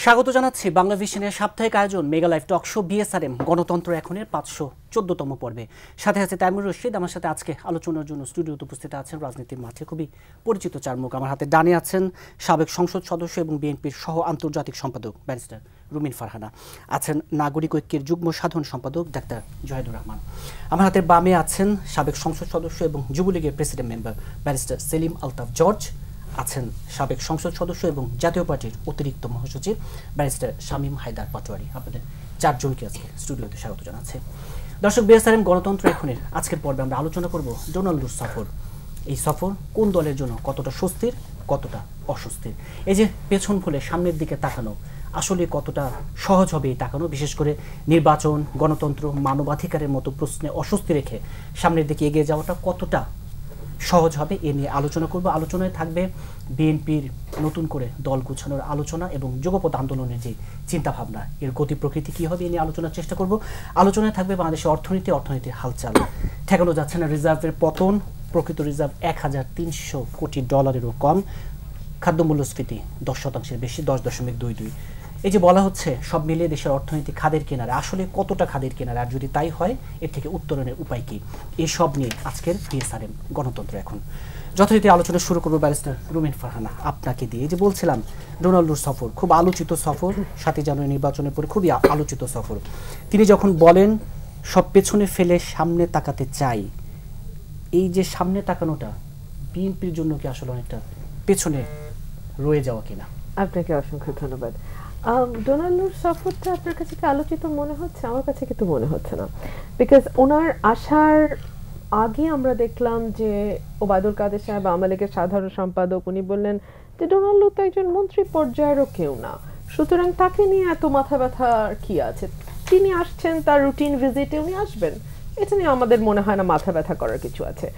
স্বাগত জানাচ্ছি বাংলা ভিশনের সাপ্তাহিক আয়োজন mega live talk show BSRM গণতন্ত্র এখনের 514তম পর্বে। সাথে আছে তাইমুর রশিদ। আমার সাথে আজকে আলোচনার জন্য স্টুডিওতে উপস্থিত আছেন রাজনীতির মাঠে খুবই পরিচিত চার মুখ। আমার হাতে ডানে আছেন সাবেক সংসদ সদস্য এবং বিএনপির সহ আন্তর্জাতিক সম্পাদক ব্যারিস্টার রুমিন ফারহানা, আছেন নাগরিক ঐক্যের যুগ্ম সাধারণ সম্পাদক ডাক্তার জহিদুর রহমান। আমার হাতের বামে আছেন সাবেক সংসদ সদস্য এবং যুবলীগের president member barrister Selim Altaf George, আছেন সাবেক সংসদ সদস্য এবং জাতীয় পার্টির অতিরিক্ত মহাসচিব ব্যারিস্টার শামীম হায়দার পাটোয়ারি। আপনাদের চারজনকে আজকে স্টুডিওতে স্বাগত জানাচ্ছি। দর্শক, বিএসআরএম গণতন্ত্র এখনের আজকের পর্বে আমরা আলোচনা করব ডোনাল্ডোর সফর। এই সফর কোন দলের জন্য কতটা স্বস্তির, কতটা অস্বস্তির? এই যে পেছন ফুলে সামনের দিকে তাকানো, আসলে কতটা সহজ হবে এই তাকানো? বিশেষ করে নির্বাচন, গণতন্ত্র, মানবাধিকারের মতো প্রশ্নে অস্বস্তি রেখে সামনের দিকে এগিয়ে যাওয়াটা কতটা সহজ হবে, এ নিয়ে আলোচনা করব। আলোচনায় থাকবে বিএনপির নতুন করে দল গুছানোর আলোচনা এবং যুগপৎ আন্দোলনের যে চিন্তাভাবনা, এর গতি প্রকৃতি কী হবে, এ নিয়ে আলোচনার চেষ্টা করব। আলোচনায় থাকবে বাংলাদেশের অর্থনীতির হালচাল, ঠেকানো যাচ্ছে না রিজার্ভের পতন, প্রকৃত রিজার্ভ $1300 কোটি কম, খাদ্য মূল্যস্ফীতি 10% বেশি, 10.22। এই যে বলা হচ্ছে সব মিলিয়ে দেশের অর্থনীতি খাদের কিনারে, আসলে কতটা খাদের কিনারে, আর যদি তাই হয় এর থেকে উত্তরণের উপায় কী, এসব নিয়ে আজকের বিএসআরএম গণতন্ত্র এখন। যথারীতি আলোচনা শুরু করবো ব্যারিস্টার রুমিন ফারহানা আপনাকে দিয়ে। এই যে বলছিলাম ডোনাল্ডোর সফর খুব আলোচিত সফর, 7 জানুয়ারি নির্বাচনের পরে খুবই আলোচিত সফর। তিনি যখন বলেন সব পেছনে ফেলে সামনে তাকাতে চাই, এই যে সামনে তাকানোটা বিএনপির জন্য কি আসলে অনেকটা পেছনে রয়ে যাওয়া কিনা? আপনাকে অসংখ্য ধন্যবাদ। ডোনাল্ডোর সফরটা আপনার কাছে কি আলোচিত মনে হচ্ছে? আমার কাছে কিন্তু মনে হচ্ছে না, বিকজ ওনার আসার আগে আমরা দেখলাম যে ওবায়দুল কাদের সাহেব আওয়ামী লীগের সাধারণ সম্পাদক, উনি বললেন যে ডোনাল্ডো তো একজন মন্ত্রী পর্যায়েরও কেউ না, সুতরাং তাকে নিয়ে এত মাথা ব্যথা কি আছে, তিনি আসছেন তার রুটিন ভিজিটে, উনি আসবেন, এটা নিয়ে আমাদের মনে হয় না মাথা ব্যথা করার কিছু আছে।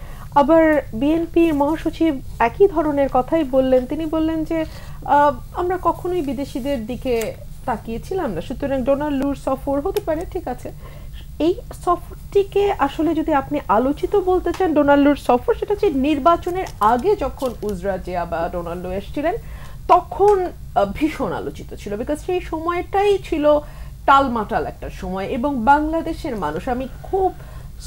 আবার বিএনপির মহাসচিব একই ধরনের কথাই বললেন, তিনি বললেন যে আমরা কখনোই বিদেশিদের দিকে তাকিয়েছিলাম না, সুতরাং ডোনাল্ডোর সফর হতে পারে, ঠিক আছে। এই সফরটিকে আসলে যদি আপনি আলোচিত বলতে চান, ডোনাল্ডোর সফর সেটা হচ্ছে নির্বাচনের আগে যখন উজরা জিয়া বা ডোনাল্ডো এসেছিলেন তখন ভীষণ আলোচিত ছিল, বিকজ সেই সময়টাই ছিল টালমাটাল একটা সময়, এবং বাংলাদেশের মানুষ, আমি খুব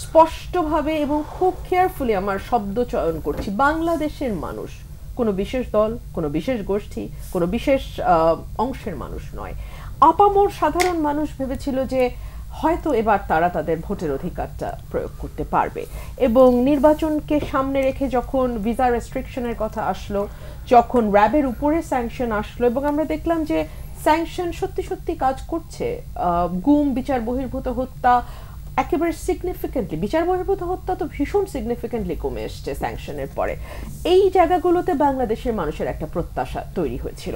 স্পষ্টভাবে এবং খুব কেয়ারফুলি আমার শব্দ চয়ন করছি, বাংলাদেশের মানুষ কোনো বিশেষ দল, কোনো বিশেষ গোষ্ঠী, কোনো বিশেষ অংশের মানুষ নয়, আপামর সাধারণ মানুষ ভেবেছিল যে হয়তো এবার তারা তাদের ভোটের অধিকারটা প্রয়োগ করতে পারবে। এবং নির্বাচনকে সামনে রেখে যখন ভিসা রেস্ট্রিকশনের কথা আসলো, যখন র্যাবের উপরে স্যাংশন আসলো, এবং আমরা দেখলাম যে স্যাংশন সত্যি সত্যি কাজ করছে, গুম, বিচার বহির্ভূত হত্যা একেবারে সিগনিফিকেন্টলি, বিচার বহির্ভূত হত্যা তো ভীষণ সিগনিফিকেন্টলি কমে এসছে স্যাংশনের পরে, এই জায়গাগুলোতে বাংলাদেশের মানুষের একটা প্রত্যাশা তৈরি হয়েছিল।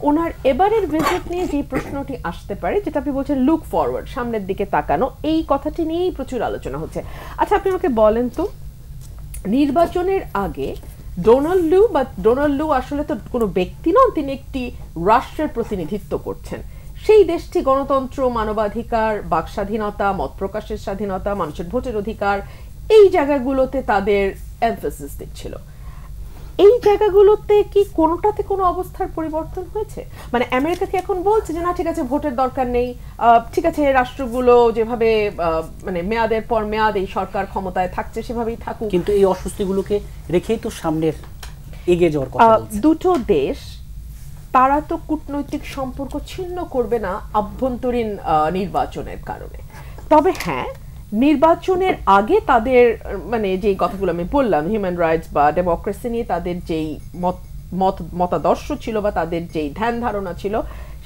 ওনার এবারের ভিজিট নিয়ে যে প্রশ্নটি আসতে পারে, যেটা আপনি বলছেন লুক ফরওয়ার্ড, সামনের দিকে তাকানো, এই কথাটি নিয়েই প্রচুর আলোচনা হচ্ছে। আচ্ছা, আপনি আমাকে বলেন তো, নির্বাচনের আগে ডোনাল্ডো আসলে তো কোনো ব্যক্তি নন, তিনি একটি রাষ্ট্রের প্রতিনিধিত্ব করছেন, সেই দেশটি গণতন্ত্র, মানবাধিকার, বাক স্বাধীনতা, মত প্রকাশের স্বাধীনতা, মানুষের ভোটের অধিকার, এই জায়গাগুলোতে তাদের এমফাসিস দিচ্ছিল। এই জায়গাগুলোতে কি কোনোটাতে কোনো অবস্থার পরিবর্তন হয়েছে? মানে আমেরিকা কি এখন বলছে যে না ঠিক আছে ভোটের দরকার নেই, ঠিক আছে রাষ্ট্রগুলো যেভাবে মানে মেয়াদের পর মেয়াদ এই সরকার ক্ষমতায় থাকছে সেভাবেই থাকুক, কিন্তু এই অস্বস্তিগুলোকে রেখেই তো সামনের এগিয়ে যাওয়ার কথা বলছে। দুটো দেশ তারা তো কূটনৈতিক সম্পর্ক ছিন্ন করবে না আভ্যন্তরীণ নির্বাচনের কারণে, তবে হ্যাঁ নির্বাচনের আগে তাদের মানে যেই কথাগুলো আমি বললাম, হিউম্যান রাইটস বা ডেমোক্রেসি নিয়ে তাদের যেই মতাদর্শ ছিল বা তাদের যেই ধ্যান ধারণা ছিল,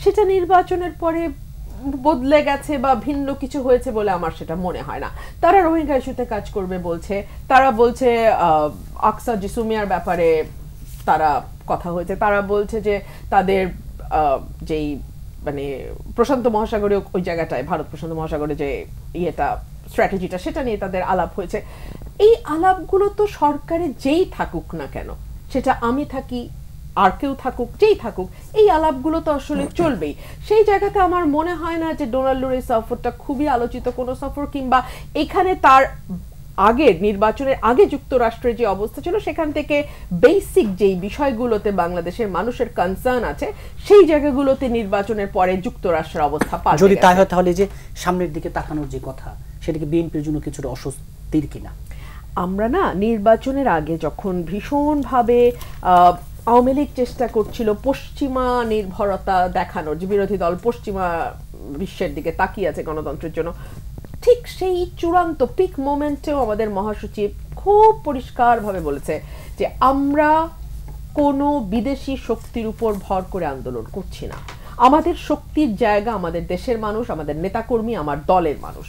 সেটা নির্বাচনের পরে বদলে গেছে বা ভিন্ন কিছু হয়েছে বলে আমার সেটা মনে হয় না। তারা রোহিঙ্গা ইস্যুতে কাজ করবে বলছে, তারা বলছে আকসা জিসুমিয়ার ব্যাপারে তারা কথা হয়েছে, তারা বলছে যে তাদের যেই মানে প্রশান্ত মহাসাগরীয় ওই জায়গাটায়, ভারত প্রশান্ত মহাসাগরে যে ইয়েটা স্ট্র্যাটেজিটা, সেটা নিয়ে তাদের আলাপ হয়েছে। এই আলাপগুলো তো সরকারে যেই থাকুক না কেন, সেটা আমি থাকি আর কেউ থাকুক, যেই থাকুক, এই আলাপগুলো তো আসলে চলবেই। সেই জায়গাতে আমার মনে হয় না যে ডোনাল্ডোর এই সফরটা খুবই আলোচিত কোনো সফর, কিংবা এখানে তার আগের নির্বাচনের আগে যুক্তরাষ্ট্রের যে অবস্থা ছিল সেখান থেকে বেসিক যেই বিষয়গুলোতে বাংলাদেশের মানুষের কনসার্ন আছে সেই জায়গাগুলোতে নির্বাচনের পরে যুক্তরাষ্ট্রের অবস্থা পাল্টে যদি তাই গেছে। হয় তাহলে যে সামনের দিকে তাকানোর যে কথা সেটা কি বিএনপির জন্য কিছুটা অস্বস্তির কিনা? আমরা না নির্বাচনের আগে যখন ভীষণভাবে আওয়ামী লীগ চেষ্টা করছিল পশ্চিমা নির্ভরতা দেখানোর, যে বিরোধী দল পশ্চিমা বিশ্বের দিকে তাকিয়ে আছে গণতন্ত্রের জন্য, ঠিক সেই চূড়ান্ত পিক মোমেন্টেও আমাদের মহাসচিব খুব পরিষ্কারভাবে বলেছে যে আমরা কোনো বিদেশি শক্তির উপর ভর করে আন্দোলন করছি না, আমাদের শক্তির জায়গা আমাদের দেশের মানুষ, আমাদের নেতাকর্মী, আমার দলের মানুষ।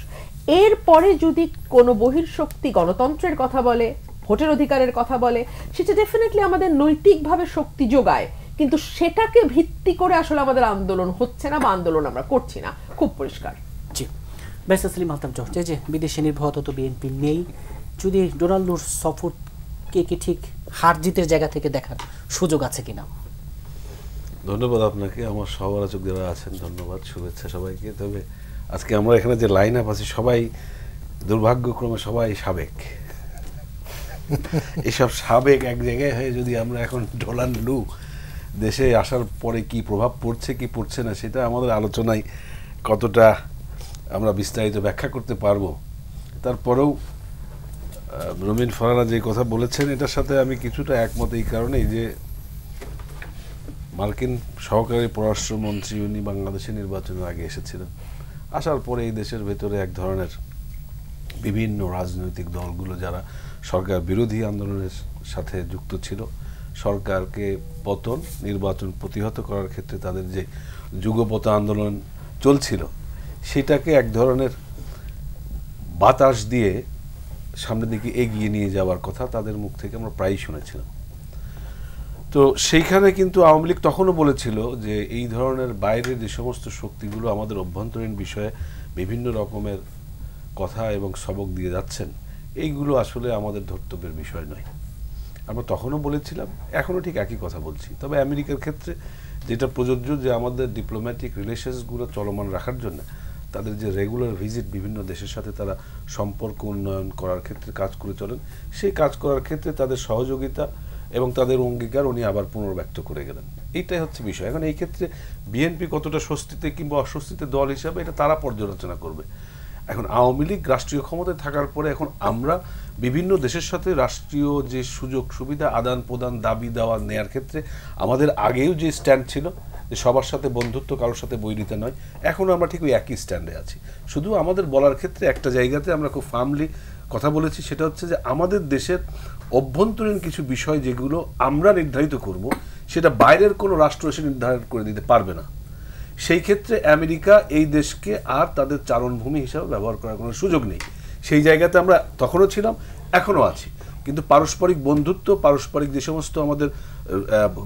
এরপরে যদি কোনো বহির্শক্তি গণতন্ত্রের কথা বলে, ভোটের অধিকারের কথা বলে, সেটা ডেফিনেটলি আমাদের নৈতিকভাবে শক্তি যোগায়, কিন্তু সেটাকে ভিত্তি করে আসলে আমাদের আন্দোলন হচ্ছে না বা আন্দোলন আমরা করছি না, খুব পরিষ্কার। জি, ব্যারিস্টার সেলিম আলতাফ জহুর, যে বিদেশি নির্ভরতা তো বিএনপি নেই, যদি ডোনাল্ডোর সফরকে কি ঠিক হার জিতের জায়গা থেকে দেখার সুযোগ আছে কিনা? ধন্যবাদ আপনাকে, আমার সহআলোচক যারা আছেন ধন্যবাদ, শুভেচ্ছা সবাইকে। তবে আজকে আমরা এখানে যে লাইন আপ আছি সবাই দুর্ভাগ্যক্রমে সবাই সাবেক। এসব সাবেক এক জায়গায় হয়ে যদি আমরা এখন ডোনাল্ড লু দেশে আসার পরে কি প্রভাব পড়ছে কি পড়ছে না সেটা আমাদের আলোচনায় কতটা আমরা বিস্তারিত ব্যাখ্যা করতে পারবো। তারপরেও রবিন ফারানা যে কথা বলেছেন এটার সাথে আমি কিছুটা একমত, এই কারণেই যে মার্কিন সহকারী পররাষ্ট্রমন্ত্রী উনি বাংলাদেশের নির্বাচনের আগে এসেছিলেন, আসার পরে এই দেশের ভেতরে এক ধরনের বিভিন্ন রাজনৈতিক দলগুলো যারা সরকার বিরোধী আন্দোলনের সাথে যুক্ত ছিল, সরকারকে পতন নির্বাচন প্রতিহত করার ক্ষেত্রে তাদের যে যুগপৎ আন্দোলন চলছিল সেটাকে এক ধরনের বাতাস দিয়ে সামনের দিকে এগিয়ে নিয়ে যাওয়ার কথা তাদের মুখ থেকে আমরা প্রায়ই শুনেছিলাম। তো সেইখানে কিন্তু আওয়ামী লীগ তখনও বলেছিল যে এই ধরনের বাইরের যে সমস্ত শক্তিগুলো আমাদের অভ্যন্তরীণ বিষয়ে বিভিন্ন রকমের কথা এবং সবক দিয়ে যাচ্ছেন, এইগুলো আসলে আমাদের ধর্তব্যের বিষয় নয়। আমরা তখনও বলেছিলাম, এখনও ঠিক একই কথা বলছি। তবে আমেরিকার ক্ষেত্রে যেটা প্রযোজ্য যে আমাদের ডিপ্লোম্যাটিক রিলেশনসগুলো চলমান রাখার জন্য তাদের যে রেগুলার ভিজিট বিভিন্ন দেশের সাথে তারা সম্পর্ক উন্নয়ন করার ক্ষেত্রে কাজ করে চলেন, সেই কাজ করার ক্ষেত্রে তাদের সহযোগিতা এবং তাদের অঙ্গীকার উনি আবার পুনর্ব্যক্ত করে গেলেন। এইটাই হচ্ছে বিষয়। এখন এই ক্ষেত্রে বিএনপি কতটা স্বস্তিতে কিংবা অস্বস্তিতে দল হিসাবে এটা তারা পর্যালোচনা করবে। এখন আওয়ামী লীগ রাষ্ট্রীয় ক্ষমতায় থাকার পরে এখন আমরা বিভিন্ন দেশের সাথে রাষ্ট্রীয় যে সুযোগ সুবিধা আদান প্রদান দাবি দেওয়া নেয়ার ক্ষেত্রে আমাদের আগেও যে স্ট্যান্ড ছিল যে সবার সাথে বন্ধুত্ব, কারোর সাথে বৈরিতা নয়, এখনও আমরা ঠিক ওই একই স্ট্যান্ডে আছি। শুধু আমাদের বলার ক্ষেত্রে একটা জায়গাতে আমরা খুব ফার্মলি কথা বলেছি, সেটা হচ্ছে যে আমাদের দেশের অভ্যন্তরীণ কিছু বিষয় যেগুলো আমরা নির্ধারিত করব সেটা বাইরের কোনো রাষ্ট্র এসে নির্ধারণ করে দিতে পারবে না। সেই ক্ষেত্রে আমেরিকা এই দেশকে আর তাদের চারণভূমি হিসাবে ব্যবহার করার কোনো সুযোগ নেই। সেই জায়গাতে আমরা তখনও ছিলাম, এখনও আছি। কিন্তু পারস্পরিক বন্ধুত্ব, পারস্পরিক যে সমস্ত আমাদের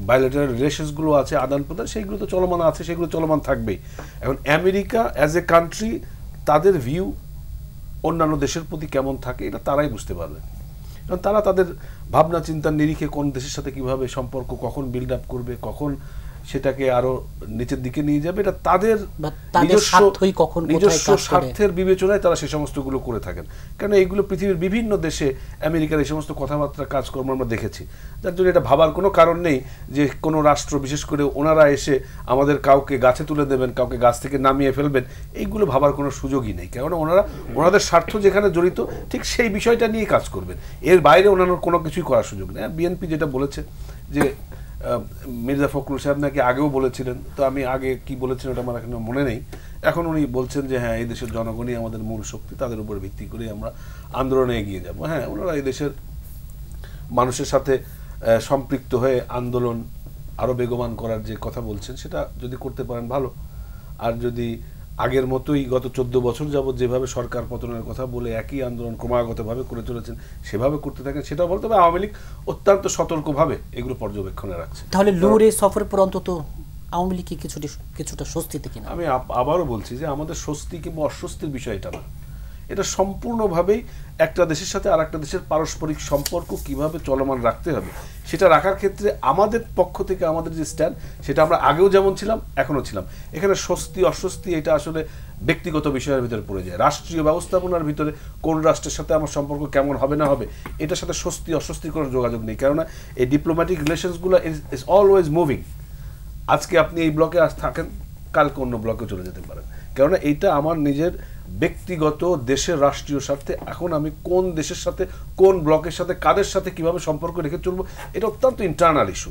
বায়োলেটারাল রিলেশনসগুলো আছে আদান প্রদান, সেইগুলো তো চলমান আছে, সেগুলো চলমান থাকবেই। এখন আমেরিকা অ্যাজ এ কান্ট্রি তাদের ভিউ অন্যান্য দেশের প্রতি কেমন থাকে এটা তারাই বুঝতে পারবে। কারণ তারা তাদের ভাবনা চিন্তার নিরিখে কোন দেশের সাথে কিভাবে সম্পর্ক কখন বিল্ড আপ করবে, কখন সেটাকে আরো নিচের দিকে নিয়ে যাবে, এটা তাদের নিজস্ব স্বার্থের বিবেচনায় তারা সে সমস্তগুলো করে থাকেন। কারণ এইগুলো পৃথিবীর বিভিন্ন দেশে আমেরিকার এই সমস্ত কথাবার্তা কাজকর্ম আমরা দেখেছি, যার জন্য এটা ভাবার কোনো কারণ নেই যে কোনো রাষ্ট্র বিশেষ করে ওনারা এসে আমাদের কাউকে গাছে তুলে দেবেন, কাউকে গাছ থেকে নামিয়ে ফেলবেন, এইগুলো ভাবার কোনো সুযোগই নেই। কেননা ওনাদের স্বার্থ যেখানে জড়িত ঠিক সেই বিষয়টা নিয়ে কাজ করবেন, এর বাইরে ওনার কোনো কিছুই করার সুযোগ নেই। বিএনপি যেটা বলেছে যে মির্জা ফখরুল সাহেব নাকি আগেও বলেছিলেন, তো আমি আগে কি বলেছিলেন ওটা আমার এখনো মনে নেই, এখন উনি বলছেন যে হ্যাঁ এই দেশের জনগণই আমাদের মূল শক্তি, তাদের উপর ভিত্তি করে আমরা আন্দোলনে এগিয়ে যাব। হ্যাঁ, ওনারা এই দেশের মানুষের সাথে সম্পৃক্ত হয়ে আন্দোলন আরও বেগবান করার যে কথা বলছেন সেটা যদি করতে পারেন ভালো। আর যদি আগের মতোই গত 14 বছর যাবৎ যেভাবে সরকার পতনের কথা বলে একই আন্দোলন ক্রমাগতভাবে করে চলেছেন সেভাবে করতে থাকেন, সেটাও বলতে হবে আওয়ামী লীগ অত্যন্ত সতর্কভাবে এগুলো পর্যবেক্ষণে রাখছে। তাহলে লুরে সফরের পর অন্তত আওয়ামী লীগ কিছুটা স্বস্তিতে কিনা? আমি আবারও বলছি যে আমাদের স্বস্তি কিংবা অস্বস্তির বিষয় এটা না, এটা সম্পূর্ণভাবেই একটা দেশের সাথে আর একটা দেশের পারস্পরিক সম্পর্ক কিভাবে চলমান রাখতে হবে সেটা রাখার ক্ষেত্রে আমাদের পক্ষ থেকে আমাদের যে স্ট্যান্ড সেটা আমরা আগেও যেমন ছিলাম এখনও ছিলাম। এখানে স্বস্তি অস্বস্তি এটা আসলে ব্যক্তিগত বিষয়ের ভিতরে পড়ে যায়। রাষ্ট্রীয় ব্যবস্থাপনার ভিতরে কোন রাষ্ট্রের সাথে আমার সম্পর্ক কেমন হবে না হবে এটার সাথে স্বস্তি অস্বস্তির কোনো যোগাযোগ নেই, কেননা এই ডিপ্লোম্যাটিক রিলেশনসগুলো ইজ অলওয়েজ মুভিং। আজকে আপনি এই ব্লকে থাকেন, কালকে অন্য ব্লকে চলে যেতে পারেন, কেননা এইটা আমার নিজের ব্যক্তিগত দেশের রাষ্ট্রীয় স্বার্থে এখন আমি কোন দেশের সাথে কোন ব্লকের সাথে কাদের সাথে কিভাবে সম্পর্ক রেখে চলবো এটা অত্যন্ত ইন্টারনাল ইস্যু।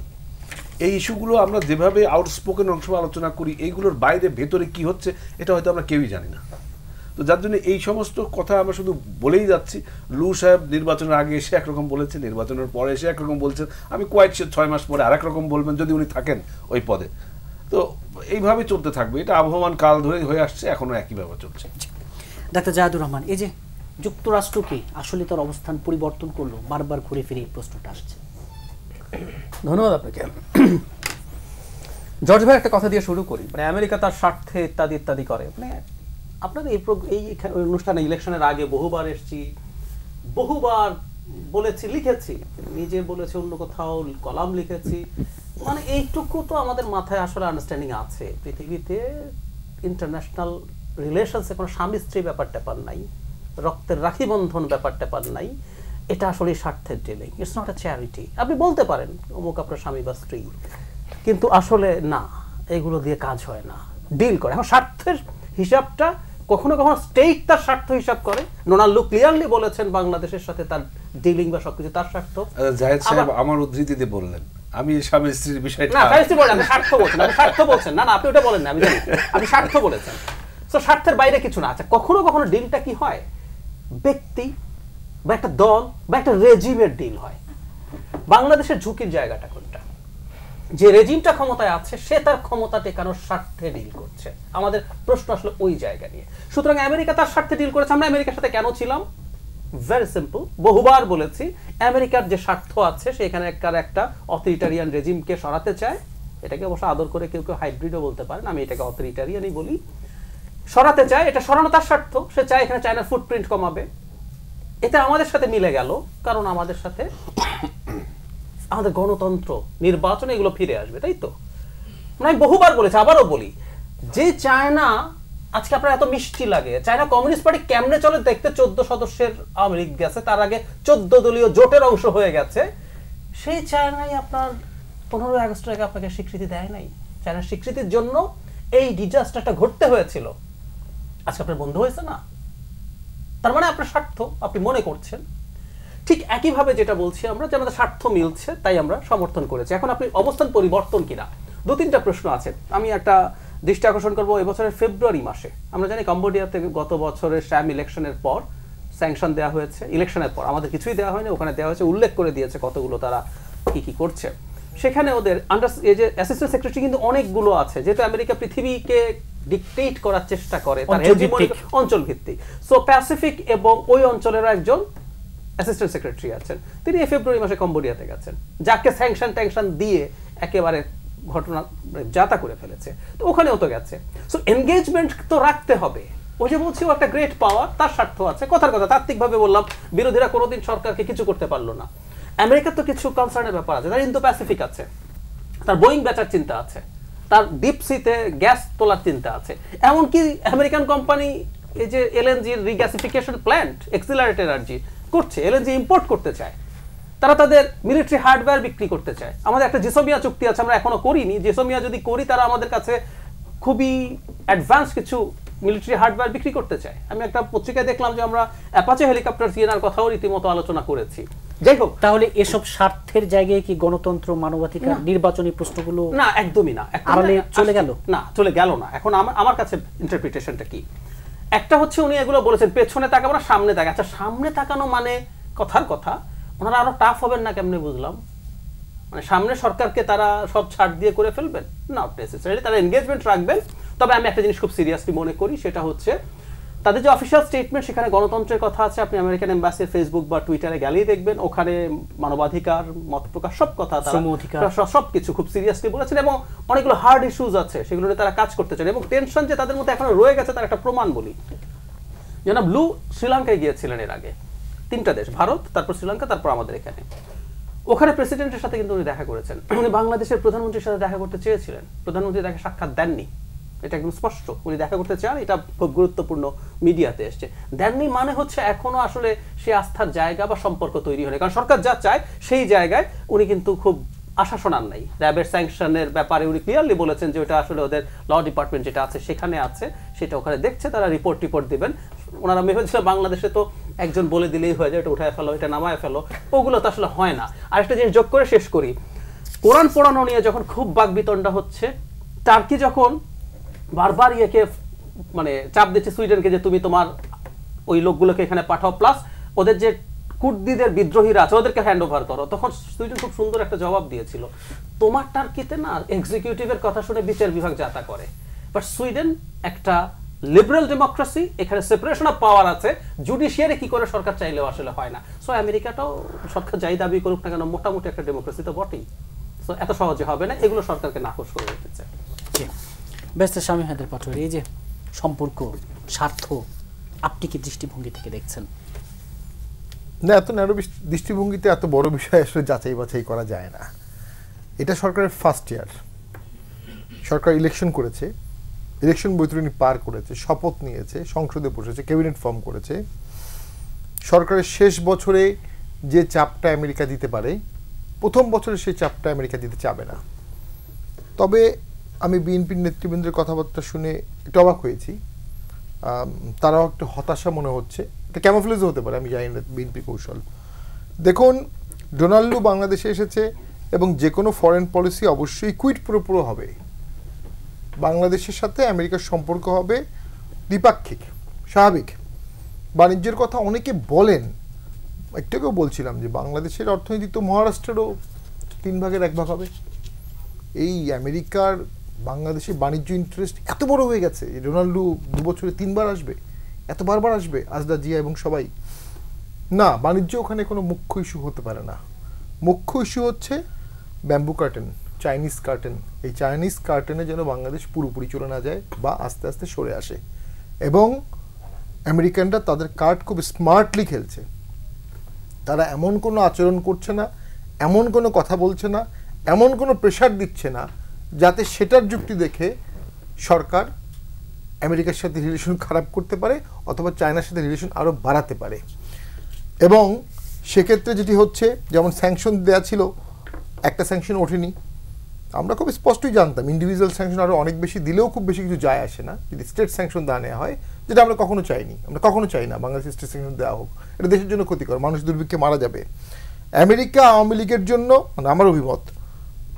এই ইস্যুগুলো আমরা যেভাবে আউটস্পোকেন অংশ আলোচনা করি এইগুলোর বাইরে ভেতরে কি হচ্ছে এটা হয়তো আমরা কেউই জানি না। তো যার জন্য এই সমস্ত কথা আমরা শুধু বলেই যাচ্ছি। লু সাহেব নির্বাচনের আগে এসে একরকম বলেছেন, নির্বাচনের পরে এসে একরকম বলছেন, আমি কোয়াইট 6 মাস পরে আরেক রকম বলবেন যদি উনি থাকেন ওই পদে। তো এইভাবে চলতে থাকবে, এটা আবহমান কাল ধরে হয়ে আসছে, এখনো একইভাবে চলছে। ডাক্তার জাহিদুর রহমান, এই যে যুক্তরাষ্ট্র কি আসলে তার অবস্থান পরিবর্তন করলো, বারবার ঘুরে ফিরে এই প্রশ্নটা আসছে। ধন্যবাদ আপনাকে। জর্জ ভাই একটা কথা দিয়ে শুরু করি, মানে আমেরিকা তার স্বার্থে ইত্যাদি ইত্যাদি করে। মানে আপনার এই অনুষ্ঠানে ইলেকশনের আগে বহুবার এসেছি, বহুবার বলেছি, লিখেছি, নিজে বলেছি, অন্য কোথাও কলাম লিখেছি। মানে এইটুকু তো আমাদের মাথায় আসলে আন্ডারস্ট্যান্ডিং আছে, পৃথিবীতে ইন্টারন্যাশনাল রিলেশনসে কোনো স্বামী স্ত্রী ব্যাপার ট্যাপার নাই, রক্তের রাখি বন্ধন ব্যাপার ট্যাপার নাই। এটা আসলে স্বার্থের dealing, it's not a charity. আপনি বলতে পারেন অমুক আপনার স্বামী বা স্ত্রী, কিন্তু আসলে না, এগুলো দিয়ে কাজ হয় না, ডিল করে। এখন স্বার্থের হিসাবটা কখনো কখনো স্টেট তার স্বার্থ হিসাব করে। ডোনাল্ড লু ক্লিয়ারলি বলেছেন বাংলাদেশের সাথে তার ডিলিং বা সবকিছু তার স্বার্থ। জাহিদ সাহেব আমার উদ্ধৃতিতে বললেন, আমি স্বামী স্ত্রীর বিষয়টা না, স্বামী স্ত্রী বলেন, স্বার্থ বলছেন, আপনি স্বার্থ বলছেন। না না, আপনি ওটা বলেন না, আমি জানি আপনি স্বার্থ বলেছেন। তো স্বার্থের বাইরে কিছু না। আচ্ছা, কখনো কখনো ডিলটা কি হয়, ব্যক্তি বা একটা দল বা একটা রেজিমের ডিল হয়। বাংলাদেশের ঝুঁকির জায়গাটা কোনটা? যে রেজিমটা ক্ষমতায় আছে সে তার ক্ষমতা টেকানোর স্বার্থে ডিল করছে। আমাদের প্রশ্ন আসলে ওই জায়গা নিয়ে। সুতরাং আমেরিকা তার স্বার্থে ডিল করেছে। আমরা আমেরিকার সাথে কেন ছিলাম? ভেরি সিম্পল, বহুবার বলেছি, আমেরিকার যে স্বার্থ আছে সেখানে একটা অথরিটারিয়ান রেজিমকে সরাতে চায়। এটাকে অবশ্য আদর করে কেউ কেউ হাইব্রিডও বলতে পারেন, আমি এটাকে অথরিটারিয়ানই বলি। সরাতে চায়, এটা সরানো তার স্বার্থ। সে চায় এখানে চায়নার ফুটপ্রিন্ট কমাবে। এটা আমাদের সাথে মিলে গেল, কারণ আমাদের সাথে আমাদের গণতন্ত্র, নির্বাচনে এগুলো ফিরে আসবে, তাই তো? আমি বহুবার বলেছি, আবারও বলি, যে চায়না আজকে আপনার এত মিষ্টি লাগে, চায়না কমিউনিস্ট পার্টি কেমনে চলে দেখতে 14 সদস্যের আওয়ামী লীগ গেছে, তার আগে 14 দলীয় জোটের অংশ হয়ে গেছে। সেই চায়নাই আপনার 15 আগস্টের আগে আপনাকে স্বীকৃতি দেয় নাই। চায়নার স্বীকৃতির জন্য এই ডিজাস্টারটা ঘটতে হয়েছিল। আজকে আপনার বন্ধ হয়েছে না, তার মানে আপনার স্বার্থ আপনি মনে করছেন। ঠিক একইভাবে যেটা বলছি আমরা, যে আমাদের স্বার্থ মিলছে তাই আমরা সমর্থন করেছি। এখন আপনি অবস্থান পরিবর্তন কিনা, 2-3টা প্রশ্ন আছে। আমি একটা দৃষ্টি আকর্ষণ করবো, এবছরের ফেব্রুয়ারি মাসে আমরা জানি কম্বোডিয়াতে গত বছরের শ্যাম ইলেকশনের পর স্যাংশন দেওয়া হয়েছে। ইলেকশনের পর আমাদের কিছুই দেওয়া হয়নি, ওখানে দেওয়া হয়েছে, উল্লেখ করে দিয়েছে কতগুলো তারা কি কি করছে। সেখানে ওদের এই যে অ্যাসিস্ট্যান্ট সেক্রেটারি কিন্তু অনেকগুলো আছে, যেহেতু আমেরিকা পৃথিবীকে ডিকটেট করার চেষ্টা করে, তার অঞ্চল ভিত্তিক। সো প্যাসিফিক এবং ওই অঞ্চলের একজন অ্যাসিস্ট্যান্ট সেক্রেটারি আছেন, তিনি এই ফেব্রুয়ারি মাসে কম্বোডিয়াতে গেছেন, যাকে স্যাংশন ট্যাংশন দিয়ে একেবারে ঘটনা যাতা করে ফেলেছে। তো ওখানেও তো গেছে। সো এনগেজমেন্ট তো রাখতে হবে। ওই যে বলছি, ও একটা গ্রেট পাওয়ার, তার স্বার্থ আছে। কথার কথা তাত্ত্বিকভাবে বললাম, বিরোধীরা কোনোদিন সরকারকে কিছু করতে পারলো না। আমেরিকার তো কিছু কনসার্নের ব্যাপার আছে, তার ইন্দো প্যাসিফিক আছে, তার বোয়িং বেচার চিন্তা আছে, তার ডিপ সিতে গ্যাস তোলার চিন্তা আছে। এমনকি আমেরিকান কোম্পানি এই যে এলএনজির রিগ্যাসিফিকেশন প্ল্যান্ট, এক্সিলারেটেড এনার্জি করছে, এলএনজি ইম্পোর্ট করতে চায়, তারা তাদের মিলিটারি হার্ডওয়্যার বিক্রি করতে চায়। আমাদের একটা জিসোমিয়া চুক্তি আছে, আমরা এখনো করিনি। জিসোমিয়া যদি করি, তারা আমাদের কাছে খুবই অ্যাডভান্স কিছু মিলিটারি হার্ডওয়্যার বিক্রি করতে চায়। আমি একটা পত্রিকায় দেখলাম যে আমরা অ্যাপাচে হেলিকপ্টার কেনার কথাও রীতিমতো আলোচনা করেছি। যাই হোক, তাহলে এসব স্বার্থের জায়গায় কি গণতন্ত্র, মানবাধিকার, নির্বাচনী প্রশ্নগুলো না, একদমই না, আড়ালে চলে গেল? না, চলে গেল না। এখন আমার কাছে ইন্টারপ্রিটেশনটা কি, একটা হচ্ছে উনি এগুলো বলেছেন পেছনে তাকাবো না, সামনে তাকা। আচ্ছা, সামনে তাকানো মানে কথার কথা, ওনারা আরো টাফ হবেন না কেমনে বুঝলাম? মানে সামনে সরকারকে তারা সব ছাড় দিয়ে করে ফেলবেন? নট নেসেসারি, তারা এনগেজমেন্ট রাখবেন। তবে আমি একটা জিনিস খুব সিরিয়াসলি মনে করি, সেটা হচ্ছে তাদের যে অফিসিয়াল স্টেটমেন্ট, সেখানে গণতন্ত্রের কথা আছে। আপনি আমেরিকান এম্বাসির ফেসবুক বা টুইটারে গেলেই দেখবেন, ওখানে মানবাধিকার, মত প্রকাশ, সব কথা, সবকিছু খুব সিরিয়াসলি বলেছেন। এবং অনেকগুলো হার্ড ইস্যুজ আছে, সেগুলো নিয়ে তারা কাজ করতে চান। এবং টেনশন যে তাদের মধ্যে এখনো রয়ে গেছে, তার একটা প্রমাণ বলি, জনাব লু শ্রীলঙ্কায় গিয়েছিলেন এর আগে, 3টা দেশ, ভারত, তারপর শ্রীলঙ্কা, তারপর আমাদের এখানে। ওখানে প্রেসিডেন্টের সাথে কিন্তু উনি দেখা করেছেন। উনি বাংলাদেশের প্রধানমন্ত্রীর সাথে দেখা করতে চেয়েছিলেন, প্রধানমন্ত্রী তাকে সাক্ষাৎ দেননি, এটা একদম স্পষ্ট। উনি দেখা করতে চান, এটা খুব গুরুত্বপূর্ণ, মিডিয়াতে এসছে। দেননি মানে হচ্ছে এখনো আসলে সে আস্থার জায়গা বা সম্পর্ক তৈরি হয়নি, কারণ সরকার যা চায় সেই জায়গায় উনি কিন্তু খুব আশা শোনান নাই। র্যাবের স্যাংশনের ব্যাপারে উনি ক্লিয়ারলি বলেছেন যে ওটা আসলে ওদের ল ডিপার্টমেন্ট যেটা আছে সেখানে আছে, সেটা ওখানে দেখছে, তারা রিপোর্ট দিবেন। ওনারা ভেবেছিল বাংলাদেশে তো একজন বলে দিলেই হয়ে যায়, এটা উঠায় ফেলো, এটা নামায় ফেলো, ওগুলো তো আসলে হয় না। আরেকটা জিনিস যোগ করে শেষ করি, কোরআন পড়ানো নিয়ে যখন খুব বাকবিতণ্ডা হচ্ছে, টার্কি যখন বারবার ইয়েকে মানে চাপ দিচ্ছে সুইডেনকে যে তুমি তোমার ওই লোকগুলোকে এখানে পাঠাও, প্লাস ওদের যে কুর্দিদের বিদ্রোহীরা আছে ওদেরকে হ্যান্ড ওভার করো, তখন সুইডেন খুব সুন্দর একটা জবাব দিয়েছিল, তোমার টার্কিতে না এক্সিকিউটিভের কথা শুনে বিচার বিভাগ যাতা করে, বাট সুইডেন একটা লিবারেল ডেমোক্রেসি, এখানে সেপারেশন অফ পাওয়ার আছে, জুডিশিয়ারি কি করে সরকার চাইলেও আসলে হয় না। সো আমেরিকাটাও সরকার যাই দাবি করুক না কেন মোটামুটি একটা ডেমোক্রেসি তো বটেই, সো এত সহজে হবে না, এগুলো সরকারকে নাকচ করে দিতে চায়। ব্যস্ত স্বামী হায়দার পাটোয়ারি, এই যে সম্পর্ক, স্বার্থ, আপনি কি দৃষ্টিভঙ্গি থেকে দেখছেন? না, এত ন্যারো দৃষ্টিভঙ্গিতে এত বড় বিষয় আসলে যাচাই বাছাই করা যায় না। এটা সরকারের ফার্স্ট ইয়ার, সরকার ইলেকশন করেছে, ইলেকশন বৈতরণী পার করেছে, শপথ নিয়েছে, সংসদে বসেছে, ক্যাবিনেট ফর্ম করেছে। সরকারের শেষ বছরে যে চাপটা আমেরিকা দিতে পারে, প্রথম বছরে সেই চাপটা আমেরিকা দিতে চাবে না। তবে আমি বিএনপির নেতৃবৃন্দের কথাবার্তা শুনে একটু অবাক হয়েছি, তারাও একটু হতাশা মনে হচ্ছে। এটা ক্যামোফ্লেজও হতে পারে, আমি জানি না বিএনপি কৌশল। দেখুন, ডোনাল্ড বাংলাদেশে এসেছে এবং যে কোনো ফরেন পলিসি অবশ্যই কুইট পুরো হবে। বাংলাদেশের সাথে আমেরিকার সম্পর্ক হবে দ্বিপাক্ষিক, স্বাভাবিক। বাণিজ্যের কথা অনেকে বলেন, একটাকেও বলছিলাম যে বাংলাদেশের অর্থনীতি তো মহারাষ্ট্রেরও 3 ভাগের 1 ভাগ হবে। এই আমেরিকার বাংলাদেশে বাণিজ্য ইন্টারেস্ট এত বড় হয়ে গেছে, ডোনাল্ড 2 বছরে 3 বার আসবে, এত বারবার আসবে, আজদা জিয়া এবং সবাই। না, বাণিজ্য ওখানে কোনো মুখ্য ইস্যু হতে পারে না। মুখ্য ইস্যু হচ্ছে ব্যাম্বু কার্টেন, চাইনিজ কার্টেন। এই চাইনিজ কার্টেনে যেন বাংলাদেশ পুরোপুরি চলে না যায় বা আস্তে আস্তে সরে আসে। এবং আমেরিকানরা তাদের কার্ড খুব স্মার্টলি খেলছে। তারা এমন কোনো আচরণ করছে না, এমন কোনো কথা বলছে না, এমন কোনো প্রেশার দিচ্ছে না যাতে সেটার যুক্তি দেখে সরকার আমেরিকার সাথে রিলেশন খারাপ করতে পারে অথবা চায়নার সাথে রিলেশন আরও বাড়াতে পারে। এবং সেক্ষেত্রে যেটি হচ্ছে, যেমন স্যাংশন দেওয়া ছিল, একটা স্যাংশন ওঠেনি। আমরা খুব স্পষ্টই জানতাম ইন্ডিভিজুয়াল স্যাংশন আরও অনেক বেশি দিলেও খুব বেশি কিছু যায় আসে না যদি স্টেট স্যাংশন দেওয়া নেওয়া হয়, যেটা আমরা কখনো চাইনি। আমরা কখনো চাই না বাংলাদেশের স্টেট স্যাংশন দেওয়া হোক, এটা দেশের জন্য ক্ষতিকর, মানুষ দুর্ভিক্ষে মারা যাবে। আমেরিকা আওয়ামী লীগের জন্য, মানে আমার অভিমত,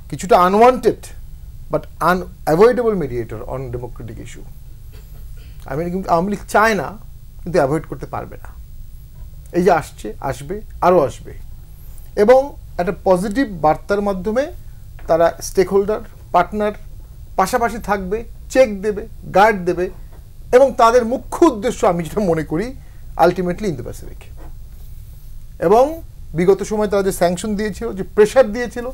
কিছুটা unwanted but unavoidable mediator on Democratic issue. Awami League চায় না, কিন্তু অ্যাভয়েড করতে পারবে না। এই যে আসছে, আসবে, আরও আসবে। এবং একটা পজিটিভ বার্তার মাধ্যমে তারা স্টেক হোল্ডার, পার্টনার পাশাপাশি থাকবে, চেক দেবে, গার্ড দেবে। এবং তাদের মুখ্য উদ্দেশ্য আমি যেটা মনে করি আলটিমেটলি ইন্দো প্যাসিফিক। এবং বিগত সময় তারা যে স্যাংশন দিয়েছিল, যে প্রেশার দিয়েছিল,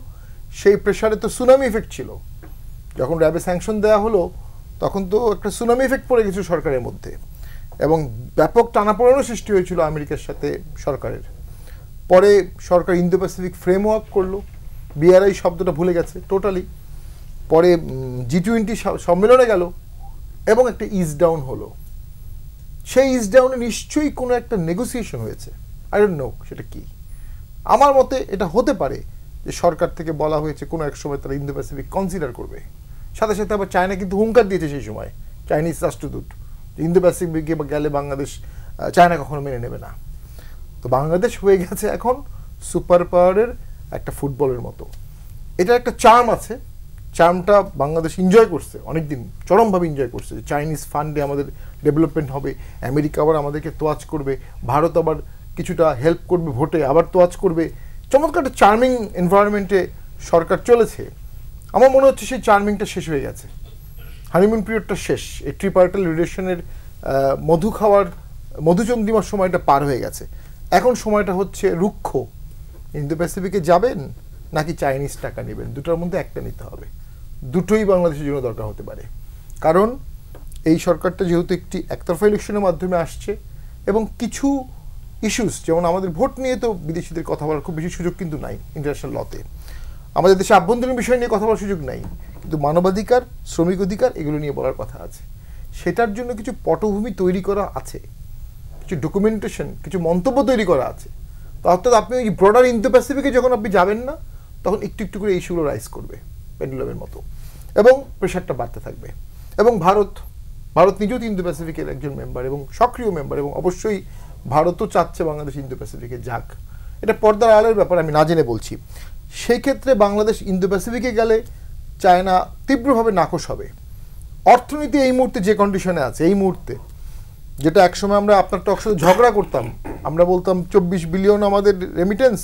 সেই প্রেশারে তো সুনামি এফেক্ট ছিল। যখন র্যাবে স্যাংশন দেওয়া হলো তখন তো একটা সুনামি এফেক্ট পড়ে গেছিল সরকারের মধ্যে এবং ব্যাপক টানাপোড়েনও সৃষ্টি হয়েছিল আমেরিকার সাথে সরকারের। পরে সরকার ইন্দো প্যাসিফিক ফ্রেমওয়ার্ক করলো, বিআরআই শব্দটা ভুলে গেছে টোটালি। পরে G20 সম্মেলনে গেল এবং একটা ইজ ডাউন হলো। সেই ইজ ডাউনে নিশ্চয়ই কোনো একটা নেগোসিয়েশন হয়েছে, আই ডোন্ট নো সেটা কি। আমার মতে এটা হতে পারে যে সরকার থেকে বলা হয়েছে কোনো এক সময় তারা ইন্দো প্যাসিফিক কনসিডার করবে। সাথে সাথে আবার চায়না কিন্তু হুঙ্কার দিয়েছে সেই সময়, চাইনিজ রাষ্ট্রদূত, ইন্দো প্যাসিফিকে গেলে বাংলাদেশ, চায়না কখনো মেনে নেবে না। তো বাংলাদেশ হয়ে গেছে এখন সুপার পাওয়ারের একটা ফুটবলের মতো। এটা একটা চার্ম আছে, চার্মটা বাংলাদেশ এনজয় করছে অনেকদিন, চরমভাবে এনজয় করছে যে চাইনিজ ফান্ডে আমাদের ডেভেলপমেন্ট হবে, আমেরিকা আবার আমাদেরকে তোয়াজ করবে, ভারত আবার কিছুটা হেল্প করবে ভোটে, আবার তোয়াজ করবে। চমৎকার একটা চার্মিং এনভায়রনমেন্টে সরকার চলেছে। আমার মনে হচ্ছে সেই চার্মিংটা শেষ হয়ে গেছে, হানিমুন পিরিয়ডটা শেষ। এই ট্রিপার্টাল রিলেশনের মধু খাওয়ার, মধুচন্দ্রিমার সময়টা পার হয়ে গেছে। এখন সময়টা হচ্ছে রুক্ষ। ইন্দো প্যাসিফিকে যাবেন নাকি চাইনিজ টাকা নেবেন, দুটোর মধ্যে একটা নিতে হবে। দুটোই বাংলাদেশের জন্য দরকার হতে পারে, কারণ এই সরকারটা যেহেতু একটি একতরফা ইলেকশনের মাধ্যমে আসছে, এবং কিছু ইস্যুস যেমন আমাদের ভোট নিয়ে তো বিদেশিদের কথা বলার খুব বেশি সুযোগ কিন্তু নাই ইন্টারন্যাশনাল লতে। আমাদের দেশে আভ্যন্তরীণ বিষয় নিয়ে কথা বলার সুযোগ নাই, কিন্তু মানবাধিকার, শ্রমিক অধিকার এগুলো নিয়ে বলার কথা আছে। সেটার জন্য কিছু পটভূমি তৈরি করা আছে, কিছু ডকুমেন্টেশন, কিছু মন্তব্য তৈরি করা আছে। তো অর্থাৎ আপনি ওই ব্রডার ইন্দো প্যাসিফিকে যখন আপনি যাবেন না, তখন একটু একটু করে ইস্যুগুলো রাইজ করবে পেন্ডুলামের মতো, এবং প্রেশারটা বাড়তে থাকবে। এবং ভারত নিজেও তো ইন্দো প্যাসিফিকের একজন মেম্বার এবং সক্রিয় মেম্বার, এবং অবশ্যই ভারতও চাচ্ছে বাংলাদেশ ইন্দো প্যাসিফিকে যাক। এটা পর্দার আড়ালের ব্যাপার, আমি না জেনে বলছি। সেই ক্ষেত্রে বাংলাদেশ ইন্দো প্যাসিফিকে গেলে চায়না তীব্রভাবে নাকশ হবে। অর্থনীতি এই মুহূর্তে যে কন্ডিশনে আছে, এই মুহূর্তে যেটা একসময় আমরা আপনার টক সাথে ঝগড়া করতাম, আমরা বলতাম 24 বিলিয়ন আমাদের রেমিটেন্স,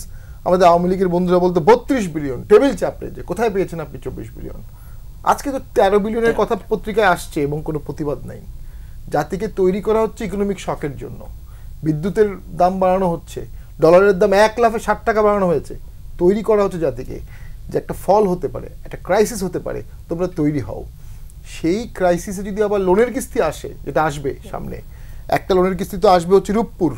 আমাদের আওয়ামী লীগের বন্ধুরা বলতো 32 বিলিয়ন, টেবিল চাপড়ে যে কোথায় পেয়েছেন আপনি 24 বিলিয়ন। আজকে তো 13 বিলিয়নের কথা পত্রিকায় আসছে এবং কোনো প্রতিবাদ নাই। জাতিকে তৈরি করা হচ্ছে ইকোনমিক শকের জন্য। বিদ্যুতের দাম বাড়ানো হচ্ছে, ডলারের দাম 1 লাফে 60 টাকা বাড়ানো হয়েছে। তৈরি করা হচ্ছে জাতিকে যে একটা ফল হতে পারে, একটা ক্রাইসিস হতে পারে, তোমরা তৈরি হও। সেই ক্রাইসিসে যদি আবার লোনের কিস্তি আসে, যেটা আসবে সামনে, একটা লোনের কিস্তি তো আসবে হচ্ছে রূপপুর,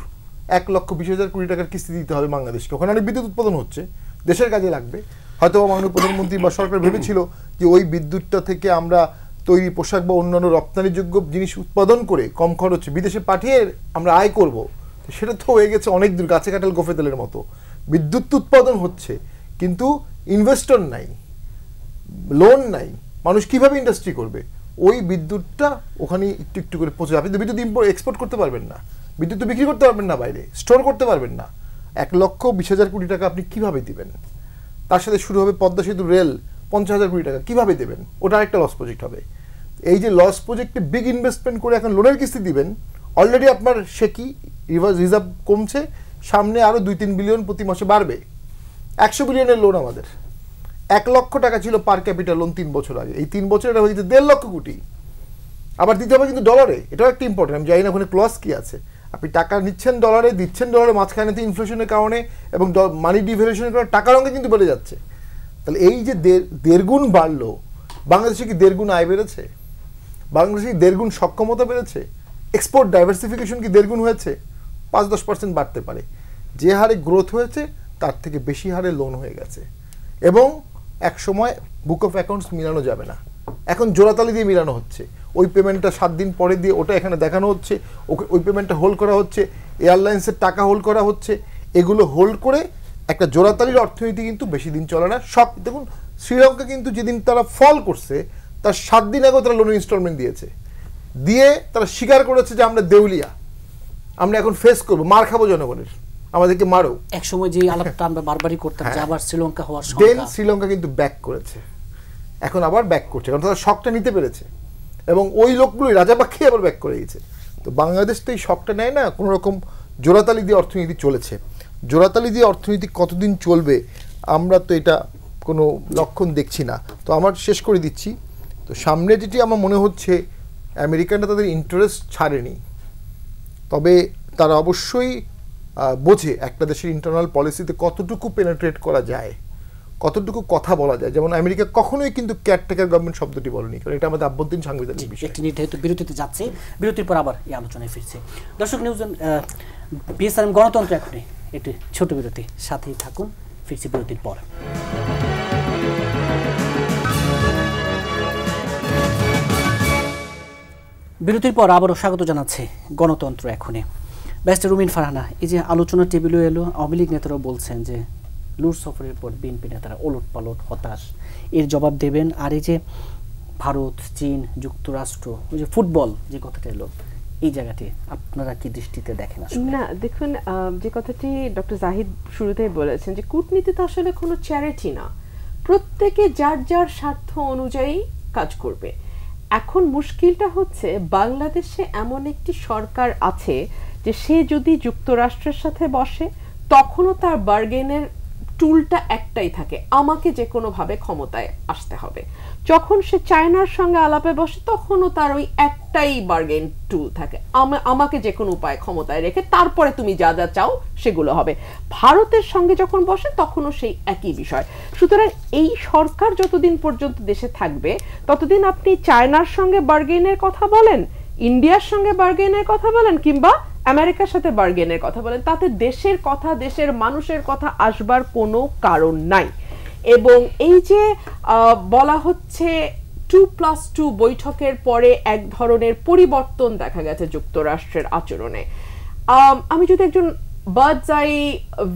1,20,000 কোটি টাকার কিস্তি দিতে হবে বাংলাদেশকে। ওখানে অনেক বিদ্যুৎ উৎপাদন হচ্ছে, দেশের কাজে লাগবে। হয়তো মাননীয় প্রধানমন্ত্রী বা সরকার ভেবেছিল যে ওই বিদ্যুৎটা থেকে আমরা তৈরি পোশাক বা অন্যান্য রপ্তানিযোগ্য জিনিস উৎপাদন করে কম খরচে বিদেশে পাঠিয়ে আমরা আয় করব। সেটা তো হয়ে গেছে অনেক দূর, গাছে কাঁঠাল গোফে তেলের মতো। বিদ্যুৎ উৎপাদন হচ্ছে কিন্তু ইনভেস্টর নাই, লোন নাই, মানুষ কিভাবে ইন্ডাস্ট্রি করবে? ওই বিদ্যুৎটা ওখানে একটু একটু করে পৌঁছে। আপনি তো বিদ্যুৎ এক্সপোর্ট করতে পারবেন না, বিদ্যুৎ তো বিক্রি করতে পারবেন না, বাইরে স্টোর করতে পারবেন না। 1,20,000 কোটি টাকা আপনি কিভাবে দিবেন? তার সাথে শুরু হবে পদ্মা সেতু রেল, 50,000 কোটি টাকা কিভাবে দেবেন? ওটা একটা লস প্রজেক্ট হবে। এই যে লস প্রজেক্টে বিগ ইনভেস্টমেন্ট করে এখন লোনের কিস্তি দিবেন, অলরেডি আপনার সে কি রিজার্ভ কমছে, সামনে আরও 2-3 বিলিয়ন প্রতি মাসে বাড়বে। 100 বিলিয়নের লোন আমাদের, 1 লক্ষ টাকা ছিল পার ক্যাপিটাল লোন 3 বছর আগে। এই 3 বছর এটা হয়েছে 1.5 লক্ষ কোটি। আবার দিতে হবে কিন্তু ডলারে, এটাও একটা ইম্পর্টেন্ট। আমি জানি না ওখানে ক্লজ কি আছে। আপনি টাকা নিচ্ছেন ডলারে, দিচ্ছেন ডলারে, মাঝখানে তো ইনফ্লেশনের কারণে এবং মানি ডিভ্যালুয়েশনের কারণে টাকার অঙ্কে কিন্তু বেড়ে যাচ্ছে। তাহলে এই যে 1.5 গুণ বাড়লো, বাংলাদেশে কি 1.5 গুণ আয় বেড়েছে? বাংলাদেশে কি 1.5 গুণ সক্ষমতা বেড়েছে? এক্সপোর্ট ডাইভার্সিফিকেশন কি 1.5 গুণ হয়েছে? 5-10% বাড়তে পারে। যে হারে গ্রোথ হয়েছে তার থেকে বেশি হারে লোন হয়ে গেছে, এবং এক সময় বুক অফ অ্যাকাউন্টস মিলানো যাবে না, এখন জোড়াতালি দিয়ে মিলানো হচ্ছে। ওই পেমেন্টটা 7 দিন পরে দিয়ে ওটা এখানে দেখানো হচ্ছে, ওই পেমেন্টটা হোল্ড করা হচ্ছে, এয়ারলাইন্সের টাকা হোল্ড করা হচ্ছে। এগুলো হোল্ড করে একটা জোড়াতালির অর্থনীতি কিন্তু বেশি দিন চলে না। সব দেখুন, শ্রীলঙ্কা কিন্তু যেদিন তারা ফল করছে তার 7 দিন আগে তারা লোনের ইনস্টলমেন্ট দিয়েছে, দিয়ে তারা স্বীকার করেছে যে আমরা দেউলিয়া, আমরা এখন ফেস করবো, মার খাবো জনগণের, আমাদেরকে মারো। এক সময় যে আলাপটা আমরা বারবারই করতাম যে আবার শ্রীলঙ্কা হওয়ার দেন সংখ্যা, শ্রীলঙ্কা কিন্তু ব্যাক করেছে, এখন আবার ব্যাক করছে, কারণ তারা শকটা নিতে পেরেছে এবং ওই লোকগুলোই রাজাপাক্ষে আবার ব্যাক করে গেছে। তো বাংলাদেশ তো এই শকটা নেয় না, কোনো রকম জোড়াতালি দিয়ে অর্থনীতি চলেছে। জোড়াতালি দিয়ে অর্থনীতি কতদিন চলবে আমরা তো এটা কোনো লক্ষণ দেখছি না। তো আমার শেষ করে দিচ্ছি, তো সামনে যেটি আমার মনে হচ্ছে আমেরিকানরা তাদের ইন্টারেস্ট ছাড়েনি, তবে তারা অবশ্যই বোঝে একটা দেশের ইন্টারনাল পলিসিতে কতটুকু পেনেট্রেট করা যায়, কতটুকু কথা বলা যায়। যেমন আমেরিকা কখনোই কিন্তু কেয়ারটেকার গভর্নমেন্ট শব্দটি বলেনি, কারণ এটা আমাদের আভ্যন্তরীণ সাংবিধানিক বিষয়। একটি নির্ধারিত বিরতিতে যাচ্ছে, বিরতির পর আবার এই আলোচনায় ফিরছে। দর্শক, নিউজন বিএসআরএম গণতন্ত্র এখনই একটি ছোট বিরতি, সাথেই থাকুন, ফিরছি বিরতির পর। বিরতির পর আবারও স্বাগত জানাচ্ছে গণতন্ত্র এখনই। ব্যারিস্টার রুমিন ফারহানা, এই যে আলোচনার টেবিলে এলো, আওয়ামী লীগ নেতারাও বলছেন যে লুর সফরের পর বিএনপি নেতারা ওলট পালট, হতাশ, এর জবাব দেবেন। আর এই যে ভারত, চীন, যুক্তরাষ্ট্র, ওই যে ফুটবল যে কথাটা এলো, এই জায়গাটি আপনারা কি দৃষ্টিতে দেখেন? না দেখুন, যে কথাটি ডক্টর জাহিদ শুরুতেই বলেছেন যে কূটনীতি তো আসলে কোনো চ্যারিটি না, প্রত্যেকে যার যার স্বার্থ অনুযায়ী কাজ করবে। এখন মুশকিলটা হচ্ছে বাংলাদেশে এমন একটি সরকার আছে যে সে যদি যুক্তরাষ্ট্রের সাথে বসে তখনও তার বার্গেনের টুলটা একটাই থাকে, আমাকে যে কোনোভাবে ক্ষমতায় আসতে হবে। যখন সে চায়নার সঙ্গে আলাপে বসে তখনও তার ওই একটাই বার্গেন টুল থাকে, আমাকে যে কোনো উপায়ে ক্ষমতায় রেখে তারপরে তুমি যা যা চাও সেগুলো হবে। ভারতের সঙ্গে যখন বসে তখনও সেই একই বিষয়। সুতরাং এই সরকার যতদিন পর্যন্ত দেশে থাকবে ততদিন আপনি চায়নার সঙ্গে বার্গেনের কথা বলেন, ইন্ডিয়ার সঙ্গে বার্গেনের কথা বলেন, কিংবা আমেরিকার সাথে বার্গেনের কথা বলেন, তাতে দেশের কথা, দেশের মানুষের কথা আসবার কোনো কারণ নাই। এবং এই যে বলা হচ্ছে 2+2 বৈঠকের পরে এক ধরনের পরিবর্তন দেখা গেছে যুক্তরাষ্ট্রের আচরণে, আমি যদি একজন বার্ডস আই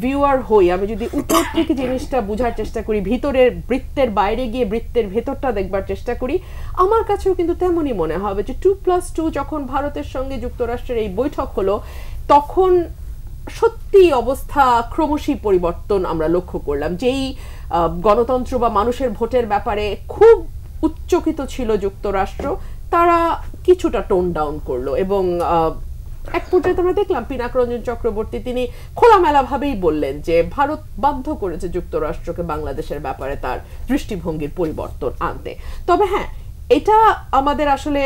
ভিউয়ার হই, আমি যদি উপর থেকে জিনিসটা বোঝার চেষ্টা করি, ভিতরের বৃত্তের বাইরে গিয়ে বৃত্তের ভেতরটা দেখবার চেষ্টা করি, আমার কাছেও কিন্তু তেমনই মনে হবে যে 2+2 যখন ভারতের সঙ্গে যুক্তরাষ্ট্রের এই বৈঠক হলো, তখন সত্যি অবস্থা ক্রমশই পরিবর্তন আমরা লক্ষ্য করলাম। যেই গণতন্ত্র বা মানুষের ভোটের ব্যাপারে খুব উচ্চকিত ছিল যুক্তরাষ্ট্র, তারা কিছুটা টোন ডাউন করলো। এবং এক পর্যায়ে আমরা দেখলাম পিনাক রঞ্জন চক্রবর্তী তিনি খোলামেলা ভাবেই বললেন যে ভারত বাধ্য করেছে যুক্তরাষ্ট্রকে বাংলাদেশের ব্যাপারে তার দৃষ্টিভঙ্গির পরিবর্তন আনতে। তবে হ্যাঁ, এটা আমাদের আসলে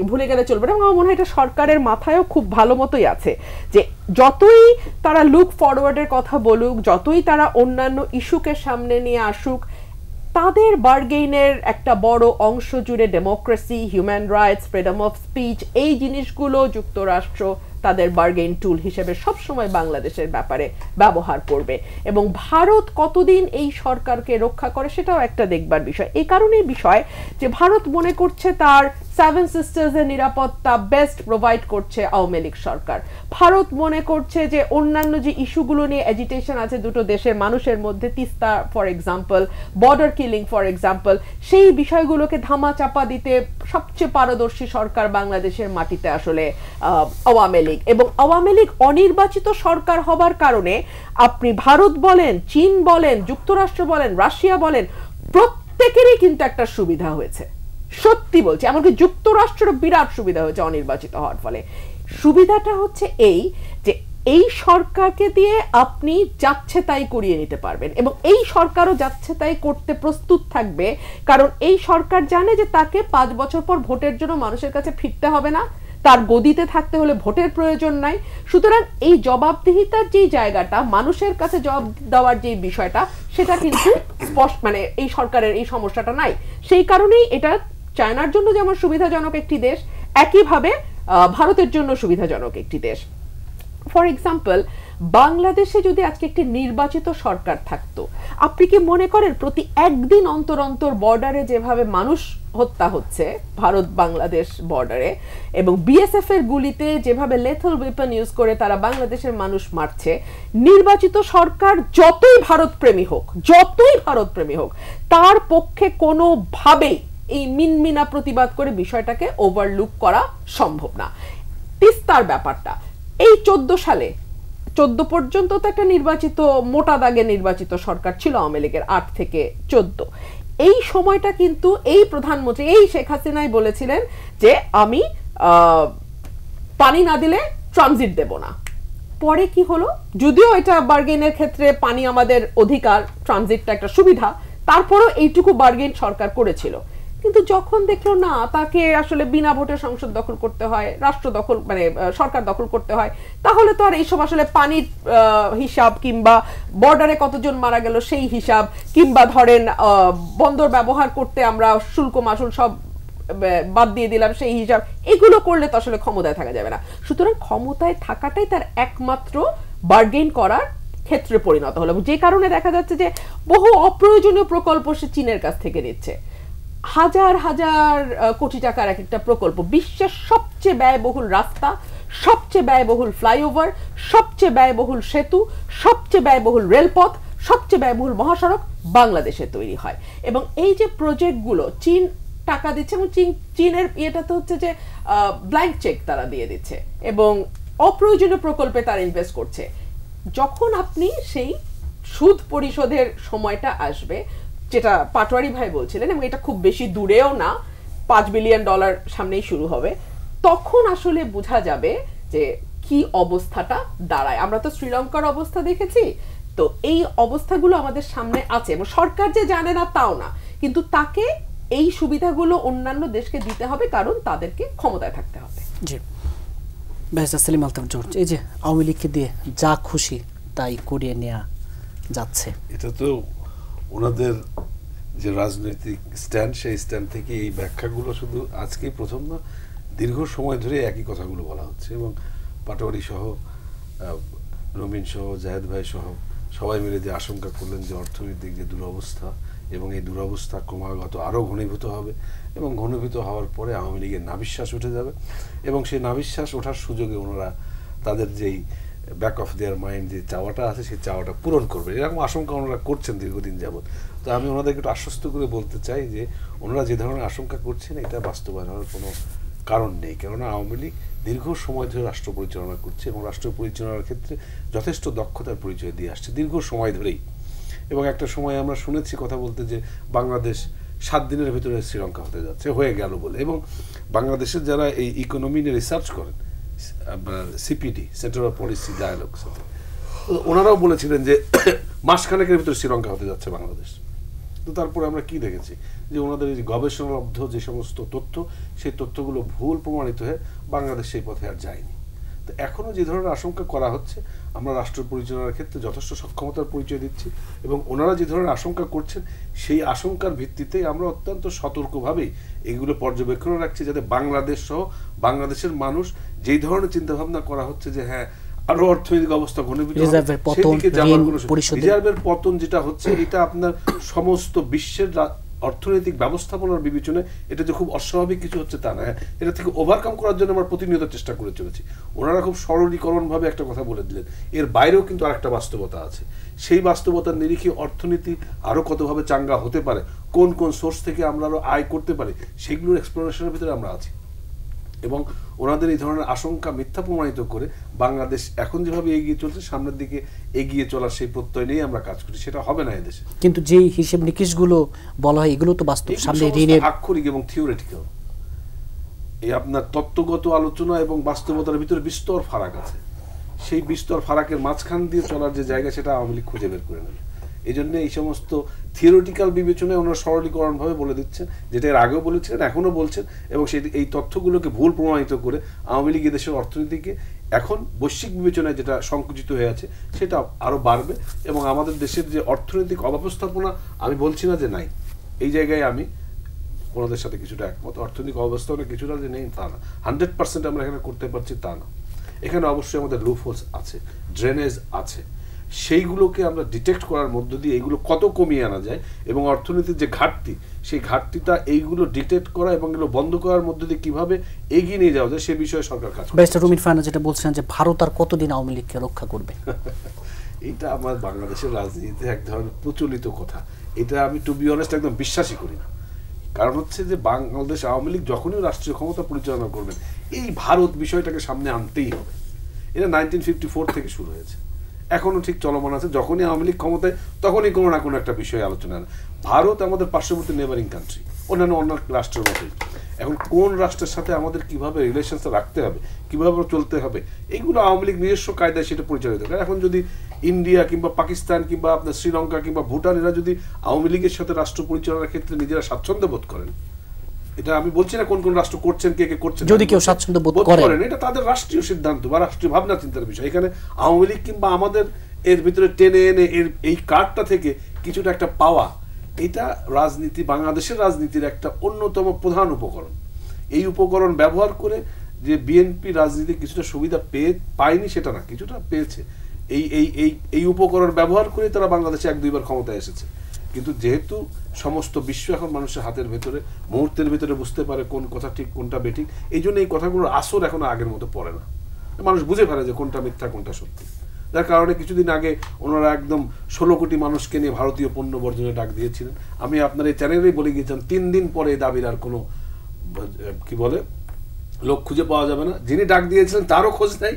ভুলে গেলে চলবে না। আমার মনে হয় এটা সরকারের মাথায়ও খুব ভালো মতোই আছে যে যতই তারা লুক ফরওয়ার্ডের কথা বলুক, যতই তারা অন্যান্য ইস্যুকে সামনে নিয়ে আসুক, তাদের বার্গেইনের একটা বড় অংশ জুড়ে democracy, human rights, freedom of speech, এই জিনিসগুলো যুক্তরাষ্ট্র তাদের বার্গেইন টুল হিসেবে সবসময় বাংলাদেশের ব্যাপারে ব্যবহার করবে। এবং ভারত কতদিন এই সরকারকে রক্ষা করে সেটাও একটা দেখবার বিষয়। এই কারণেই বিষয় যে ভারত মনে করছে তার সেভেন সিস্টার্সের নিরাপত্তা বেস্ট প্রোভাইড করছে আওয়ামী লীগ সরকার। ভারত মনে করছে যে অন্যান্য যে ইস্যুগুলো নিয়ে এজিটেশন আছে দুটো দেশের মানুষের মধ্যে, Teesta for example, border killing for example, সেই বিষয়গুলোকে ধামা চাপা দিতে সবচেয়ে পারদর্শী সরকার বাংলাদেশের মাটিতে আসলে আওয়ামী লীগ। এবং আওয়ামী লীগ অনির্বাচিত সরকার হবার কারণে আপনি ভারত বলেন, চীন বলেন, যুক্তরাষ্ট্র বলেন, রাশিয়া বলেন, প্রত্যেকেরই কিন্তু একটা সুবিধা হয়েছে। সত্যি বলছি, এমনকি যুক্তরাষ্ট্রের বিরাট সুবিধা হয়েছে অনির্বাচিত হওয়ার ফলে। সুবিধাটা হচ্ছে এই যে এই সরকারকে দিয়ে আপনি যাচ্ছে তাই করিয়ে নিতে পারবেন, এবং এই সরকারও যাচ্ছে তাই করতে প্রস্তুত থাকবে, কারণ এই সরকার জানে যে তাকে 5 বছর পর ভোটের জন্য মানুষের কাছে ফিরতে হবে না, তার গদিতে থাকতে হলে ভোটের প্রয়োজন নাই। সুতরাং এই জবাবদিহিতার যে জায়গাটা, মানুষের কাছে জবাব দেওয়ার যে বিষয়টা, সেটা কিন্তু স্পষ্ট, মানে এই সরকারের এই সমস্যাটা নাই। সেই কারণেই এটা চায়নার জন্য যেমন সুবিধাজনক একটি দেশ, একইভাবে ভারতের জন্য সুবিধাজনক একটি দেশ। ফর এক্সাম্পল, বাংলাদেশে যদি আজকে একটি নির্বাচিত সরকার থাকতো, আপনি কি মনে করেন প্রতি একদিন অন্তর অন্তর বর্ডারে যেভাবে মানুষ হত্যা হচ্ছে ভারত বাংলাদেশ বর্ডারে, এবং বিএসএফ এর গুলিতে যেভাবে লেথল ওয়েপন ইউজ করে তারা বাংলাদেশের মানুষ মারছে, নির্বাচিত সরকার যতই ভারতপ্রেমী হোক, তার পক্ষে কোনোভাবেই এই মিনমিনা প্রতিবাদ করে বিষয়টাকে ওভারলুক করা সম্ভব না। তিস্তার ব্যাপারটা, এই 14 পর্যন্ত তো একটা নির্বাচিত, মোটা দাগে নির্বাচিত সরকার ছিল আওয়ামী লীগের, 8 থেকে 14। এই সময়টা কিন্তু এই প্রধানমন্ত্রী, এই শেখ হাসিনাই বলেছিলেন যে আমি পানি না দিলে ট্রানজিট দেব না। পরে কি হলো, যদিও এটা বার্গেনের ক্ষেত্রে পানি আমাদের অধিকার, ট্রানজিটটা একটা সুবিধা, তারপরেও এইটুকু বার্গেন সরকার করেছিল। কিন্তু যখন দেখলো না, তাকে আসলে বিনা ভোটে সংসদ দখল করতে হয়, রাষ্ট্র দখল, মানে সরকার দখল করতে হয়, তাহলে তো আর এইসব আসলে পানির হিসাব, কিংবা বর্ডারে কতজন মারা গেল সেই হিসাব, কিংবা ধরেন বন্দর ব্যবহার করতে আমরা শুল্ক মাসুল সব বাদ দিয়ে দিলাম সেই হিসাব, এগুলো করলে তো আসলে ক্ষমতায় থাকা যাবে না। সুতরাং ক্ষমতায় থাকাটাই তার একমাত্র বার্গেন করার ক্ষেত্রে পরিণত হলো, যে কারণে দেখা যাচ্ছে যে বহু অপ্রয়োজনীয় প্রকল্প সে চীনের কাছ থেকে নিচ্ছে। হাজার হাজার কোটি টাকার এক একটা প্রকল্প, বিশ্বের সবচেয়ে ব্যয়বহুল রাস্তা, সবচেয়ে ব্যয়বহুল ফ্লাইওভার, সবচেয়ে ব্যয়বহুল সেতু, সবচেয়ে ব্যয়বহুল রেলপথ, সবচেয়ে ব্যয়বহুল মহাসড়ক বাংলাদেশে তৈরি হয়। এবং এই যে প্রজেক্টগুলো চীন টাকা দিচ্ছে, এবং চীনের ইয়েটা তো হচ্ছে যে ব্ল্যাঙ্ক চেক তারা দিয়ে দিচ্ছে, এবং অপ্রয়োজনীয় প্রকল্পে তারা ইনভেস্ট করছে। যখন আপনি সেই সুদ পরিশোধের সময়টা আসবে, যেটা পাটোয়ারি ভাই বলছিলেন, এবং এটা খুব বেশি দূরেও না, $5 বিলিয়ন সামনেই শুরু হবে, তখন আসলে বোঝা যাবে যে কি অবস্থাটা দাঁড়ায়। আমরা তো শ্রীলঙ্কার অবস্থা দেখেছি, তো এই অবস্থাগুলো আমাদের সামনে আছে, এবং সরকার যে জানে না তাও না, কিন্তু তাকে এই সুবিধাগুলো অন্যান্য দেশকে দিতে হবে, কারণ তাদেরকে ক্ষমতায় থাকতে হবে। জি, ব্যারিস্টার সেলিম আলতাফ জর্জ, এই যে আওয়ামী লীগকে দিয়ে যা খুশি তাই করিয়ে নেওয়া যাচ্ছে, এটা তো ওনাদের যে রাজনৈতিক স্ট্যান্ড, সেই স্ট্যান্ড থেকে এই ব্যাখ্যাগুলো শুধু আজকেই প্রথম না, দীর্ঘ সময় ধরে একই কথাগুলো বলা হচ্ছে। এবং পাটোয়ারি সহ রবিন সহ জাহেদ ভাই সহ সবাই মিলে যে আশঙ্কা করলেন যে অর্থনৈতিক যে দুরবস্থা এবং এই দুরবস্থা ক্রমাগত আরও ঘনীভূত হবে এবং ঘনীভূত হওয়ার পরে আওয়ামী লীগের নাবিশ্বাস উঠে যাবে এবং সেই নাবিশ্বাস ওঠার সুযোগে ওনারা তাদের যেই ব্যাক অফ দেয়ার মাইন্ড যে চাওয়াটা আছে সেই চাওয়াটা পূরণ করবে, এরকম আশঙ্কা ওনারা করছেন দীর্ঘদিন যাবৎ। তো আমি ওনাদেরকে একটু আশ্বস্ত করে বলতে চাই যে ওনারা যে ধরনের আশঙ্কা করছেন এটা বাস্তবায়ন হওয়ার কোনো কারণ নেই, কেননা আওয়ামী লীগ দীর্ঘ সময় ধরে রাষ্ট্র পরিচালনা করছে এবং রাষ্ট্র পরিচালনার ক্ষেত্রে যথেষ্ট দক্ষতার পরিচয় দিয়ে আসছে দীর্ঘ সময় ধরেই। এবং একটা সময় আমরা শুনেছি কথা বলতে যে বাংলাদেশ 7 দিনের ভিতরে শ্রীলঙ্কা হতে যাচ্ছে, হয়ে গেল বলে। এবং বাংলাদেশের যারা এই ইকোনমি নিয়ে রিসার্চ করেন, CPD centre of policy dialogue, ওনারাও বলেছিলেন যে মাসখানেকের ভিতরে শ্রীলঙ্কা হতে যাচ্ছে বাংলাদেশ। তো তারপরে আমরা কি দেখেছি যে ওনাদের এই গবেষণালব্ধ যে সমস্ত তথ্য, সেই তথ্যগুলো ভুল প্রমাণিত হয়ে বাংলাদেশ সেই পথে আর যায়নি। তো এখনও যে ধরনের আশঙ্কা করা হচ্ছে, আমরা রাষ্ট্র পরিচালনার ক্ষেত্রে যথেষ্ট সক্ষমতার পরিচয় দিচ্ছি এবং ওনারা যে ধরনের আশঙ্কা করছেন সেই আশঙ্কার ভিত্তিতে আমরা অত্যন্ত সতর্কভাবেই এগুলো পর্যবেক্ষণ রাখছি, যাতে বাংলাদেশ সহ বাংলাদেশের মানুষ যেই ধরনের চিন্তাভাবনা করা হচ্ছে যে হ্যাঁ আরো অর্থনৈতিক অবস্থা ঘনীভূত রিজার্ভের পতন যেটা হচ্ছে, এটা আপনার সমস্ত বিশ্বের অর্থনৈতিক ব্যবস্থাপনার বিবেচনায় এটা যে খুব অস্বাভাবিক কিছু হচ্ছে তা না, এটা থেকে ওভারকাম করার জন্য আমরা প্রতিনিয়ত চেষ্টা করে চলেছি। ওনারা খুব সরলীকরণভাবে একটা কথা বলে দিলেন, এর বাইরেও কিন্তু আরেকটা বাস্তবতা আছে। সেই বাস্তবতার নিরিখে অর্থনীতি আরো কতভাবে চাঙ্গা হতে পারে, কোন কোন সোর্স থেকে আমরা আরো আয় করতে পারি, সেগুলোর এক্সপ্লোরেশনের ভিতরে আমরা আছি। এবং ওনাদের এই ধরনের আশঙ্কা মিথ্যা প্রমাণিত করে বাংলাদেশ এখন যেভাবে এগিয়ে চলছে সামনের দিকে এগিয়ে চলার সেই প্রত্যয় নিয়ে আমরা কাজ করি, সেটা হবে না এদেশে। কিন্তু যে হিসেব নিকেশগুলো বলা হয় এগুলো তো বাস্তব, সামনে ঋণের আক্ষরিক এবং থিওরিটিক্যাল, এই আপনার তত্ত্বগত আলোচনা এবং বাস্তবতার ভিতরে বিস্তর ফারাক আছে। সেই বিস্তর ফারাকের মাঝখান দিয়ে চলার যে জায়গা, সেটা আওয়ামী লীগ খুঁজে বের করে নেবে। এই জন্য এই সমস্ত থিওরিটিক্যাল বিবেচনায় ওনারা সরলীকরণভাবে বলে দিচ্ছেন, যেটা এর আগেও বলেছিলেন এখনও বলছেন, এবং সেই এই তথ্যগুলোকে ভুল প্রমাণিত করে আওয়ামী লীগ দেশের অর্থনীতিকে এখন বৈশ্বিক বিবেচনায় যেটা সংকুচিত হয়ে আছে সেটা আরও বাড়বে। এবং আমাদের দেশের যে অর্থনৈতিক অব্যবস্থাপনা, আমি বলছি না যে নাই, এই জায়গায় আমি ওনাদের সাথে কিছুটা একমত। অর্থনৈতিক অবস্থাপনা কিছুটা যে নেই তা না, 100% আমরা এখানে করতে পারছি তা না। এখানে অবশ্যই আমাদের লুপহোলস আছে, ড্রেনেজ আছে, সেইগুলোকে আমরা ডিটেক্ট করার মধ্য দিয়ে এইগুলো কত কমিয়ে আনা যায় এবং অর্থনীতির যে ঘাটতি, সেই ঘাটতিটা এইগুলো ডিটেক্ট করা এবং এগুলো বন্ধ করার মধ্য দিয়ে কিভাবে এগিয়ে নিয়ে যাওয়া যায় সে বিষয়ে সরকার কাজ করে। ব্যারিস্টার রুমিন ফারহানা যেটা বলছেন যে ভারত আর কতদিন আওয়ামী লীগকে রক্ষা করবে, এটা আমার বাংলাদেশের রাজনীতিতে এক ধরনের প্রচলিত কথা। এটা আমি টু বি অনেস্ট একদম বিশ্বাসই করি না। কারণ হচ্ছে যে বাংলাদেশ আওয়ামী লীগ যখনই রাষ্ট্রীয় ক্ষমতা পরিচালনা করবেন, এই ভারত বিষয়টাকে সামনে আনতেই হবে। এটা 1954 থেকে শুরু হয়েছে, এখনো ঠিক চলমান আছে। যখনই আওয়ামী লীগ ক্ষমতায় তখনই কোনো না কোনো একটা বিষয়ে আলোচনা। ভারত আমাদের পার্শ্ববর্তী নেবারিং কান্ট্রি, অন্যান্য রাষ্ট্রের মতোই। এখন কোন রাষ্ট্রের সাথে আমাদের কিভাবে রিলেশনটা রাখতে হবে, কিভাবে চলতে হবে, এইগুলো আওয়ামী লীগ নিজস্ব কায়দায় সেটা পরিচালিত করে। এখন যদি ইন্ডিয়া কিংবা পাকিস্তান কিংবা আপনার শ্রীলঙ্কা কিংবা ভুটান, এরা যদি আওয়ামী লীগের সাথে রাষ্ট্র পরিচালনার ক্ষেত্রে নিজেরা স্বাচ্ছন্দ্য বোধ করেন, এটা আমি বলছি না কোন কোন রাষ্ট্র করছেন, কে কে করছেন, যদি কেউ স্বাচ্ছন্দ্য বোধ করেন, এটা তাদের রাষ্ট্রীয় সিদ্ধান্ত বা রাষ্ট্রীয় ভাবনা চিন্তার বিষয়। এখানে আওয়ামী লীগ কিংবা আমাদের এর ভিতরে টেনে এনে এর এই কার্ডটা থেকে কিছুটা একটা পাওয়া, এটা রাজনীতি, বাংলাদেশের রাজনীতির একটা অন্যতম প্রধান উপকরণ। এই উপকরণ ব্যবহার করে যে বিএনপি রাজনীতি কিছুটা সুবিধা পায়নি সেটা না, কিছুটা পেয়েছে। এই এই এই এই উপকরণ ব্যবহার করে তারা বাংলাদেশে 1-2 বার ক্ষমতায় এসেছে। কিন্তু যেহেতু সমস্ত বিশ্ব এখন মানুষের হাতের ভেতরে, মুহূর্তের ভিতরে বুঝতে পারে কোন কথা ঠিক কোনটা বেঠিক, এই জন্য এই কথাগুলোর আসর এখন আগের মতো পড়ে না। মানুষ বুঝে ফেলে যে কোনটা মিথ্যা কোনটা সত্যি। যার কারণে কিছুদিন আগে ওনারা একদম 16 কোটি মানুষকে নিয়ে ভারতীয় পণ্য বর্জনের ডাক দিয়েছিলেন। আমি আপনার এই চ্যানেলেই বলে গিয়েছিলাম 3 দিন পরে এই দাবির আর কোনো কি বলে লোক খুঁজে পাওয়া যাবে না। যিনি ডাক দিয়েছিলেন তারও খোঁজ নেই,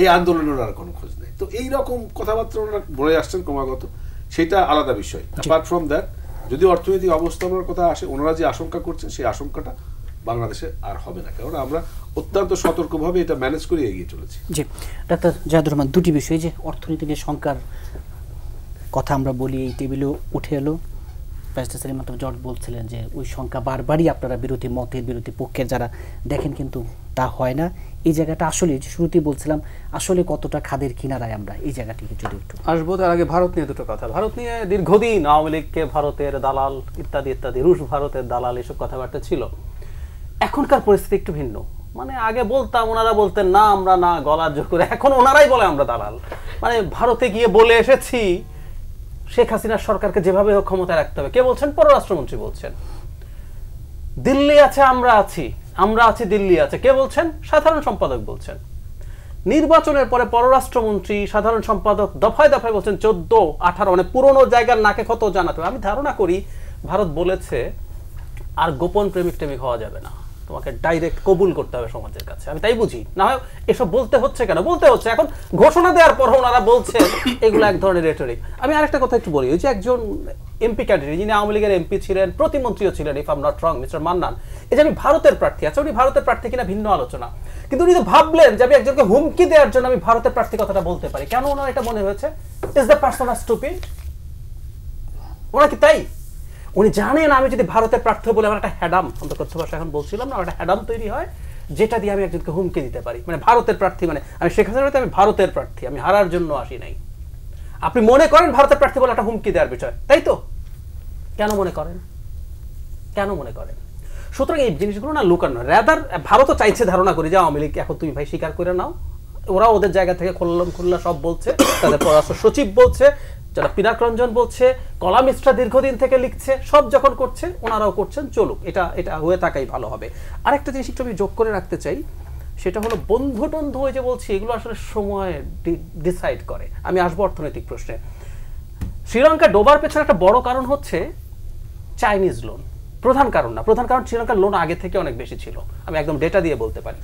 এই আন্দোলনের আর কোনো খোঁজ নেই। তো এইরকম কথাবার্তা ওনারা বলে আসছেন ক্রমাগত, সেটা আলাদা বিষয়। অ্যাপার্ট ফ্রম দ্যাট, যদি অর্থনৈতিক অবস্থানের কথা আসে, ওনারা যে আশঙ্কা করছেন সেই আশঙ্কাটা বাংলাদেশে আর হবে না, কারণ আমরা অত্যন্ত সতর্কভাবে এটা ম্যানেজ করে এগিয়ে চলেছি। জি ডাক্তার জাহিদুর রহমান, দুটি বিষয়, যে অর্থনীতি নিয়ে শঙ্কার কথা আমরা বলি, এই টেবিলে উঠে এলো। ব্যারিস্টার সেলিম মাহমুদ জর্জ বলছিলেন যে ওই সংখ্যা বারবারই আপনারা বিরোধী মতের, বিরোধী পক্ষের যারা দেখেন, কিন্তু তা হয় না। এই জায়গাটা আসলে শুরুতেই বলছিলাম, আসলে কতটা খাদের কিনারায় আমরা, এই জায়গাটিকে যদি একটু আসবো। তার আগে ভারত নিয়ে দুটো কথা। ভারত নিয়ে দীর্ঘদিন আওয়ামী লীগকে ভারতের দালাল ইত্যাদি ইত্যাদি, রুশ ভারতের দালাল, এসব কথাবার্তা ছিল। এখনকার পরিস্থিতি একটু ভিন্ন। মানে আগে বলতাম, ওনারা বলতেন না আমরা না, গলার জোর করে, এখন ওনারাই বলে আমরা দালাল। মানে ভারতে গিয়ে বলে এসেছি শেখ হাসিনার সরকারকে যেভাবে হোক ক্ষমতায় রাখতে হবে। কে বলছেন? পররাষ্ট্রমন্ত্রী বলছেন। দিল্লি আছে আমরা আছি, আমরা আছি দিল্লি আছে, কে বলছেন? সাধারণ সম্পাদক বলছেন। নির্বাচনের পরে পররাষ্ট্রমন্ত্রী, সাধারণ সম্পাদক দফায় দফায় বলছেন 14, 18, মানে পুরনো জায়গার নাকে কত জানাতে হবে। আমি ধারণা করি ভারত বলেছে আর গোপন প্রেমিক টেমিক হওয়া যাবে না, তোমাকে ডাইরেক্ট কবুল করতে হবে সমাজের কাছে। আমি তাই বুঝি, না হয় এসব বলতে হচ্ছে কেন? বলতে হচ্ছে এখন ঘোষণা দেওয়ার পর ওনারা বলছেন এগুলো এক ধরনের রেটরিক। আমি আরেকটা কথা একটু বলি, ওই যে একজন এমপি ক্যান্ডিডেট যিনি আওয়ামী লীগের এমপি ছিলেন, প্রতিমন্ত্রীও ছিলেন, if I am not wrong, mister Mannan, এই যে আমি ভারতের প্রার্থী, আচ্ছা উনি ভারতের প্রার্থী কিনা ভিন্ন আলোচনা, কিন্তু উনি তো ভাবলেন যে আমি একজনকে হুমকি দেওয়ার জন্য আমি ভারতের প্রার্থী কথাটা বলতে পারি। কেন ওনার এটা মনে হয়েছে? Is the person stupid? ওরা কি তাই? উনি জানেন আমি যদি ভারতের প্রার্থী বলে আমার একটা হ্যাডাম, অন্তর্কথ্য ভাষা এখন বলছিলাম না, একটা হ্যাডাম তৈরি হয় যেটা দিয়ে আমি একজনকে হুমকি দিতে পারি। মানে ভারতের প্রার্থী মানে আমি শেখ হাসিনার, আমি ভারতের প্রার্থী, আমি হারার জন্য আসি নাই। আপনি মনে করেন ভারতের প্রার্থী বলে একটা হুমকি দেওয়ার বিষয়, তাই তো? কেন মনে করেন? কেন মনে করেন? সুতরাং এই জিনিসগুলো না লুকানো, রাদার ভারতও চাইছে ধারণা করি যে আওয়ামী লীগ এখন তুমি ভাই স্বীকার করে নাও। ওরা ওদের জায়গা থেকে খোল্লা সব বলছে, তাদের পররাষ্ট্র সচিব বলছে, যারা পিনাক রঞ্জন বলছে, কলামিস্টরা দীর্ঘদিন থেকে লিখছে, সব যখন করছে ওনারাও করছেন, চলুক, এটা এটা হয়ে থাকাই ভালো হবে। আরেকটা জিনিস একটু আমি যোগ করে রাখতে চাই, সেটা হলো বন্ধু টন্ধু হয়ে যে বলছি, এগুলো আসলে সময় ডিসাইড করে। আমি আসবো অর্থনৈতিক প্রশ্নে। শ্রীলঙ্কা ডোবার পেছনে একটা বড় কারণ হচ্ছে চাইনিজ লোন। প্রধান কারণ না, প্রধান কারণ শ্রীলঙ্কার লোন আগে থেকে অনেক বেশি ছিল, আমি একদম ডেটা দিয়ে বলতে পারি।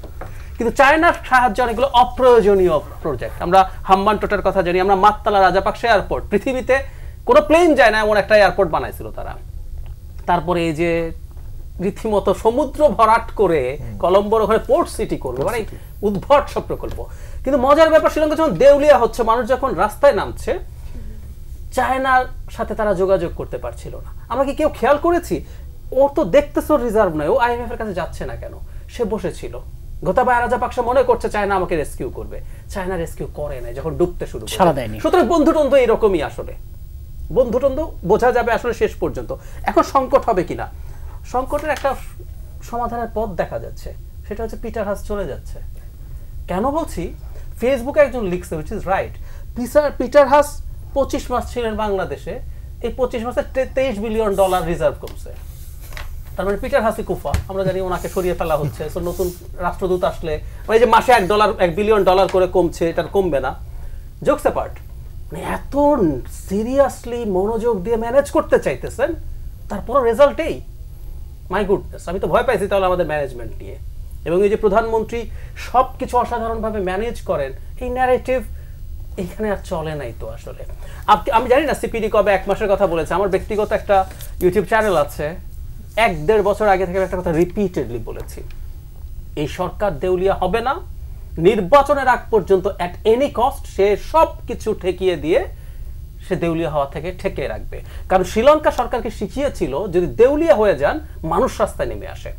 কিন্তু চায়নার সাহায্যে অনেকগুলো অপ্রয়োজনীয় প্রজেক্ট, আমরা হাম্বানটোটার কথা জানি, আমরা মাত্তালা রাজাপাকসে এয়ারপোর্ট, পৃথিবীতে কোনো প্লেন যায় না এমন একটা এয়ারপোর্ট বানাইছিল তারা। তারপরে এই যে রীতিমতো সমুদ্র ভরাট করে কলম্বোর ওখানে পোর্ট সিটি করবে, মানে উদ্ভট সব প্রকল্প। কিন্তু মজার ব্যাপার, শ্রীলঙ্কা যখন দেউলিয়া হচ্ছে, মানুষ যখন রাস্তায় নামছে, চায়নার সাথে তারা যোগাযোগ করতে পারছিল না। আমরা কি কেউ খেয়াল করেছি? ও তো দেখতেছো রিজার্ভ নয়, ও আইএমএফ এর কাছে যাচ্ছে না কেন? সে বসেছিল। গোতাবায়া রাজাপাকসে মনে করছে চায়না আমাকে রেস্কিউ করবে, চায়না রেস্কিউ করে নাই যখন ডুবতে শুরু করে। সুতরাং বন্ধুটন্ধু এরকমই, আসলে বন্ধুটন্ধু বোঝা যাবে আসলে শেষ পর্যন্ত। এখন সংকট হবে কিনা, সংকটের একটা সমাধানের পথ দেখা যাচ্ছে, সেটা হচ্ছে পিটার হাস চলে যাচ্ছে। কেন বলছি? ফেসবুকে একজন লিখছে, which is right, Peter Haas 25 মাস ছিলেন বাংলাদেশে, এই 25 মাসে $23 বিলিয়ন রিজার্ভ কমছে। তার মানে পিটার হাসি কুফা, আমরা জানি ওনাকে সরিয়ে ফেলা হচ্ছে। নতুন রাষ্ট্রদূত আসলে মানে যে মাসে $1 বিলিয়ন করে কমছে, এটা কমবে না। জোকস অ্যাপার্ট, মানে এত সিরিয়াসলি মনোযোগ দিয়ে ম্যানেজ করতে চাইতেছেন, তারপরও রেজাল্ট এই, মাই গুডনেস, আমি তো ভয় পাইছি তাহলে আমাদের ম্যানেজমেন্ট নিয়ে। এবং এই যে প্রধানমন্ত্রী সব কিছু অসাধারণভাবে ম্যানেজ করেন, এই ন্যারেটিভ এখানে আর চলে নাই তো আসলে। আমি জানি না সিপিডি কবে 1 মাসের কথা বলেছে, আমার ব্যক্তিগত একটা ইউটিউব চ্যানেল আছে, 1-1.5 বছর আগে থেকে একটা কথা রিপিটেডলি বলেছি, এই সরকার দেউলিয়া হবে না, নির্বাচনের আগ পর্যন্ত অ্যাট এনি কস্ট সে সব কিছু ঠেকিয়ে দিয়ে সে দেউলিয়া হওয়া থেকে ঠেকে রাখবে। কারণ শ্রীলঙ্কা সরকারকে শিখিয়েছিল যদি দেউলিয়া হয়ে যান মানুষ রাস্তায় নেমে আসে।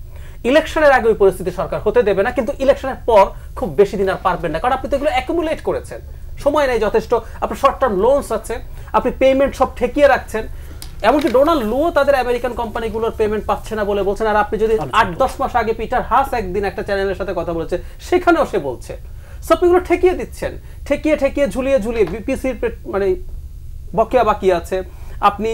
ইলেকশনের আগে ওই পরিস্থিতি সরকার হতে দেবে না, কিন্তু ইলেকশনের পর খুব বেশি দিন আর পারবেন না, কারণ আপনি তো এগুলো অ্যাকুমুলেট করেছেন, সময় নেই যথেষ্ট, আপনার শর্ট টার্ম লোনস আছে, আপনি পেমেন্ট সব ঠেকিয়ে রাখছেন। এমনকি ডোনাল্ড লুও তাদের আমেরিকান কোম্পানিগুলোর পেমেন্ট পাচ্ছে না বলে বলছেন। আর আপনি যদি 8-10 মাস আগে পিটার হাস একদিন একটা চ্যানেলের সাথে কথা বলেছে, সেখানেও সে বলছে সব এগুলো ঠেকিয়ে দিচ্ছেন, ঠেকিয়ে ঝুলিয়ে বিপিসির মানে বকেয়া বাকি আছে। আপনি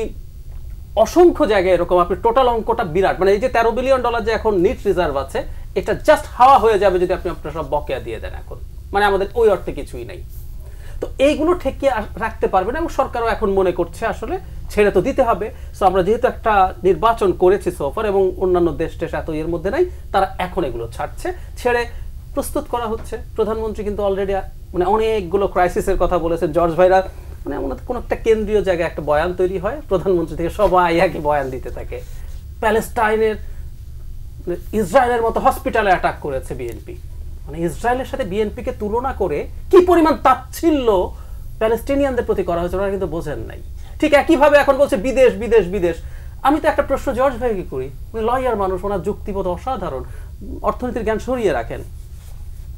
অসংখ্য জায়গায় এরকম, আপনি টোটাল অঙ্কটা বিরাট, মানে এই যে $13 বিলিয়ন যে এখন নিট রিজার্ভ আছে, এটা জাস্ট হাওয়া হয়ে যাবে যদি আপনি আপনার সব বকেয়া দিয়ে দেন এখন, মানে আমাদের ওই অর্থে কিছুই নাই। তো এইগুলো ঠেকিয়ে রাখতে পারবে না, এবং সরকারও এখন মনে করছে আসলে ছেড়ে তো দিতে হবে। সো আমরা যেহেতু একটা নির্বাচন করেছি সোফার, এবং অন্যান্য দেশ এত এর মধ্যে নাই, তারা এখন এগুলো ছেড়ে প্রস্তুত করা হচ্ছে। প্রধানমন্ত্রী কিন্তু অলরেডি মানে অনেকগুলো ক্রাইসিসের কথা বলেছেন। জর্জ ভাইরা মানে আমাদের কোনো একটা কেন্দ্রীয় জায়গায় একটা বয়ান তৈরি হয়, প্রধানমন্ত্রী থেকে সবাই একই বয়ান দিতে থাকে। প্যালেস্টাইনের ইসরায়েলের মতো হসপিটালে অ্যাটাক করেছে বিএনপি, মানে ইসরায়েলের সাথে বিএনপিকে তুলনা করে কি পরিমাণ তাচ্ছিল্য প্যালেস্টিনিয়ানদের প্রতি করা হয়েছে ওরা কিন্তু বোঝেন নাই। ঠিক একইভাবে এখন বলছে বিদেশ বিদেশ বিদেশ। আমি তো একটা প্রশ্ন জর্জ ভাইকে করি, উনি লয়ার মানুষ, ওনার যুক্তিবোধ অসাধারণ, অর্থনীতির জ্ঞান সরিয়ে রাখেন।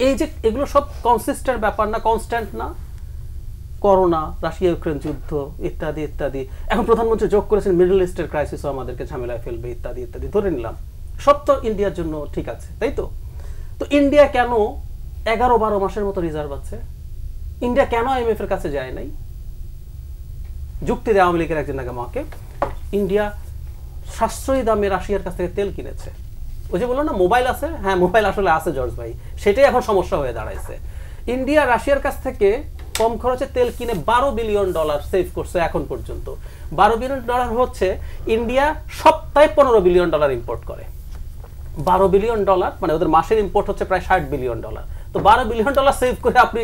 এই যে এগুলো সব কনসিস্টেন্ট ব্যাপার না, কনস্ট্যান্ট না? করোনা, রাশিয়া ইউক্রেন যুদ্ধ ইত্যাদি ইত্যাদি, এখন প্রধানমন্ত্রী যোগ করেছেন মিডল ইস্টের ক্রাইসিসও আমাদেরকে ঝামেলায় ফেলবে ইত্যাদি ইত্যাদি। ধরে নিলাম সব তো ইন্ডিয়ার জন্য ঠিক আছে, তাই তো? তো ইন্ডিয়া কেন 11-12 মাসের মতো রিজার্ভ আছে? ইন্ডিয়া কেন IMF এর কাছে যায় নাই? যুক্তি দেয় আওয়ামী লীগের একজন আমাকে, ইন্ডিয়া সাশ্রয়ী দামে রাশিয়ার কাছ থেকে তেল কিনেছে। ওই যে বললো না মোবাইল আছে, হ্যাঁ মোবাইল আসলে আছে জর্জ ভাই, সেটাই এখন সমস্যা হয়ে দাঁড়াইছে। ইন্ডিয়া রাশিয়ার কাছ থেকে কম খরচে তেল কিনে $12 বিলিয়ন সেভ করছে এখন পর্যন্ত। $12 বিলিয়ন হচ্ছে ইন্ডিয়া সপ্তাহে $15 বিলিয়ন ইম্পোর্ট করে। $12 বিলিয়ন মানে ওদের মাসের ইম্পোর্ট হচ্ছে প্রায় $60 বিলিয়ন। তো $12 বিলিয়ন সেভ করে আপনি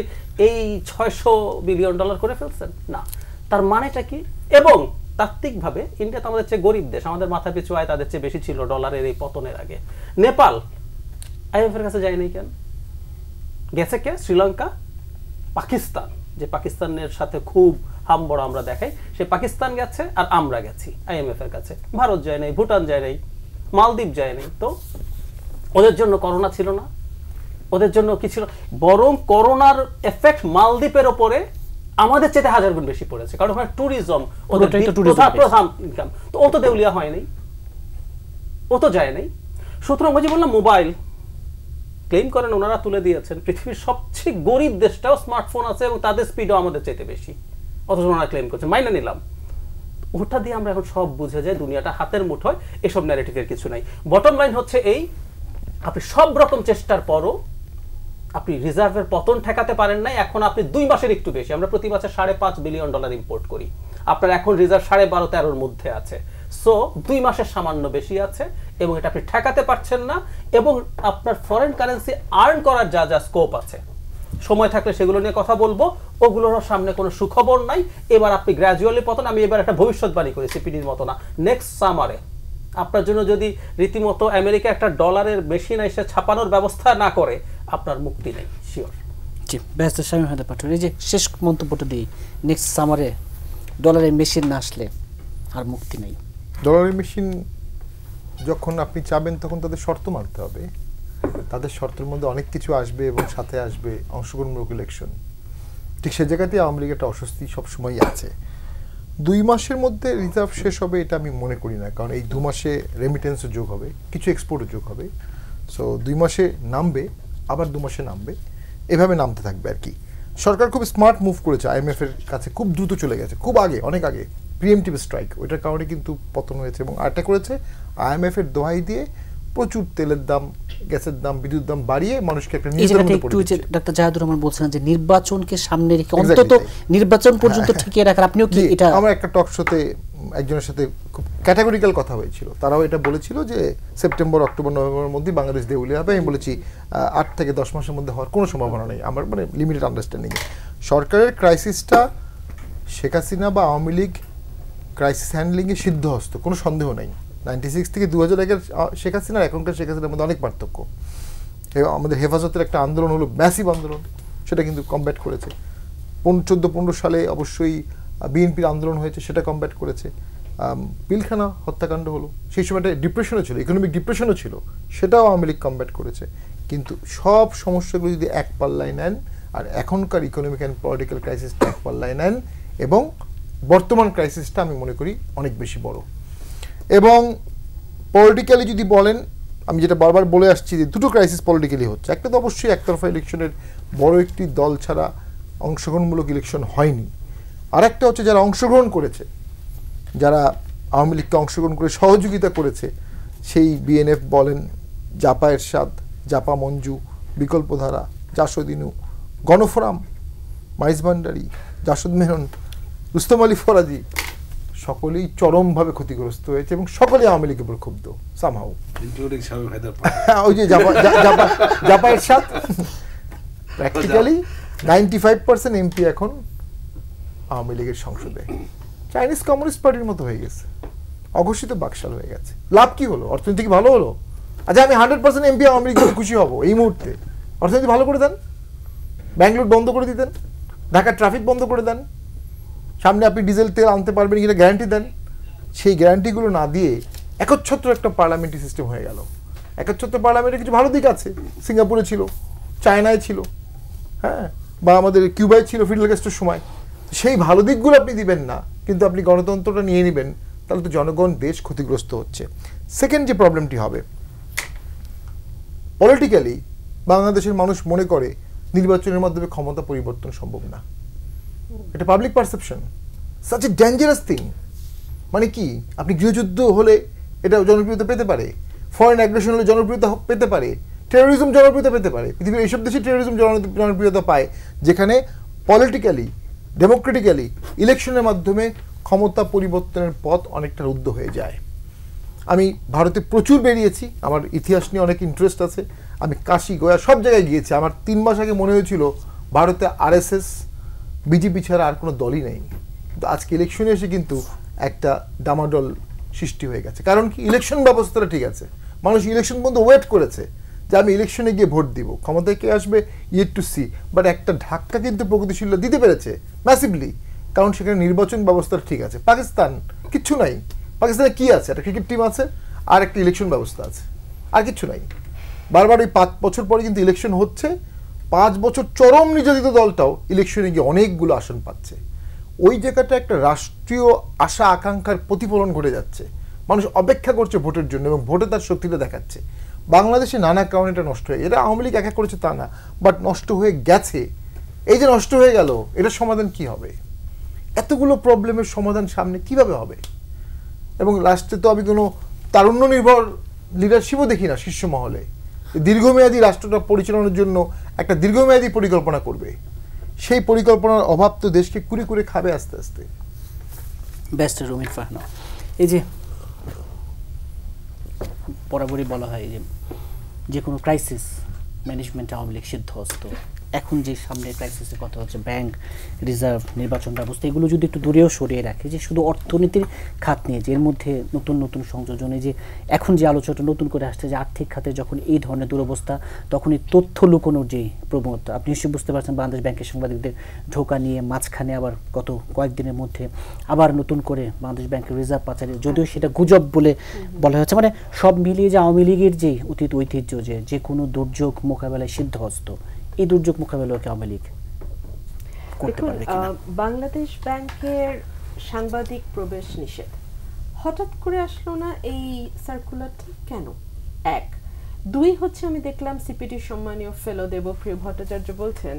এই $600 বিলিয়ন করে ফেলছেন না, তার মানেটা কি? এবং তাত্ত্বিকভাবে ইন্ডিয়া তো আমাদের চেয়ে গরিব দেশ, আমাদের মাথা পিছু আয় তাদের চেয়ে বেশি ছিল ডলারের এই পতনের আগে। নেপাল IMF এর কাছে যায় নাই কেন? গেছে কে? শ্রীলঙ্কা, পাকিস্তান, যে পাকিস্তানের সাথে খুব হামবড় আমরা দেখাই, সে পাকিস্তান গেছে আর আমরা গেছি IMF এর কাছে। ভারত যায় নাই, ভুটান যায় নাই, মালদ্বীপ যায় নাই। তো ওদের জন্য করোনা ছিল না, ওদের জন্য কি ছিল? বরং করোনার এফেক্ট মালদ্বীপের ওপরে আমাদের চেয়ে 1000 গুণ বেশি পড়েছে, কারণ ওখানে ট্যুরিজম ওদের প্রধান ইনকাম। তো ও তো দেউলিয়া হয় নাই, ও তো যায় নাই। সুতরাং ওই যে বললাম মোবাইল ক্লেম করেন ওনারা তুলে দিয়েছেন, পৃথিবীর সবচেয়ে গরিব দেশটাও স্মার্টফোন আছে এবং তাদের স্পিডও আমাদের চাইতে বেশি, অথচ ওনারা ক্লেম করছেন। মাইনে নিলাম, ওটা দিয়ে আমরা এখন সব বুঝে যাই, দুনিয়াটা হাতের মুঠোয়, এসব ন্যারেটিভের কিছু নাই। বটম লাইন হচ্ছে এই, আপনি সব রকম চেষ্টার পরও আপনি রিজার্ভের পতন ঠেকাতে পারেন নাই। এখন আপনি 2 মাসের একটু বেশি, আমরা প্রতি বছর $5.5 বিলিয়ন ইম্পোর্ট করি, আপনার এখন রিজার্ভ 12.5-13 মধ্যে আছে। সো 2 মাসের সামান্য বেশি আছে এবং এটা আপনি ঠেকাতে পারছেন না। এবং আপনার ফরেন কারেন্সি আর্ন করার যা যা স্কোপ আছে, সময় থাকলে সেগুলো নিয়ে কথা বলবো, ওগুলোর সামনে কোনো সুখবর নাই। এবার আপনি গ্র্যাজুয়ালি পতন, আমি এবার একটা ভবিষ্যৎবাণী করি সিপিডির মতো না, নেক্সট সামারে আপনার জন্য যদি রীতিমতো আমেরিকা একটা ডলারের মেশিন এসে ছাপানোর ব্যবস্থা না করে, আপনার মুক্তি নেই, শিওর। জি, ব্যস্ত স্বামী হতে পারছেন। এই যে শেষ মন্তব্যটা দিই, নেক্সট সামারে ডলারের মেশিন না আসলে আর মুক্তি নেই। ডলারের মেশিন যখন আপনি চাবেন তখন তাদের শর্ত মানতে হবে, তাদের শর্তের মধ্যে অনেক কিছু আসবে এবং সাথে আসবে অংশগ্রহণমূলক ইলেকশন। ঠিক সে জায়গাতেই আওয়ামী লীগের একটা অস্বস্তি সবসময়ই আছে। 2 মাসের মধ্যে রিজার্ভ শেষ হবে এটা আমি মনে করি না, কারণ এই 2 মাসে রেমিটেন্সও যোগ হবে, কিছু এক্সপোর্টও যোগ হবে। সো 2 মাসে নামবে, আবার 2 মাসে নামবে, এভাবে নামতে থাকবে আর কি। সরকার খুব স্মার্ট মুভ করেছে, IMF এর কাছে খুব দ্রুত চলে গেছে, খুব আগে, অনেক আগে, প্রিএমটিভ স্ট্রাইক, ওইটার কারণে কিন্তু পতন হয়েছে। এবং আরেকটা করেছে, IMF এর দোহাই দিয়ে প্রচুর তেলের দাম, গ্যাসের দাম, বিদ্যুৎ দাম বাড়িয়ে মানুষকে একটা ডাক্তার জাহাদুর রহমান বলছেন যে নির্বাচনকে সামনে রেখে অন্তত নির্বাচন পর্যন্ত টিকিয়ে রাখার, আপনিও কি এটা? আমার একটা টক শোতে একজনের সাথে খুব ক্যাটাগরিক্যাল কথা হয়েছিল, তারাও এটা বলেছিল যে সেপ্টেম্বর, অক্টোবর, নভেম্বরের মধ্যে বাংলাদেশ দেউলিয়া হবে। আমি বলেছি 8 থেকে 10 মাসের মধ্যে হওয়ার কোনো সম্ভাবনা নেই, আমার মানে লিমিটেড আন্ডারস্ট্যান্ডিং। সরকারের ক্রাইসিসটা শেখ হাসিনা বা আওয়ামী লীগ ক্রাইসিস হ্যান্ডলিংয়ে সিদ্ধহস্ত, কোনো সন্দেহ নেই। 96 থেকে 2001-এর শেখ হাসিনা আর এখনকার শেখ হাসিনার মধ্যে অনেক পার্থক্য। আমাদের হেফাজতের একটা আন্দোলন হলো, ম্যাসিভ আন্দোলন, সেটা কিন্তু কমব্যাট করেছে। 14-15 সালে অবশ্যই বিএনপির আন্দোলন হয়েছে, সেটা কমব্যাট করেছে। পিলখানা হত্যাকাণ্ড হলো, সেই সময়টা ডিপ্রেশনও ছিল, ইকোনমিক ডিপ্রেশনও ছিল, সেটাও আওয়ামী লীগ কমব্যাট করেছে। কিন্তু সব সমস্যাগুলো যদি এক পাল্লায় নেন, আর এখনকার ইকোনমিক অ্যান্ড পলিটিক্যাল ক্রাইসিসটা এক পাল্লায় নেন, এবং বর্তমান ক্রাইসিসটা আমি মনে করি অনেক বেশি বড়। এবং পলিটিক্যালি যদি বলেন, আমি যেটা বারবার বলে আসছি যে 2টো ক্রাইসিস পলিটিক্যালি হচ্ছে। একটা তো অবশ্যই একতরফা ইলেকশনের বড় একটি দল ছাড়া অংশগ্রহণমূলক ইলেকশন হয়নি, আর একটা হচ্ছে যারা অংশগ্রহণ করেছে, যারা আওয়ামী লীগকে অংশগ্রহণ করে সহযোগিতা করেছে, সেই বিএনএফ বলেন, জাপা এরশাদ, জাপা মঞ্জু, বিকল্পধারা, জাসদিনু, গণফোরাম, মাইজ ভান্ডারী, জাসদ মেনন, রুস্তম আলী ফরাজি, সকলেই চরমভাবে ক্ষতিগ্রস্ত হয়েছে এবং সকলেই আওয়ামী লীগের উপর ক্ষুব্ধ সামহাউ, ইনক্লুডিং শামীম হায়দার। ওই যে জাপা এরশাদ, প্র্যাকটিক্যালি 95% এমপি এখন আওয়ামী লীগের সংসদে চাইনিজ কমিউনিস্ট পার্টির মতো হয়ে গেছে, অঘোষিত বাকশাল হয়ে গেছে। লাভ কি হলো? অর্থনীতি ভালো হলো? আচ্ছা, আমি 100% এমপি আওয়ামী লীগ খুশি হব এই মুহূর্তে। অর্থনীতি ভালো করে দেন, ব্যাঙ্গালোর বন্ধ করে দিতেন, ঢাকার ট্রাফিক বন্ধ করে দেন, সামনে আপনি ডিজেল তেল আনতে পারবেন কিনা গ্যারান্টি দেন। সেই গ্যারান্টিগুলো না দিয়ে একচ্ছত্র একটা পার্লামেন্টারি সিস্টেম হয়ে গেল। একচ্ছত্র পার্লামেন্টের কিছু ভালো দিক আছে, সিঙ্গাপুরে ছিল, চায়নায় ছিল, হ্যাঁ, বা আমাদের কিউবায় ছিল ফিডেল ক্যাস্ট্রোর সময়। সেই ভালো দিকগুলো আপনি দিবেন না, কিন্তু আপনি গণতন্ত্রটা নিয়ে নেবেন, তাহলে তো জনগণ দেশ ক্ষতিগ্রস্ত হচ্ছে। সেকেন্ড যে প্রবলেমটি হবে, পলিটিক্যালি বাংলাদেশের মানুষ মনে করে নির্বাচনের মাধ্যমে ক্ষমতা পরিবর্তন সম্ভব না। এটা public perception, such a dangerous thing. মানে কি, আপনি গৃহযুদ্ধ হলে এটা জনপ্রিয়তা পেতে পারে, ফরেন অ্যাগ্রেশন হলে জনপ্রিয়তা পেতে পারে, টেরোরিজম জনপ্রিয়তা পেতে পারে। পৃথিবীর এইসব দেশে টেরোরিজম জনপ্রিয়তা পায় যেখানে পলিটিক্যালি ডেমোক্রেটিক্যালি ইলেকশনের মাধ্যমে ক্ষমতা পরিবর্তনের পথ অনেকটা রুদ্ধ হয়ে যায়। আমি ভারতে প্রচুর বেরিয়েছি, আমার ইতিহাস নিয়ে অনেক ইন্টারেস্ট আছে। আমি কাশি গয়া সব জায়গায় গিয়েছি। আমার 3 মাস আগে মনে হয়েছিল ভারতে আরএসএস বিজেপি ছাড়া আর কোনো দলই নেই, কিন্তু আজকে ইলেকশনে এসে কিন্তু একটা ডামাডোল সৃষ্টি হয়ে গেছে। কারণ কি, ইলেকশন ব্যবস্থাটা ঠিক আছে, মানুষ ইলেকশন পর্যন্ত ওয়েট করেছে যে আমি ইলেকশনে গিয়ে ভোট দিব, ক্ষমতায় কে আসবে ইয়েট টু সি। বাট একটা ধাক্কা কিন্তু প্রগতিশীলরা দিতে পেরেছে ম্যাসিভলি, কারণ সেখানে নির্বাচন ব্যবস্থাটা ঠিক আছে। পাকিস্তান কিচ্ছু নাই, পাকিস্তানে কি আছে, একটা ক্রিকেট টিম আছে আর একটা ইলেকশন ব্যবস্থা আছে, আর কিচ্ছু নাই। বারবার ওই 5 বছর পরে কিন্তু ইলেকশন হচ্ছে, 5 বছর চরম নির্যাতিত দলটাও ইলেকশনে গিয়ে অনেকগুলো আসন পাচ্ছে। ওই জায়গাটা একটা রাষ্ট্রীয় আশা আকাঙ্ক্ষার প্রতিফলন ঘটে যাচ্ছে। মানুষ অপেক্ষা করছে ভোটের জন্য এবং ভোটে তার শক্তিটা দেখাচ্ছে। বাংলাদেশে নানা কারণে এটা নষ্ট হয়ে, এটা আওয়ামী লীগ একা করেছে তা না, বাট নষ্ট হয়ে গেছে। এই যে নষ্ট হয়ে গেল, এটার সমাধান কি হবে? এতগুলো প্রবলেমের সমাধান সামনে কিভাবে হবে? এবং লাস্টে তো আমি কোনো তারুণ্য নির্ভর লিডারশিপও দেখি না শীর্ষ মহলে। দীর্ঘমেয়াদী রাষ্ট্রটা পরিচালনার জন্য একটা দীর্ঘমেয়াদী পরিকল্পনা করবে, সেই পরিকল্পনার অভাব তো দেশকে কুড়ে কুড়ে খাবে আস্তে আস্তে। বেস্ট রুমিন ফারহানা, এই যে বরাবরই বলা হয় যে কোনো ক্রাইসিস ম্যানেজমেন্টে আওয়ামী লীগ সিদ্ধহস্ত। এখন যে সামনে ক্রাইসিসের কথা হচ্ছে, ব্যাংক, রিজার্ভ, নির্বাচন ব্যবস্থা, এগুলো যদি একটু দূরেও সরিয়ে রাখে, যে শুধু অর্থনীতির খাত নিয়ে যে এর মধ্যে নতুন নতুন সংযোজনে যে এখন যে আলোচনাটা নতুন করে আসছে যে আর্থিক খাতে যখন এই ধরনের দুরবস্থা, তখন এই তথ্য লুকোনোর যে প্রবণতা, আপনি নিশ্চয়ই বুঝতে পারছেন বাংলাদেশ ব্যাংকের সাংবাদিকদের ঢোকা নিয়ে মাঝখানে আবার গত কয়েকদিনের মধ্যে আবার নতুন করে বাংলাদেশ ব্যাংকের রিজার্ভ পাচারে, যদিও সেটা গুজব বলে বলা হচ্ছে। মানে সব মিলিয়ে যে আওয়ামী লীগের যে অতীত ঐতিহ্য, যে কোনো দুর্যোগ মোকাবেলায় সিদ্ধহস্ত, এই দুর্যোগ মোকাবেলা আওয়ামী লীগ করতে পারবে কিনা? বাংলাদেশ ব্যাংকের সাংবাদিক প্রবেশ নিষেধ হঠাৎ করে আসলো না এই সার্কুলারটা কেন? 1, 2 হচ্ছে আমি দেখলাম সিপিডি সম্মানীয় ফেলো দেবপ্রিয় ভট্টাচার্য বলছেন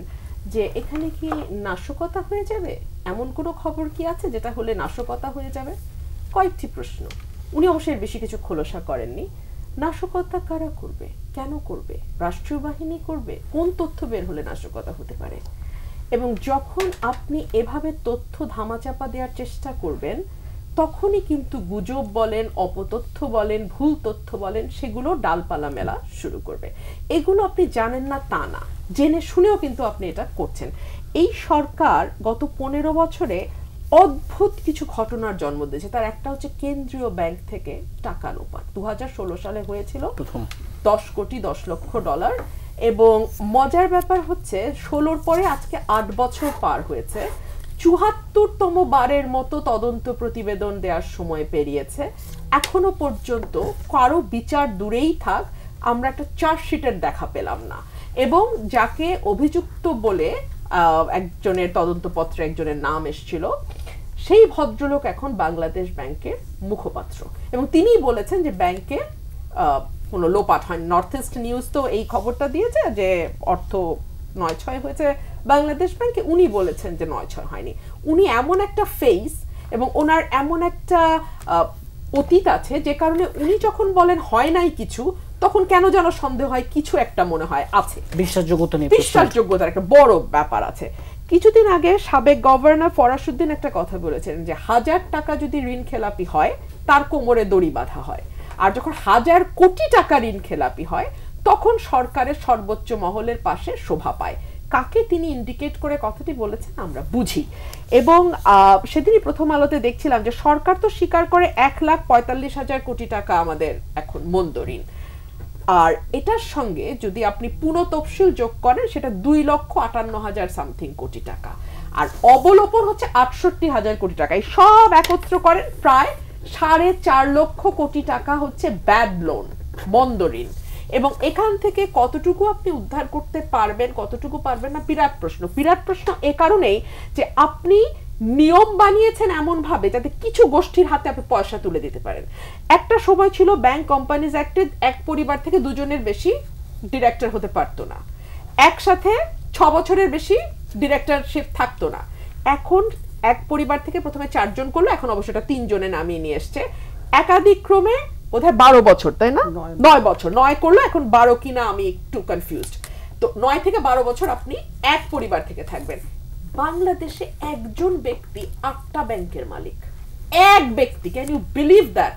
যে এখানে কি নাশকতা হয়ে যাবে, এমন কোনো খবর কি আছে যেটা হলে নাশকতা হয়ে যাবে? কয়েকটি প্রশ্ন। উনি অবশ্যই বেশি কিছু খোলসা করেননি। নাশকতা কারা করবে, কেন করবে, রাষ্ট্রীয় বাহিনী করবে, কোন তথ্য বের হলে নাশকতা হতে পারে? এবং যখন আপনি এভাবে তথ্য ধামাচাপা দেওয়ার চেষ্টা করবেন, তখনই কিন্তু গুজব বলেন, অপতথ্য বলেন, ভুল তথ্য বলেন, সেগুলো ডালপালা মেলা শুরু করবে। এগুলো আপনি জানেন না তা না, জেনে শুনেও কিন্তু আপনি এটা করছেন। এই সরকার গত 15 বছরে অদ্ভুত কিছু ঘটনার জন্ম দিয়েছে। তার একটা হচ্ছে কেন্দ্রীয় ব্যাংক থেকে টাকা লোপাট, 2016 সালে হয়েছিল 10 কোটি 10 লক্ষ ডলার। এবং মজার ব্যাপার হচ্ছে 16-র পরে আজকে 8 বছর পার হয়েছে, 74তম বারের মতো তদন্ত প্রতিবেদন দেওয়ার সময় পেরিয়েছে, এখনো পর্যন্ত কারো বিচার দূরেই থাক, আমরা একটা চার্জশিটের দেখা পেলাম না। এবং যাকে অভিযুক্ত বলে একজনের তদন্তপত্রে একজনের নাম এসেছিল, সেই ভদ্রলোক এখন বাংলাদেশ ব্যাংকের মুখপাত্র, এবং তিনিই বলেছেন যে ব্যাংকে কোনো লোপাট হয়নি। নর্থ ইস্ট নিউজ তো এই খবরটা দিয়েছে যে অর্থ 9-6 হয়েছে বাংলাদেশ ব্যাংকে, উনি বলেছেন যে 9-6 হয়নি। উনি এমন একটা ফেস এবং ওনার এমন একটা অতীত আছে যে কারণে উনি যখন বলেন হয় নাই কিছু, তখন কেন যেন সন্দেহ হয় কিছু একটা মনে হয় আছে। বিশ্বাসযোগ্যতার একটা বড় ব্যাপার আছে। কিছুদিন আগে সাবেক গভর্নর ফরাসউদ্দিন একটা কথা বলেছেন যে 1000 টাকা যদি ঋণ খেলাপি হয় তার কোমরে দড়ি বাঁধা হয়, আর যখন 1000 কোটি টাকা ঋণ খেলাপি হয় তখন সরকারের সর্বোচ্চ মহলের পাশে শোভা পায়। কাকে তিনি ইন্ডিকেট করে কথাটি বলেছেন আমরা বুঝি। এবং সেদিনই প্রথম আলোতে দেখছিলাম যে সরকার তো স্বীকার করে 1,45,000 কোটি টাকা আমাদের এখন মন্দ ঋণ, আর এটার সঙ্গে যদি আপনি পুনঃ তফসিল যোগ করেন সেটা 2,58,000 সামথিং কোটি টাকা, আর অবলোপন হচ্ছে 68,000 কোটি টাকা। এই সব একত্র করেন প্রায় 4.5 লক্ষ কোটি টাকা হচ্ছে ব্যাড লোন, মন্দ ঋণ। এবং এখান থেকে কতটুকু আপনি উদ্ধার করতে পারবেন, কতটুকু পারবেন না, বিরাট প্রশ্ন। বিরাট প্রশ্ন এ কারণেই যে আপনি নিয়ম বানিয়েছেন এমন ভাবে যাতে কিছু গোষ্ঠীর হাতে আপনি পয়সা তুলে দিতে পারেন। একটা সময় ছিল ব্যাংক কোম্পানিজ অ্যাক্টে এক পরিবার থেকে 2 জনের বেশি ডিরেক্টর হতে পারতো না, একসাথে 6 বছরের বেশি ডিরেক্টরশিপ থাকতো না। এখন এক পরিবার থেকে প্রথমে 4 জন করলো, এখন অবশ্যটা 3 জনে নামিয়ে নিয়ে এসছে, একাধিক ক্রমে বোধহয় 12 বছর, তাই না? 9 বছর, 9 করলো, এখন 12 কিনা আমি একটু কনফিউজড। তো 9 থেকে 12 বছর আপনি এক পরিবার থেকে থাকবেন। বাংলাদেশে একজন ব্যক্তি 8টা ব্যাংকের মালিক, এক ব্যক্তি, ক্যান ইউ বিলিভ দ্যাট?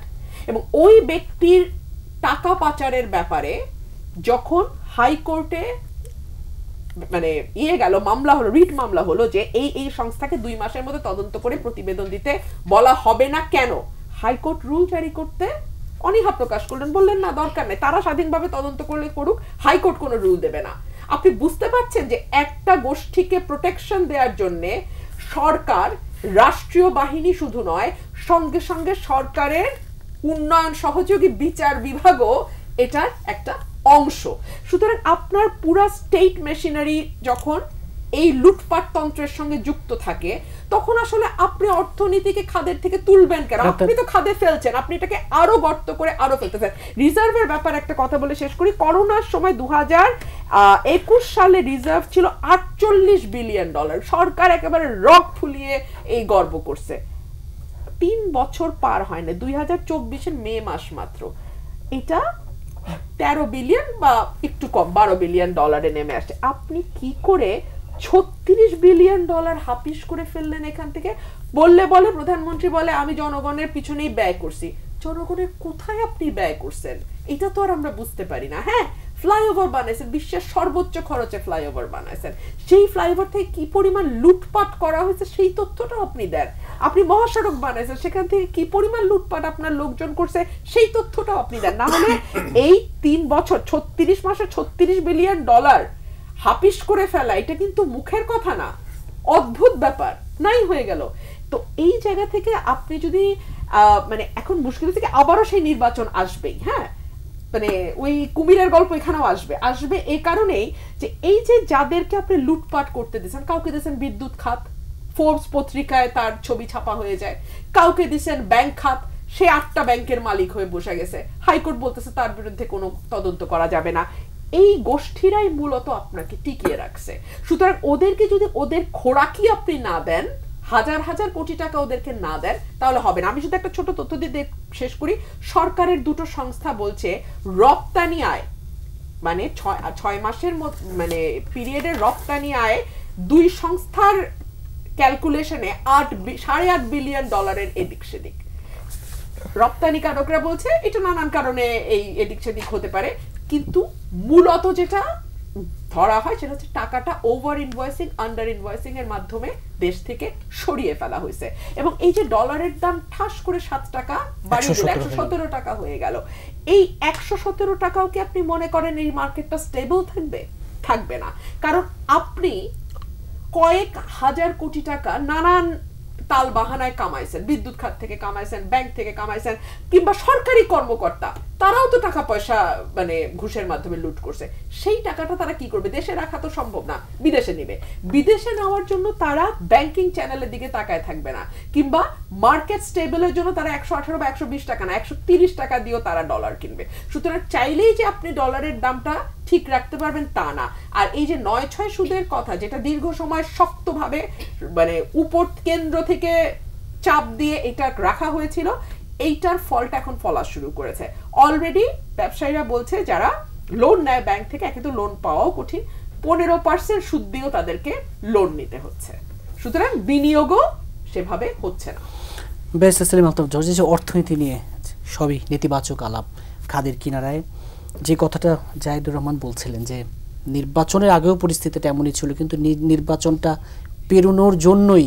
এবং ওই ব্যক্তির টাকা পাচারের ব্যাপারে যখন হাইকোর্টে মানে গেল, মামলা হলো, রিট মামলা হলো যে এই সংস্থাকে 2 মাসের মধ্যে তদন্ত করে প্রতিবেদন দিতে বলা হবে না কেন, হাইকোর্ট রুল জারি করতে অনীহা প্রকাশ করলেন, বললেন না দরকার নেই, তারা স্বাধীনভাবে তদন্ত করলে করুক, হাইকোর্ট কোনো রুল দেবে না। আপনি বুঝতে পারছেন যে একটা গোষ্ঠীকে প্রোটেকশন দেওয়ার জন্য সরকার, রাষ্ট্রীয় বাহিনী শুধু নয়, সঙ্গে সঙ্গে সরকারের উন্নয়ন সহযোগী বিচার বিভাগও এটার একটা অংশ। সুতরাং আপনার পুরো স্টেট মেশিনারি যখন এই লুটপাট তন্ত্রের সঙ্গে যুক্ত থাকে, তখন আসলে আপনি অর্থনীতিকে খাদের থেকে তুলবেন কেন? আপনি তো খাদে ফেলছেন, আপনি এটাকে আরো গর্ত করে আরো ফেলতেছেন। রিজার্ভের ব্যাপারে একটা কথা বলে শেষ করি। করোনার সময় 2021 সালে রিজার্ভ ছিল $48 বিলিয়ন। সরকার একেবারে রক ফুলিয়ে এই গর্ব করছে। 3 বছর পার হয় না, 2024 মে মাস মাত্র এটা 13 বিলিয়ন বা একটু কম, $12 বিলিয়ন নেমে আসছে। আপনি কি করে $36 বিলিয়ন হাপিস করে ফেললেন এখান থেকে? বলে প্রধানমন্ত্রী বলে আমি জনগণের পিছনেই ব্যয় করছি। জনগণের কোথায় আপনি ব্যয় করছেন এটা তো আর আমরা বুঝতে পারি না। হ্যাঁ, ফ্লাইওভার বানাইছেন, বিশ্বের সর্বোচ্চ খরচে ফ্লাইওভার বানাইছেন, সেই ফ্লাইওভার থেকে কি পরিমাণ লুটপাট করা হয়েছে সেই তথ্যটা আপনি দেন। আপনি মহাসড়ক বানাইছেন, সেখান থেকে কি পরিমাণ লুটপাট আপনার লোকজন করছে সেই তথ্যটাও আপনি দেন। না হলে এই 3 বছর 36 মাসে $36 বিলিয়ন হাপিস করে ফেলা, এটা কিন্তু মুখের কথা না, অদ্ভুত ব্যাপার, নাই হয়ে গেল। তো এই জায়গা থেকে আপনি যদি মানে এখন মুশকিল থেকে আবারও সেই নির্বাচন আসবেই, হ্যাঁ, মানে ওই কুমিরের গল্প এখানেও আসবে এই কারণেই যে এই যে যাদেরকে আপনি লুটপাট করতে দিয়েছেন, কাউকে দিয়েছেন বিদ্যুৎ খাত, ফোর্বস পত্রিকায় তার ছবি ছাপা হয়ে যায়, কাউকে দিয়েছেন ব্যাংক খাত, সে 8টা ব্যাংকের মালিক হয়ে বসে গেছে, হাইকোর্ট বলতেছে তার বিরুদ্ধে কোনো তদন্ত করা যাবে না। এই গোষ্ঠীরাই মূলত আপনাকে টিকিয়ে রাখছে। সুতরাং ওদেরকে যদি ওদের খোরাকি আপনি না দেন, হাজার হাজার কোটি টাকা ওদেরকে না দেন, তাহলে হবে না। আমি শুধু একটা ছোট তথ্য দিয়ে শেষ করি। সরকারের 2টো সংস্থা বলছে রপ্তানি আয়, মানে 6 মাসের মানে পিরিয়ডের রপ্তানি আয় 2 সংস্থার ক্যালকুলেশনে $8.5 বিলিয়ন এদিক সেদিক। রপ্তানিকারকরা বলছে এটা নানান কারণে এই এদিক সেদিক হতে পারে, কিন্তু মূলত যেটা ধরা হয় সেটা হচ্ছে টাকাটা ওভার ইনভয়েসিং, আন্ডার ইনভয়েসিং এর মাধ্যমে দেশ থেকে সরিয়ে ফেলা হয়েছে। এবং এই যে ডলারের দাম ঠাস করে 7 টাকা বাড়িয়ে দিল, 117 টাকা হয়ে গেল, এই 117 টাকাও কি আপনি মনে করেন এই মার্কেটটা স্টেবল থাকবে? থাকবে না। কারণ আপনি কয়েক হাজার কোটি টাকা নানান তাল বাহানায় কামাইছেন, বিদ্যুৎ খাত থেকে কামাইছেন, ব্যাংক থেকে কামাইছেন, কিংবা সরকারি কর্মকর্তা তারাও তো টাকা পয়সা মানে ঘুষের মাধ্যমে লুট করছে। সেই টাকাটা তারা কি করবে? দেশে রাখা তো সম্ভব না, বিদেশে নেবে। বিদেশে নেওয়ার জন্য তারা ব্যাংকিং চ্যানেলের দিকে তাকায় থাকবে না, কিংবা মার্কেট স্টেবলের জন্য তারা 118 বা 120 টাকা না 130 টাকা দিয়েও তারা ডলার কিনবে। সুতরাং চাইলেই যে আপনি ডলারের দামটা ঠিক রাখতে পারবেন তা না। আর এই যে 9-6 সুদের কথা, যেটা দীর্ঘ সময় শক্তভাবে মানে উপর কেন্দ্র থেকে চাপ দিয়ে এটা রাখা হয়েছিল, এইটার ফলটা এখন ফলা শুরু করেছে। অলরেডি ব্যবসায়ীরা বলছে যারা লোন নেয় ব্যাংক থেকে, একে তো লোন পাওয়াও কঠিন, 15% সুদ দিয়েও তাদেরকে লোন নিতে হচ্ছে। সুতরাং বিনিয়োগও সেভাবে হচ্ছে না। যে অর্থনীতি নিয়ে সবই নেতিবাচক আলাপ, খাদের কিনারায় যে কথাটা জাহিদুর রহমান বলছিলেন যে নির্বাচনের আগেও পরিস্থিতিটা এমনই ছিল, কিন্তু নির্বাচনটা পেরোনোর জন্যই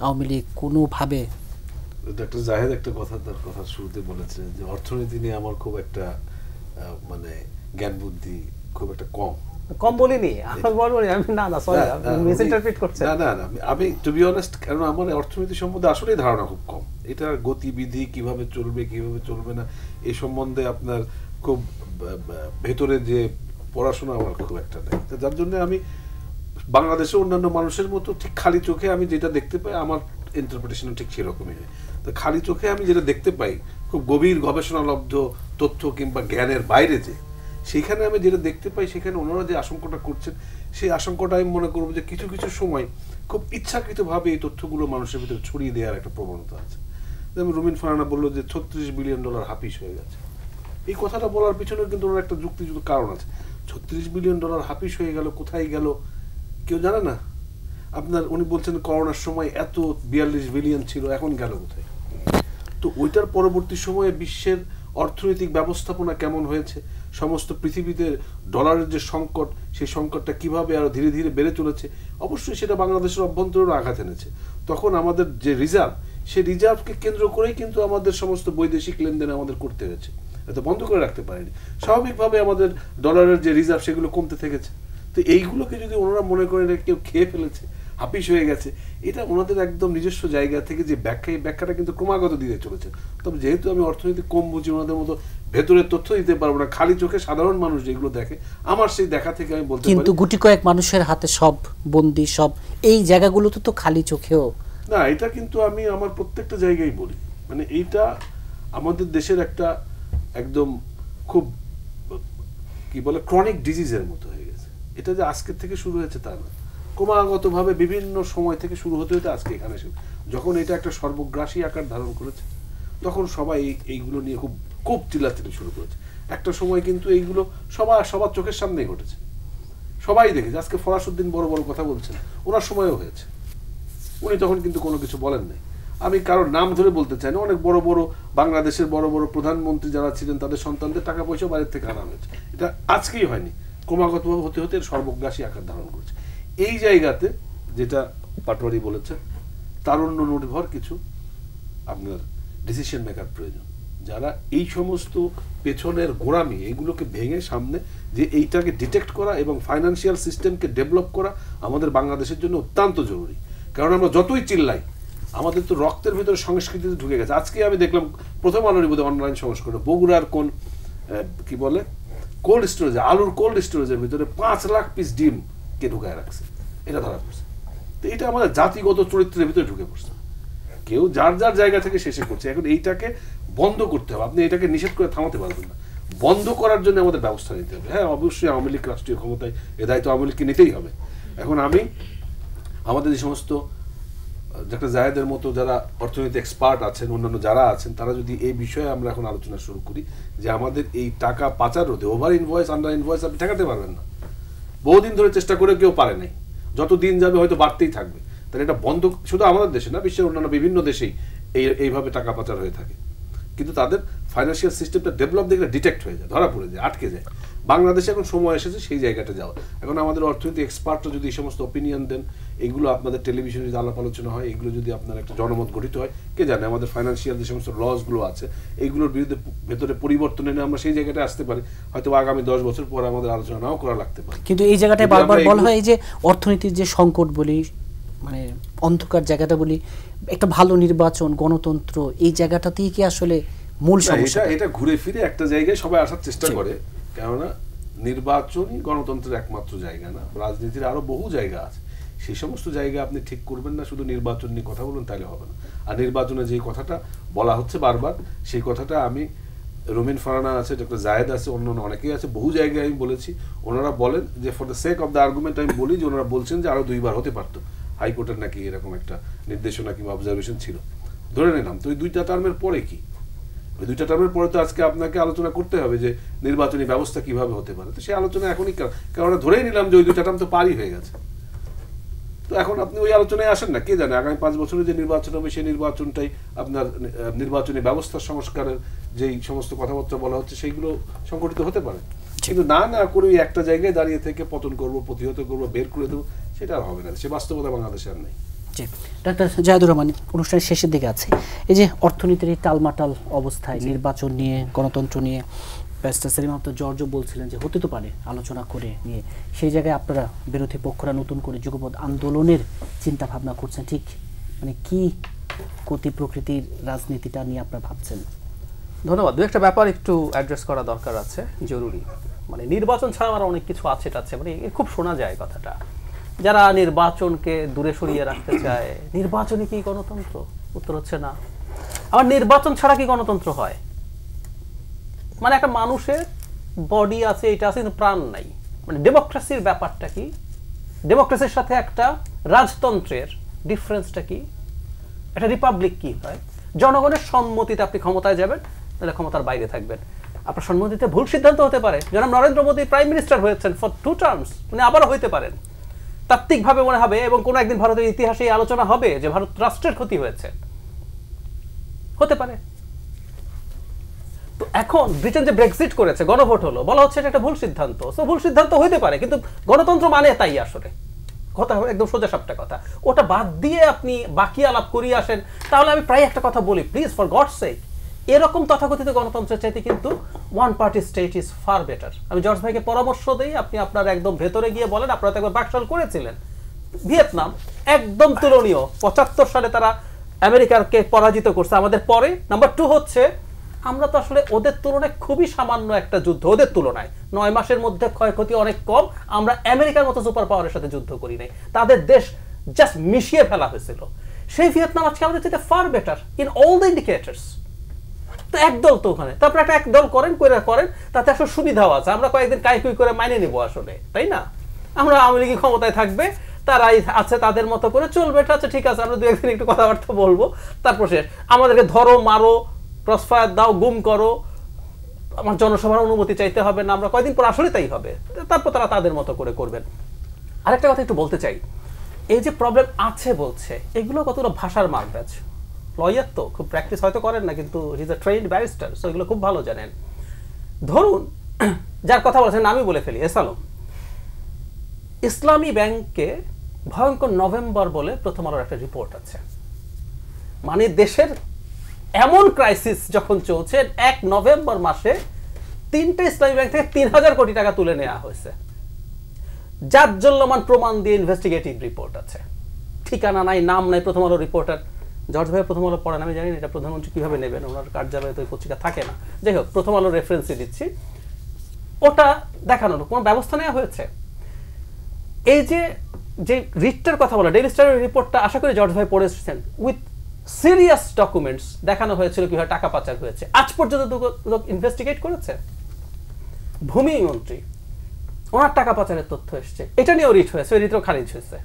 আওয়ামী লীগ কোনোভাবে। ডক্টর জাহেদ একটা তার কথা শুরুতে বলেছিলেন যে অর্থনীতি নিয়ে আমার খুব একটা মানে জ্ঞান বুদ্ধি খুব একটা কম বলিনি, আমি না সরি মিস ইন্টারপ্রিট করছেন। না আমি টু বি অনেস্ট, কারণ আমার অর্থনীতি সম্বন্ধে আসলেই ধারণা খুব কম। এটার গতিবিধি কিভাবে চলবে না এই সম্বন্ধে আপনার খুব ভেতরে যে পড়াশোনা আমার খুব একটা নেই। যার জন্য আমি বাংলাদেশের অন্যান্য মানুষের মতো ঠিক খালি চোখে আমি যেটা দেখতে পাই, আমার ইন্টারপ্রিটেশন ঠিক সেরকমই হয়। তো খালি চোখে আমি যেটা দেখতে পাই, খুব গভীর গবেষণালব্ধ তথ্য কিংবা জ্ঞানের বাইরে যে সেখানে আমি যেটা দেখতে পাই, সেখানে ওনারা যে আশঙ্কাটা করছেন, সেই আশঙ্কাটা আমি মনে করবো যে কিছু কিছু সময় খুব ইচ্ছাকৃতভাবে এই তথ্যগুলো মানুষের ভিতরে ছড়িয়ে দেওয়ার একটা প্রবণতা আছে। যেমন রুমিন ফারহানা বললো যে $36 বিলিয়ন হাফিস হয়ে গেছে। এই কথাটা বলার পিছনে কিন্তু ওনার একটা যুক্তিযুক্ত কারণ আছে। $36 বিলিয়ন হাফিস হয়ে গেল, কোথায় গেল কেউ জানে না। আপনার উনি বলছেন করোনার সময় এত 42 বিলিয়ন ছিল, এখন গেল কোথায়? তো ওইটার পরবর্তী সময়ে বিশ্বের অর্থনৈতিক ব্যবস্থাপনা কেমন হয়েছে, সমস্ত পৃথিবীতে ডলারের যে সংকট, সেই সংকটটা কিভাবে আরো ধীরে ধীরে বেড়ে চলেছে, অবশ্যই সেটা বাংলাদেশের অভ্যন্তরীণ আঘাত এনেছে। তখন আমাদের যে রিজার্ভ, সেই রিজার্ভকে কেন্দ্র করেই কিন্তু আমাদের সমস্ত বৈদেশিক লেনদেন আমাদের করতে হয়েছে, এটা বন্ধ করে রাখতে পারেনি। স্বাভাবিকভাবে আমাদের ডলারের যে রিজার্ভ সেগুলো কমতে থেকেছে। তো এইগুলোকে যদি ওনারা মনে করেন কেউ খেয়ে ফেলেছে, হাপিস হয়ে গেছে, এটা ওনাদের একদম নিজস্ব জায়গা থেকে যে ব্যাখ্যা, এই ব্যাখ্যাটা কিন্তু ক্রমাগত দিতে চলেছে। তবে যেহেতু আমি অর্থনীতি কম বুঝি, ওনাদের মতো ভেতরের তথ্য দিতে পারবো না, খালি চোখে সাধারণ মানুষ যেগুলো দেখে, আমার সেই দেখা থেকে আমি বলতে পারি। কিন্তু গুটি কয়েক মানুষের হাতে সব বন্দি, সব এই জায়গাগুলোতে তো খালি চোখেও না, এটা কিন্তু আমি আমার প্রত্যেকটা জায়গায় বলি, মানে এইটা আমাদের দেশের একটা একদম খুব কি বলে ক্রনিক ডিজিজের মতো হয়ে গেছে। এটা যে আজকের থেকে শুরু হয়েছে তা না, ক্রমাগতভাবে বিভিন্ন সময় থেকে শুরু হতে হতে আজকে এখানে এসে যখন এটা একটা সর্বগ্রাসী আকার ধারণ করেছে, তখন সবাই এইগুলো নিয়ে খুব খুব চিল্লাচিল্লি শুরু করেছে। একটা সময় কিন্তু এইগুলো সবার চোখের সামনেই ঘটেছে, সবাই দেখেছে। আজকে ফরাসউদ্দিন বড় বড় কথা বলছেন, ওনার সময়ও হয়েছে, উনি তখন কিন্তু কোনো কিছু বলেন নাই। আমি কারোর নাম ধরে বলতে চাই না, অনেক বড় বড় বাংলাদেশের বড় বড় প্রধানমন্ত্রী যারা ছিলেন, তাদের সন্তানদের টাকা পয়সা বাইরের থেকে আনা হয়েছে। এটা আজকেই হয়নি, ক্রমাগতভাবে হতে হতে সর্বগ্রাসী আকার ধারণ করছে। এই জায়গাতে যেটা পাটোয়ারি বলেছে, তারুণ্য নির্ভর কিছু আপনার ডিসিশন মেকার প্রয়োজন, যারা এই সমস্ত পেছনের গোড়ামি এইগুলোকে ভেঙে সামনে যে এইটাকে ডিটেক্ট করা এবং ফাইন্যান্সিয়াল সিস্টেমকে ডেভেলপ করা আমাদের বাংলাদেশের জন্য অত্যন্ত জরুরি। কারণ আমরা যতই চিল্লাই, আমাদের তো রক্তের ভেতরে সংস্কৃতিতে ঢুকে গেছে। আজকে আমি দেখলাম প্রথম আলোর বোধহয় অনলাইন সংস্করণে বগুড়ার কোন কি বলে কোল্ড স্টোরেজে, আলুর কোল্ড স্টোরেজের ভিতরে 5 লাখ পিস ডিম কে ঢুকায় রাখছে, এটা ধরা পড়ছে। তো এটা আমাদের জাতিগত চরিত্রের ভিতরে ঢুকে পড়ছে, কেউ যার যার জায়গা থেকে শেষে করছে। এখন এইটাকে বন্ধ করতে হবে, আপনি এটাকে নিষেধ করে থামাতে পারবেন না। বন্ধ করার জন্য আমাদের ব্যবস্থা নিতে হবে। হ্যাঁ, অবশ্যই আওয়ামী লীগ রাষ্ট্রীয় ক্ষমতায়, এ দায়িত্ব আওয়ামী লীগকে নিতেই হবে। এখন আমি আমাদের যে সমস্ত ডক্টর জায়েদের মতো যারা অর্থনীতি এক্সপার্ট আছেন, অন্যান্য যারা আছেন, তারা যদি এই বিষয়ে আমরা এখন আলোচনা শুরু করি যে আমাদের এই টাকা পাচার রোধে, ওভার ইনভয়েস আন্ডার ইনভয়েস আপনি ঠেকাতে পারবেন না, বহুদিন ধরে চেষ্টা করে কেউ পারে নাই, যত দিন যাবে হয়তো বাড়তেই থাকবে। তাহলে এটা বন্ধ, শুধু আমাদের দেশে না, বিশ্বের অন্যান্য বিভিন্ন দেশেই এইভাবে টাকা পাচার হয়ে থাকে। কিন্তু তাদের ফাইন্যান্সিয়াল সিস্টেমটা ডেভেলপ দেখলে ডিটেক্ট হয়ে যায়, ধরা পড়ে যায়, আটকে যায়। বাংলাদেশে এখন সময় এসেছে সেই জায়গাটা যাওয়া। এখন আমাদের অর্থনীতি এক্সপার্টরা যদি এই সমস্ত ওপিনিয়ন দেন, এইগুলো আপনাদের টেলিভিশনে যদি আলাপ আলোচনা হয়, এগুলো যদি আপনার একটা জনমত গঠিত হয়, কে জানে আমাদের ফাইন্যান্সিয়াল যে সমস্ত লসগুলো আছে এইগুলোর বিরুদ্ধে ভেতরে পরিবর্তন এনে আমরা সেই জায়গাটা আসতে পারি। হয়তো আগামী 10 বছর পর আমাদের আলোচনা নাও করা লাগতে পারে। কিন্তু এই জায়গাটায় বারবার বলা হয় যে অর্থনীতির যে সংকট বলি, মানে অন্ধকার জায়গাটা বলি, একটা ভালো নির্বাচন, গণতন্ত্র, এই জায়গাটাতেই কি আসলে মূল সমস্যা? এটা ঘুরে ফিরে একটা জায়গায় সবাই আসার চেষ্টা করে, কেননা নির্বাচনই গণতন্ত্রের একমাত্র জায়গা না, রাজনীতির আরো বহু জায়গা আছে। সেই সমস্ত জায়গা আপনি ঠিক করবেন না শুধু নির্বাচন নিয়ে কথা বলুন, তাহলে হবে না। আর নির্বাচনে যে কথাটা বলা হচ্ছে বারবার, সেই কথাটা আমি, রুমিন ফারহানা আছে, ডক্টর জায়েদ আছে, অন্যান্য অনেকেই আছে, বহু জায়গায় আমি বলেছি। ওনারা বলেন যে for the sake of the argument আমি বলি যে ওনারা বলছেন যে আরো 2 বার হতে পারতো, হাইকোর্টের নাকি এরকম একটা নির্দেশনা কিংবা অবজারভেশন ছিল। ধরে নিলাম, তো ওই 2টা টার্মের পরে কি? ওই 2টা টার্মের পরে তো আজকে আপনাকে আলোচনা করতে হবে যে নির্বাচনী ব্যবস্থা কিভাবে হতে পারে। তো সেই আলোচনা এখনই, কারণ ধরেই নিলাম যে ওই 2টা টার্ম তো পারই হয়ে গেছে। তো এখন আপনি ওই আলোচনায় আসেন না, কে জানে আগামী 5 বছরে যে নির্বাচন হবে সেই নির্বাচনটাই আপনার নির্বাচনী ব্যবস্থা সংস্কারের যেই সমস্ত কথাবার্তা বলা হচ্ছে সেইগুলো সংগঠিত হতে পারে। কিন্তু না করে ওই একটা জায়গায় দাঁড়িয়ে থেকে পতন করবো, প্রতিহত করবো, বের করে দেবো, সেটা আর হবে না। সে বাস্তবতা বাংলাদেশে আর নেই। ডাক্তার জায়েদুর রহমান, অনুষ্ঠানের শেষের দিকে আছে, এই যে অর্থনীতির এই টালমাটাল অবস্থায়, নির্বাচন নিয়ে, গণতন্ত্র নিয়ে ব্যারিস্টার সেলিম আহমেদ জর্জ বলছিলেন যে হতে তো পারে আলোচনা করে নিয়ে, সেই জায়গায় আপনারা বিরোধী পক্ষরা নতুন করে যুগপৎ আন্দোলনের চিন্তা ভাবনা করছেন, ঠিক মানে কি গতি প্রকৃতির রাজনীতিটা নিয়ে আপনারা ভাবছেন? ধন্যবাদ। দু একটা ব্যাপার একটু অ্যাড্রেস করা দরকার আছে, জরুরি। মানে নির্বাচন ছাড়া আর অনেক কিছু আছে টাছে, মানে খুব শোনা যায় কথাটা, যারা নির্বাচনকে দূরে সরিয়ে রাখতে চায়। নির্বাচনই কি গণতন্ত্র? উত্তর হচ্ছে না। আবার নির্বাচন ছাড়া কি গণতন্ত্র হয়? মানে একটা মানুষের বডি আছে, এটা আছে, কিন্তু প্রাণ নাই। মানে ডেমোক্রেসির ব্যাপারটা কি, ডেমোক্রেসির সাথে একটা রাজতন্ত্রের ডিফারেন্সটা কি, একটা রিপাবলিক কি হয়? জনগণের সম্মতিতে আপনি ক্ষমতায় যাবেন, তাহলে ক্ষমতার বাইরে থাকবেন। আপনার সম্মতিতে ভুল সিদ্ধান্ত হতে পারে। যেমন নরেন্দ্র মোদী প্রাইম মিনিস্টার হয়েছেন ফর 2 টার্মস, উনি আবারও হইতে পারেন। তাত্ত্বিকভাবে মনে হবে এবং কোনো একদিন ভারতের ইতিহাসে এই আলোচনা হবে যে ভারত রাষ্ট্রের ক্ষতি হয়েছে, হতে পারে। তো এখন ব্রিটেন যে ব্রেক্সিট করেছে, গণভোট হলো, বলা হচ্ছে এটা একটা ভুল সিদ্ধান্ত। সো ভুল সিদ্ধান্ত হইতে পারে, কিন্তু গণতন্ত্র মানে তাই আসলে কথা, একদম সোজা সাপটা কথা। ওটা বাদ দিয়ে আপনি বাকি আলাপ করিয়ে আসেন, তাহলে আমি প্রায় একটা কথা বলি, প্লিজ ফর গডস সেক, এরকম তথাকথিত গণতন্ত্রের চাইতে কিন্তু one party state is far better. আমি জর্জ ভাইকে পরামর্শ দিই, আপনি আপনার একদম ভেতরে গিয়ে বলেন, আপনারা তো একবার বাকশাল করেছিলেন। ভিয়েতনাম একদম তুলনীয়, 75 সালে তারা আমেরিকাকে পরাজিত করছে আমাদের পরে। নাম্বার 2 হচ্ছে আমরা তো আসলে ওদের তুলনায় খুবই সামান্য একটা যুদ্ধ, ওদের তুলনায় 9 মাসের মধ্যে ক্ষয়ক্ষতি অনেক কম। আমরা আমেরিকার মতো সুপার পাওয়ারের সাথে যুদ্ধ করি নাই, তাদের দেশ জাস্ট মিশিয়ে ফেলা হয়েছিল। সেই ভিয়েতনাম আজকে আমাদের চাইতে far better in all the indicators. তো একদল তো ওখানে, তারপরে একটা একদল করেন, তাতে আসলে সুবিধাও আছে। আমরা কয়েকদিন কাইকুই করে মাইনে নেবো আসলে, তাই না? আমরা আওয়ামী লীগ ক্ষমতায় থাকবে, তারাই আছে, তাদের মতো করে চলবে, এটা আছে, ঠিক আছে, আমরা 2 একদিন একটু কথাবার্তা বলবো, তারপর শেষ। আমাদেরকে ধরো, মারো, ক্রসফায়ার দাও, গুম করো, আমার জনসভার অনুমতি চাইতে হবে না, আমরা কয়েকদিন পর আসলে তাই হবে, তারপর তারা তাদের মতো করে করবেন। আরেকটা কথা একটু বলতে চাই, এই যে প্রবলেম আছে বলছে, এগুলো কতগুলো ভাষার মারপ্যাচ। লয়ার তো খুব প্র্যাকটিস হয়তো করেন না, কিন্তু he is a trend barrister, so এগুলো খুব ভালো জানেন। ধরুন, যার কথা বলছেন আমি বলে ফেলি, এসালম ইসলামী ব্যাংকে ভয়ঙ্কর নভেম্বর বলে প্রথম আলোর একটা রিপোর্ট আছে। মানে দেশের এমন ক্রাইসিস যখন চলছে, 1 নভেম্বর মাসে 3টে ইসলামী ব্যাংক থেকে 3000 কোটি টাকা তুলে নেওয়া হয়েছে। জাজ্জল্যমান প্রমাণ দিয়ে ইনভেস্টিগেটিভ রিপোর্ট আছে, ঠিকানা নাই, নাম নাই। প্রথম আলো রিপোর্টার জর্জ ভাই প্রথম আলো পড়েন, আমি জানি না এটা প্রধানমন্ত্রী কিভাবে নেবেন, ওনার কার্যালয়ে তো পত্রিকা থাকে না। যাই হোক, প্রথম আলোর রেফারেন্সই দিচ্ছি, ওটা দেখানোর কোনো ব্যবস্থা নেওয়া হয়েছে। এই যে রিটটার কথা বলা, ডেইলি স্টারের রিপোর্টটা আশা করি জর্জ ভাই পড়েছেন, উইথ সিরিয়াস ডকুমেন্টস দেখানো হয়েছিল কিভাবে টাকা পাচার হয়েছে। আজ পর্যন্ত লোক ইনভেস্টিগেট করেছে। ভূমি মন্ত্রী, ওনার টাকা পাচারের তথ্য এসছে, এটা নিয়েও রিট হয়েছে, ওই রিটও খারিজ হয়েছে।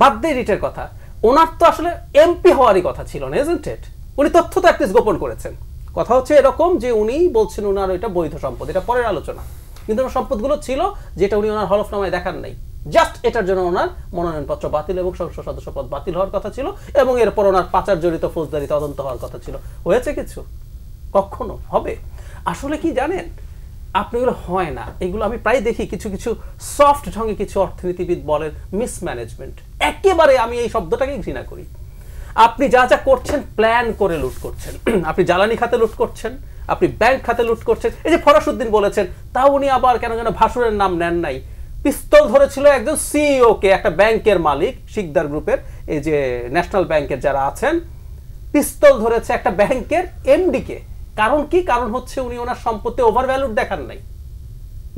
বাদ দিয়ে রিটের কথা, ওনার তো আসলে এমপি হওয়ারই কথা ছিল না, ইজন্ট ইট? উনি তথ্য তো অ্যাটলিস্ট গোপন করেছেন। কথা হচ্ছে এরকম যে উনি বলছেন ওনার ওইটা বৈধ সম্পদ, এটা পরের আলোচনা, কিন্তু ওনার সম্পদগুলো ছিল যেটা উনি ওনার হলফনামায় দেখান নাই। জাস্ট এটার জন্য ওনার মনোনয়নপত্র বাতিল এবং সংসদ সদস্য পদ বাতিল হওয়ার কথা ছিল, এবং এরপর ওনার পাচার জড়িত ফৌজদারি তদন্ত হওয়ার কথা ছিল। হয়েছে কিছু? কখনো হবে? আসলে কি জানেন, আপনি এগুলো হয় না, এগুলো আমি প্রায় দেখি কিছু কিছু সফট ঢঙ্গে কিছু অর্থনীতিবিদ বলেন মিসম্যানেজমেন্ট। একেবারে আমি এই শব্দটাকে ঘৃণা করি। আপনি যা যা করছেন প্ল্যান করে লুট করছেন। আপনি জ্বালানি খাতে লুট করছেন, আপনি ব্যাংক খাতে লুট করছেন। এই যে ফরাসউদ্দিন বলেছেন, তাও উনি আবার কেন যেন ভাসুরের নাম নেন নাই। পিস্তল ধরেছিল একজন সিইও কে, একটা ব্যাংকের মালিক, শিকদার গ্রুপের, এই যে ন্যাশনাল ব্যাংকের যারা আছেন, পিস্তল ধরেছে একটা ব্যাংকের এমডি কে। কারণ কি? কারণ হচ্ছে উনি ওনার সম্পত্তি ওভারভ্যালুড দেখান নাই,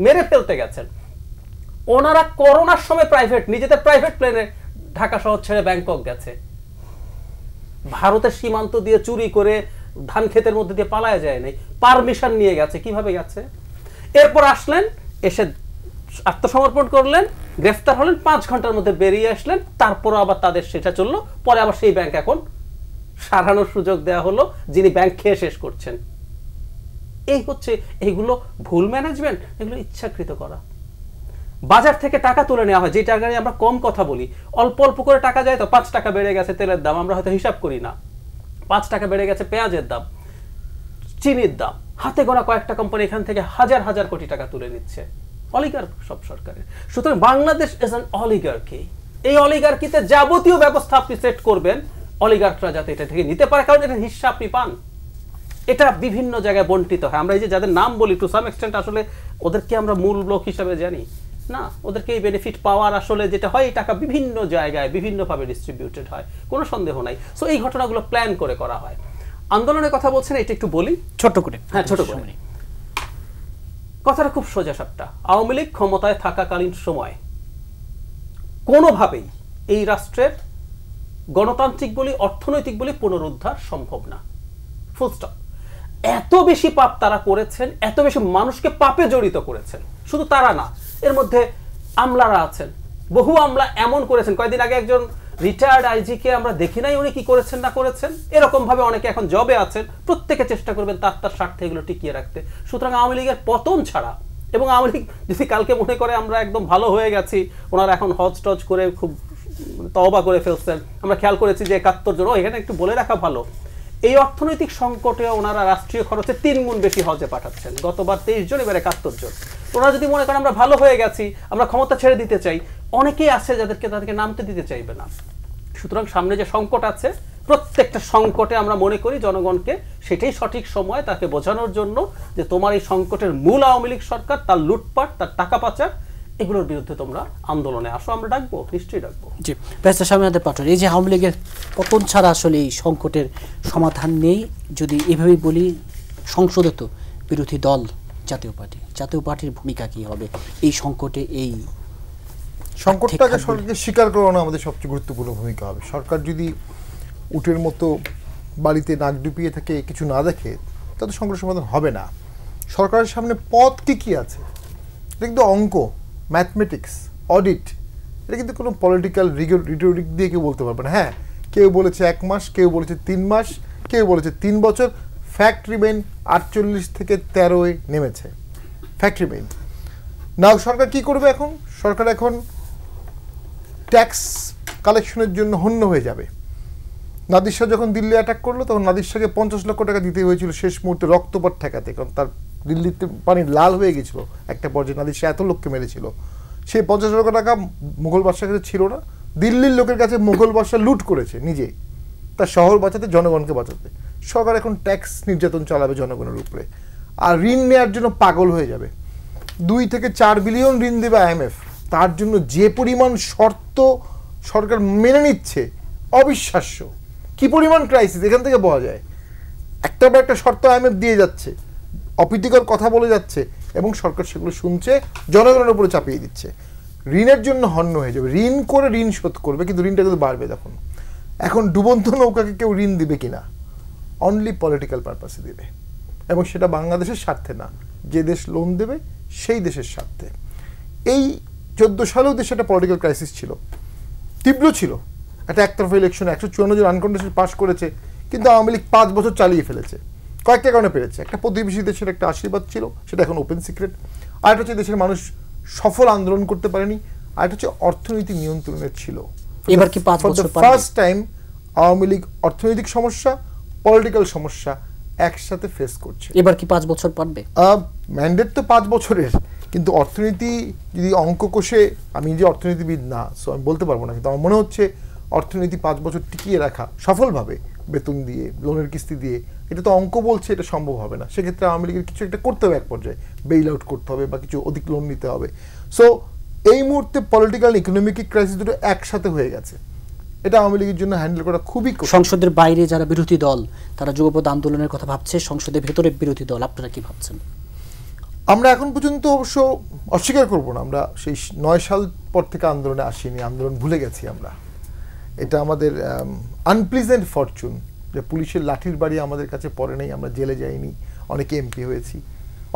মেরে ফেলতে গেছেন। ওনারা করোনার সময় নিজেদের প্রাইভেট প্লেনে ঢাকা শহর ছেড়ে ব্যাংকক গেছে, ভারতের সীমান্ত দিয়ে চুরি করে ধান ক্ষেতের মধ্যে দিয়ে পালায় যায় নাই, পারমিশন নিয়ে গেছে। কিভাবে গেছে? এরপর আসলেন, এসে আত্মসমর্পণ করলেন, গ্রেফতার হলেন, 5 ঘন্টার মধ্যে বেরিয়ে আসলেন। তারপরও আবার তাদের সেটা চললো, পরে আবার সেই ব্যাংক এখন সারানোর সুযোগ দেওয়া হলো যিনি ব্যাংক খেয়ে শেষ করছেন। এই হচ্ছে, এইগুলো ভুল ম্যানেজমেন্ট, এগুলো ইচ্ছাকৃত করা। বাজার থেকে টাকা তুলে নেওয়া হয়, যে টাকা নিয়ে আমরা কম কথা বলি, অল্প অল্প করে টাকা যায় তো। 5 টাকা বেড়ে গেছে তেলের দাম, আমরা হয়তো হিসাব করি না। 5 টাকা বেড়ে গেছে পেঁয়াজের দাম, চিনির দাম। হাতে গোনা কয়েকটা কোম্পানি এখান থেকে হাজার হাজার কোটি টাকা তুলে নিচ্ছে। অলিগার সব সরকারের। সুতরাং বাংলাদেশ ইজ অ্যান অলিগার্কি। এই অলিগার্কিতে যাবতীয় ব্যবস্থা আপনি সেট করবেন অলিগার্করা যাতে এটা থেকে নিতে পারে, কারণ এটা হিস্সা আপনি পান। এটা বিভিন্ন জায়গায় বন্টিত হয়। আমরা এই যে যাদের নাম বলি, টু সাম এক্সটেন্ট আসলে ওদেরকে আমরা মূল লোক হিসাবে জানি না, ওদেরকে এই বেনিফিট পাওয়ার আসলে যেটা হয়, এই টাকা বিভিন্ন জায়গায় বিভিন্নভাবে ডিস্ট্রিবিউটেড হয়, কোনো সন্দেহ নাই। সো এই ঘটনাগুলো প্ল্যান করে করা হয়। আন্দোলনের কথা বলছেন, এটা একটু বলি ছোট্ট করে। হ্যাঁ, ছোট করে। কথাটা খুব সোজা সাপটা। আওয়ামী লীগ ক্ষমতায় থাকাকালীন সময় কোনোভাবেই এই রাষ্ট্রের গণতান্ত্রিক বলি, অর্থনৈতিক বলি পুনরুদ্ধার সম্ভব না, ফুল স্টপ। এত বেশি পাপ তারা করেছেন, এত বেশি মানুষকে পাপে জড়িত করেছেন। শুধু তারা না, এর মধ্যে আমলারা আছেন, বহু আমলা এমন করেছেন। কয়েকদিন আগে একজন রিটায়ার্ড আইজি কে আমরা দেখি নাই উনি কি করেছেন না করেছেন। এরকম ভাবে অনেকে এখন জবে আছেন, প্রত্যেকে চেষ্টা করবেন তার স্বার্থে এগুলো টিকিয়ে রাখতে। সুতরাং আওয়ামী লীগের পতন ছাড়া, এবং আওয়ামী লীগ যদি কালকে মনে করে আমরা একদম ভালো হয়ে গেছি, ওনারা এখন হজ টজ করে খুব তওবা করে ফেলছেন, আমরা খেয়াল করেছি যে 71 জন, এখানে একটু বলে রাখা ভালো, এই অর্থনৈতিক সংকটে ওনারা রাষ্ট্রীয় খরচে 3 গুণ বেশি হজে পাঠাচ্ছেন। গতবার 23 জন, এবার 71 জন। ওনারা যদি মনে করেন আমরা ভালো হয়ে গেছি, আমরা ক্ষমতা ছেড়ে দিতে চাই, অনেকেই আছে তাদেরকে নামতে দিতে চাইবে না। সুতরাং সামনে যে সংকট আছে, প্রত্যেকটা সংকটে আমরা মনে করি জনগণকে সেটাই সঠিক সময় তাকে বোঝানোর জন্য যে তোমার এই সংকটের মূল আওয়ামী লীগ সরকার, তার লুটপাট, তার টাকা পাচার, এগুলোর বিরুদ্ধে তোমরা আন্দোলনে আসো, আমরা ডাকবো, নিশ্চয়ই ডাকবো। জি, ব্যারিস্টার স্বামীনাথ পাটোয়ারি, এই যে আওয়ামী লীগের পতন ছাড়া আসলে এই সংকটের সমাধান নেই, যদি এভাবেই বলি, সংসদে তো বিরোধী দল জাতীয় পার্টির ভূমিকা কি হবে এই সংকটে? এই সংকটটাকে সরকারকে স্বীকার করানো আমাদের সবচেয়ে গুরুত্বপূর্ণ ভূমিকা হবে। সরকার যদি উটের মতো বাড়িতে নাক ডুবিয়ে থাকে, কিছু না দেখে, তাতে সংকট সমাধান হবে না। সরকারের সামনে পথ কি আছে, এটা কিন্তু অঙ্ক, ম্যাথমেটিক্স, অডিট, এটা কিন্তু কোনো পলিটিক্যাল রিটোরিক দিয়ে কেউ বলতে পারবে না। হ্যাঁ, কেউ বলেছে 1 মাস, কেউ বলেছে 3 মাস, কেউ বলেছে 3 বছর। ফ্যাক্ট রিমেইন 48 থেকে 13-এ নেমেছে, ফ্যাক্ট রিমেইন। নাও সরকার কি করবে এখন? সরকার এখন ট্যাক্স কালেকশনের জন্য হন্য হয়ে যাবে। নাদির শাহ যখন দিল্লি অ্যাটাক করলো, তখন নাদির শাহকে 50 লক্ষ টাকা দিতে হয়েছিল শেষ মুহূর্তে রক্তপাত ঠেকাতে, কারণ তার দিল্লিতে পানি লাল হয়ে গেছিল একটা পর্যায়ে। নাদির শাহ এত লোককে মেরেছিল, সেই 50 লক্ষ টাকা মুঘল বাদশার কাছে ছিল না, দিল্লির লোকের কাছে মুঘল বাদশা লুট করেছে নিজে, তার শহর বাঁচাতে, জনগণকে বাঁচাতে। সরকার এখন ট্যাক্স নির্যাতন চালাবে জনগণের উপরে, আর ঋণ নেওয়ার জন্য পাগল হয়ে যাবে। 2 থেকে 4 বিলিয়ন ঋণ দেবে IMF, তার জন্য যে পরিমাণ শর্ত সরকার মেনে নিচ্ছে, অবিশ্বাস্য। কি পরিমাণ ক্রাইসিস এখান থেকে পাওয়া যায়। একটা বা একটা শর্ত IMF দিয়ে যাচ্ছে, অপ্রীতিকর কথা বলে যাচ্ছে, এবং সরকার সেগুলো শুনছে, জনগণের উপরে চাপিয়ে দিচ্ছে। ঋণের জন্য হন্য হয়ে যাবে, ঋণ করে ঋণ শোধ করবে, কিন্তু ঋণটা কিন্তু বাড়বে। তখন এখন ডুবন্ত নৌকাকে কেউ ঋণ দিবে কিনা, অনলি পলিটিক্যাল পারপাসে দেবে, এবং সেটা বাংলাদেশের স্বার্থে না, যে দেশ লোন দেবে সেই দেশের স্বার্থে। এই 14 সালেও দেশে একটা পলিটিক্যাল ক্রাইসিস ছিল, তীব্র ছিল। একটা একতরফা ইলেকশনে 154 জন আনকন্টেস্টেড পাস করেছে, কিন্তু আওয়ামী লীগ 5 বছর চালিয়ে ফেলেছে। কয়েকটা কারণে পেরেছে। একটা প্রতিবেশী দেশের একটা আশীর্বাদ ছিল, সেটা এখন ওপেন সিক্রেট। আরেকটা হচ্ছে দেশের মানুষ সফল আন্দোলন করতে পারেনি, আরেকটা হচ্ছে অর্থনীতি নিয়ন্ত্রণের ছিল। এবার কি 5 বছর পারবে? ফার্স্ট টাইম আওয়ামী লীগ অর্থনৈতিক সমস্যা, পলিটিক্যাল সমস্যা একসাথে ফেস করছে। এবার কি 5 বছর পারবে? ম্যান্ডেট তো 5 বছরের, কিন্তু অর্থনীতি যদি অঙ্ক কষে, আমি যে অর্থনীতিবিদ না, সো আমি বলতে পারবো না, কিন্তু আমার মনে হচ্ছে অর্থনীতি 5 বছর টিকিয়ে রাখা সফলভাবে, বেতন দিয়ে, লোনের কিস্তি দিয়ে, এটা তো অঙ্ক বলছে এটা সম্ভব হবে না। সেক্ষেত্রে আওয়ামী লীগের কিছু একটা করতে হবে, এক পর্যায়ে বেইল আউট করতে হবে বা কিছু অধিক লোন নিতে হবে। সো এই মুহূর্তে পলিটিক্যাল ইকোনমিক ক্রাইসিস দুটো একসাথে হয়ে গেছে, এটা আওয়ামী লীগের জন্য হ্যান্ডেল করা খুবই কঠিন। সংসদের বাইরে যারা বিরোধী দল, তারা যুগপৎ আন্দোলনের কথা ভাবছে, সংসদের ভেতরে বিরোধী দল, আপনারা কি ভাবছেন? আমরা এখন পর্যন্ত অবশ্য অস্বীকার করব না, আমরা সেই 9 সাল পর থেকে আন্দোলনে আসিনি, আন্দোলন ভুলে গেছি আমরা। এটা আমাদের আনপ্লিজেন্ট ফরচুন যে পুলিশের লাঠির বাড়ি আমাদের কাছে পড়ে নেই, আমরা জেলে যাইনি, অনেকে এমপি হয়েছি।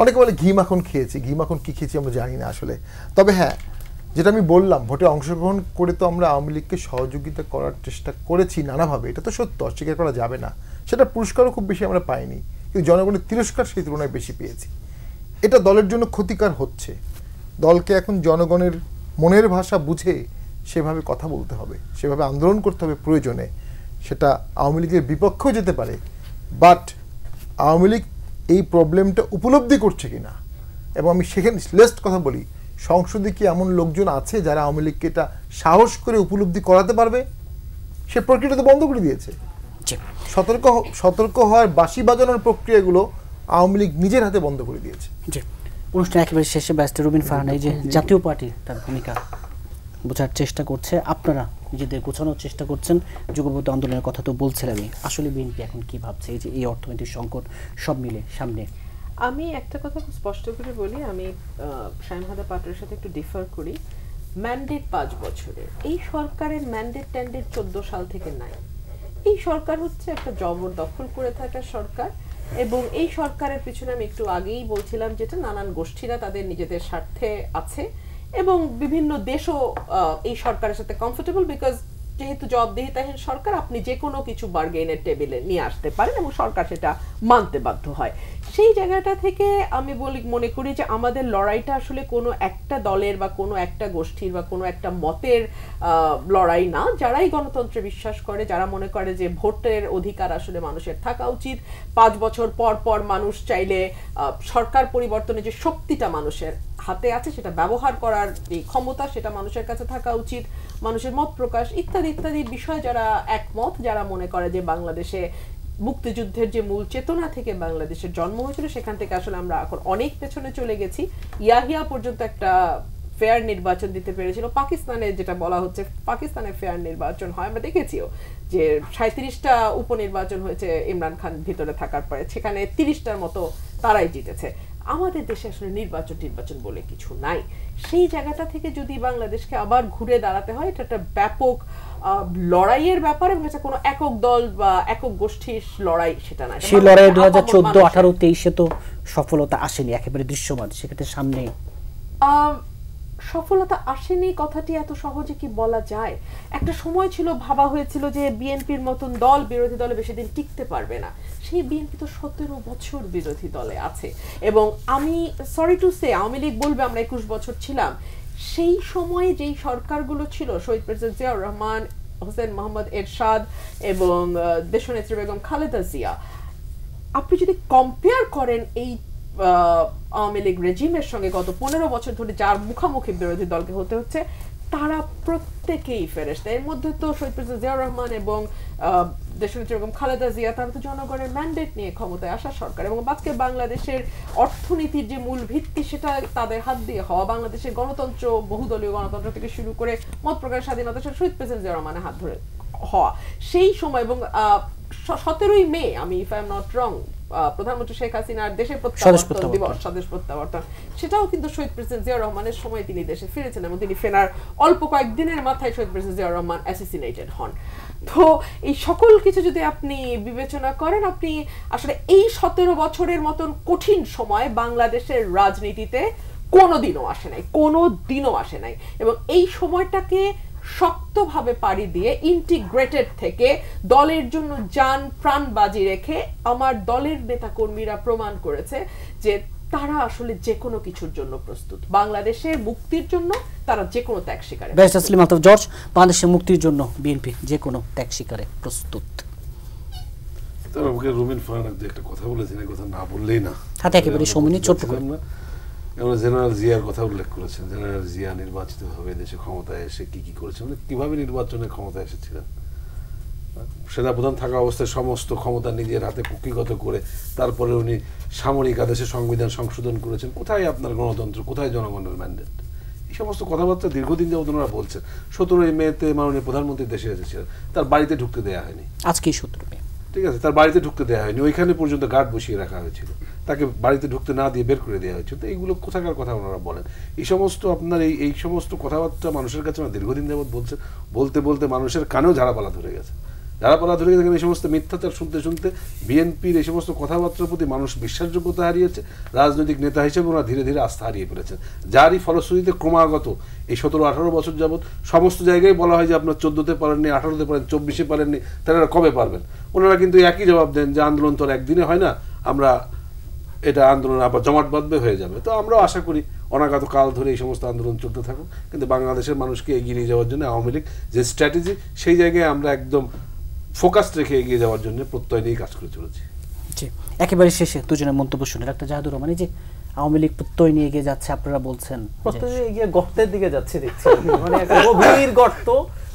অনেকে বলে ঘি মাখন খেয়েছি, ঘি মাখন কী খেয়েছি আমরা জানি না আসলে। তবে হ্যাঁ, যেটা আমি বললাম, ভোটে অংশগ্রহণ করে তো আমরা আওয়ামী লীগকে সহযোগিতা করার চেষ্টা করেছি নানাভাবে, এটা তো সত্য, অস্বীকার করা যাবে না। সেটা পুরস্কারও খুব বেশি আমরা পাইনি, কিন্তু জনগণের তিরস্কার সেই তুলনায় বেশি পেয়েছি। এটা দলের জন্য ক্ষতিকর হচ্ছে। দলকে এখন জনগণের মনের ভাষা বুঝে সেভাবে কথা বলতে হবে, সেভাবে আন্দোলন করতে হবে প্রয়োজনে। সেটা আওয়ামী লীগের বিপক্ষেও যেতে পারে, বাট আওয়ামী লীগ এই প্রবলেমটা উপলব্ধি করছে কিনা। এবং আমি সেখানে লেস্ট কথা বলি, সংসদে কি এমন লোকজন আছে যারা আওয়ামী লীগকে এটা সাহস করে উপলব্ধি করাতে পারবে? সে প্রক্রিয়াটা তো বন্ধ করে দিয়েছে। সতর্ক হওয়ার, বাঁশি বাজানোর প্রক্রিয়াগুলো আওয়ামী লীগ নিজের হাতে বন্ধ করে দিয়েছে। জি, অনুষ্ঠান একেবারে শেষে ব্যারিস্টার রুবিন ফারহান, এই যে জাতীয় পার্টি তার ভূমিকা বোঝার চেষ্টা করছে, আপনারা নিজেদের গোছানোর চেষ্টা করছেন, যুগপৎ আন্দোলনের কথা তো বলছিলামই, আসলে বিএনপি এখন কি ভাবছে এই যে এই অর্থনৈতিক সংকট সব মিলে সামনে? আমি একটা কথা খুব স্পষ্ট করে বলি, আমি শামীম পাটোয়ারির সাথে একটু ডিফার করি। ম্যান্ডেট 5 বছরের, এই সরকারের ম্যান্ডেট 14 সাল থেকে নাই। এই সরকার হচ্ছে একটা জবরদখল করে থাকা সরকার, এবং এই সরকারের পিছনে আমি একটু আগেই বলছিলাম যেটা নানান গোষ্ঠীরা তাদের নিজেদের স্বার্থে আছে এবং বিভিন্ন দেশও এই সরকারের সাথে কমফোর্টেবল, বিকজ যেহেতু জবাবদিহিতাহীন সরকার, আপনি যে কোনো কিছু বার্গেইনের টেবিলে নিয়ে আসতে পারেন এবং সরকার সেটা মানতে বাধ্য হয়। সেই জায়গাটা থেকে আমি মনে করি যে আমাদের লড়াইটা আসলে কোনো একটা দলের বা কোনো একটা গোষ্ঠীর বা কোনো একটা মতের লড়াই না। যারাই গণতন্ত্রে বিশ্বাস করে, যারা মনে করে যে ভোটের অধিকার আসলে মানুষের থাকা উচিত, 5 বছর পর পর মানুষ চাইলে সরকার পরিবর্তনের যে শক্তিটা মানুষের হাতে আছে সেটা ব্যবহার করার এই ক্ষমতা সেটা মানুষের কাছে থাকা উচিত, মানুষের মত প্রকাশ ইত্যাদি ইত্যাদি বিষয় যারা একমত, যারা মনে করে যে বাংলাদেশে মুক্তিযুদ্ধের যে মূল চেতনা থেকে বাংলাদেশের জন্ম হয়েছিল সেখান থেকে আসলে আমরা এখন অনেক পেছনে চলে গেছি। ইয়াহিয়া পর্যন্ত একটা ফেয়ার নির্বাচন দিতে পেরেছিল। পাকিস্তানে যেটা বলা হচ্ছে পাকিস্তানে ফেয়ার নির্বাচন হয়, আমরা দেখেছিও যে 37টা উপনির্বাচন হয়েছে ইমরান খান ভিতরে থাকার পরে, সেখানে 30টার মতো তারাই জিতেছে। আমাদের দেশে আসলে নির্বাচন বলে কিছু নাই। সেই জায়গাটা থেকে যদি বাংলাদেশকে আবার ঘুরে দাঁড়াতে হয়, এটা একটা ব্যাপক লড়াইয়ের ব্যাপার এবং এটা কোনো একক দল বা একক গোষ্ঠীর লড়াই সেটা না। সেই লড়াই 2014, 18, 23-এ তো সফলতা আসেনি একেবারে দৃশ্যমান, সেক্ষেত্রে সামনে সফলতা আসেনি কথাটি এত সহজে কি বলা যায়? একটা সময় ছিল ভাবা হয়েছিল যে বিএনপির মতন দল বিরোধী দলে বেশি দিন টিকতে পারবে না। সেই বিএনপি তো 17 বছর বিরোধী দলে আছে এবং আমি sorry to say Awami League বলবে আমরা 21 বছর ছিলাম। সেই সময়ে যেই সরকারগুলো ছিল, শহীদ প্রেসিডেন্ট জিয়াউর রহমান, হোসেন মোহাম্মদ এরশাদ এবং দেশনেত্রী বেগম খালেদা জিয়া, আপনি যদি কম্পেয়ার করেন এই আওয়ামী লীগ রেজিমের সঙ্গে গত 15 বছর ধরে যার মুখোমুখি বিরোধী দলকে হতে হচ্ছে, তারা প্রত্যেকেই ফেরেশতা। এর মধ্যে তো শহীদ প্রেসিডেন্ট জিয়াউর রহমান এবং দেশনেত্রী বেগম খালেদা জিয়া, তারা তো জনগণের ম্যান্ডেট নিয়ে ক্ষমতায় আসা সরকার এবং আজকে বাংলাদেশের অর্থনীতির যে মূল ভিত্তি সেটা তাদের হাত দিয়ে হওয়া, বাংলাদেশের গণতন্ত্র, বহুদলীয় গণতন্ত্র থেকে শুরু করে মত প্রকাশের স্বাধীনতা শহীদ প্রেসিডেন্ট জিয়াউর রহমানের হাত ধরে হওয়া। সেই সময় এবং 17ই মে, আমি if I am not wrong, প্রধানমন্ত্রী শেখ হাসিনার দেশের প্রত্যাবর্তন দিবস, স্বদেশ প্রত্যাবর্তন, সেটাও কিন্তু শহীদ প্রেসিডেন্ট জিয়াউর রহমানের সময় তিনি দেশে ফিরেছেন এবং তিনি ফেরার অল্প কয়েকদিনের মাথায় শহীদ প্রেসিডেন্ট জিয়াউর রহমান অ্যাসাসিনেটেড হন। তো এই সকল কিছু যদি আপনি বিবেচনা করেন, আপনি আসলে এই 17 বছরের মতন কঠিন সময় বাংলাদেশের রাজনীতিতে কোনোদিনও আসে নাই এবং এই সময়টাকে শক্তভাবে পাড়ি দিয়ে ইন্টিগ্রেটেড থেকে দলের জন্য জান প্রাণ বাজি রেখে আমার দলের নেতাকর্মীরা প্রমাণ করেছে যে তারা আসলে যে কোনো কিছুর জন্য প্রস্তুত। বাংলাদেশের মুক্তির জন্য তারা যে কোনো ত্যাগ স্বীকারে। ব্যারিস্টার সেলিম আলতাফ জর্জ, বাংলাদেশের মুক্তির জন্য বিএনপি যে কোনো ত্যাগ স্বীকারে প্রস্তুত। আমাকে রুমিন ফারানাক যে একটা কথা বলেছেন, এই কথা না বললেই না। হাতে একেবারে সময় ছোট্ট করে জেনারেল জিয়ার কথা উল্লেখ করেছেন। জেনারেল জিয়া নির্বাচিত ভাবে দেশে ক্ষমতায় এসে কি করেছেন, মানে কিভাবে নির্বাচনে ক্ষমতায় এসেছিলেন। সেনাপ্রধান থাকা অবস্থায় সমস্ত ক্ষমতা নিজের হাতে কুক্ষিগত করে তারপরে উনি সামরিক আদেশে সংবিধান সংশোধন করেছেন। কোথায় আপনার গণতন্ত্র, কোথায় জনগণের ম্যান্ডেট? এই সমস্ত কথাবার্তা দীর্ঘদিন যাবত ওনারা বলছেন। 17ই মেতে মাননীয় প্রধানমন্ত্রী দেশে এসেছিলেন, তার বাড়িতে ঢুকতে দেওয়া হয়নি। আজকেই 17 মে, ঠিক আছে, তার বাড়িতে ঢুকতে দেওয়া হয়নি, ওইখানে পর্যন্ত গার্ড বসিয়ে রাখা হয়েছিল, তাকে বাড়িতে ঢুকতে না দিয়ে বের করে দেওয়া হয়েছিল। তো এইগুলো কোথাকার কথা ওনারা বলেন? এই সমস্ত আপনার এই সমস্ত কথাবার্তা মানুষের কাছে দীর্ঘদিন যাবৎ বলছেন, বলতে বলতে মানুষের কানেও ঝাড়াপালা ধরে গেছে। এই সমস্ত মিথ্যাচার শুনতে শুনতে বিএনপির এই সমস্ত কথাবার্তার প্রতি মানুষ বিশ্বাসযোগ্যতা হারিয়েছে, রাজনৈতিক নেতা হিসেবে ওরা ধীরে ধীরে আস্থা হারিয়ে ফেলেছেন, যারই ফলশ্রুতিতে ক্রমাগত এই 17-18 বছর যাবৎ সমস্ত জায়গায় বলা হয় যে আপনার 14তে পারেননি, 18তে পারেন, 24-এ পারেননি, তারা কবে পারবেন? ওনারা কিন্তু একই জবাব দেন যে আন্দোলন তো আর একদিনে হয় না, আমরা এটা আন্দোলন আবার জমাট বাঁধবে হয়ে যাবে। তো আমরাও আশা করি অনাগত কাল ধরে এই সমস্ত আন্দোলন চলতে থাকুক, কিন্তু বাংলাদেশের মানুষকে এগিয়ে নিয়ে যাওয়ার জন্য আওয়ামী লীগ যে স্ট্র্যাটেজি, সেই জায়গায় আমরা একদম ফোকাস রেখে এগিয়ে যাওয়ার জন্য প্রত্যয় নিয়ে কাজ করে চলেছি। জি, একেবারে শেষে দুজনের মন্তব্য শুনে ডাক্তার জাহিদুর রহমান, যে আওয়ামী লীগ প্রত্যয় নিয়ে এগিয়ে যাচ্ছে, আপনারা বলছেন প্রত্যয় এগিয়ে গর্তের দিকে যাচ্ছে দেখছি, মানে একটা গভীর গর্ত,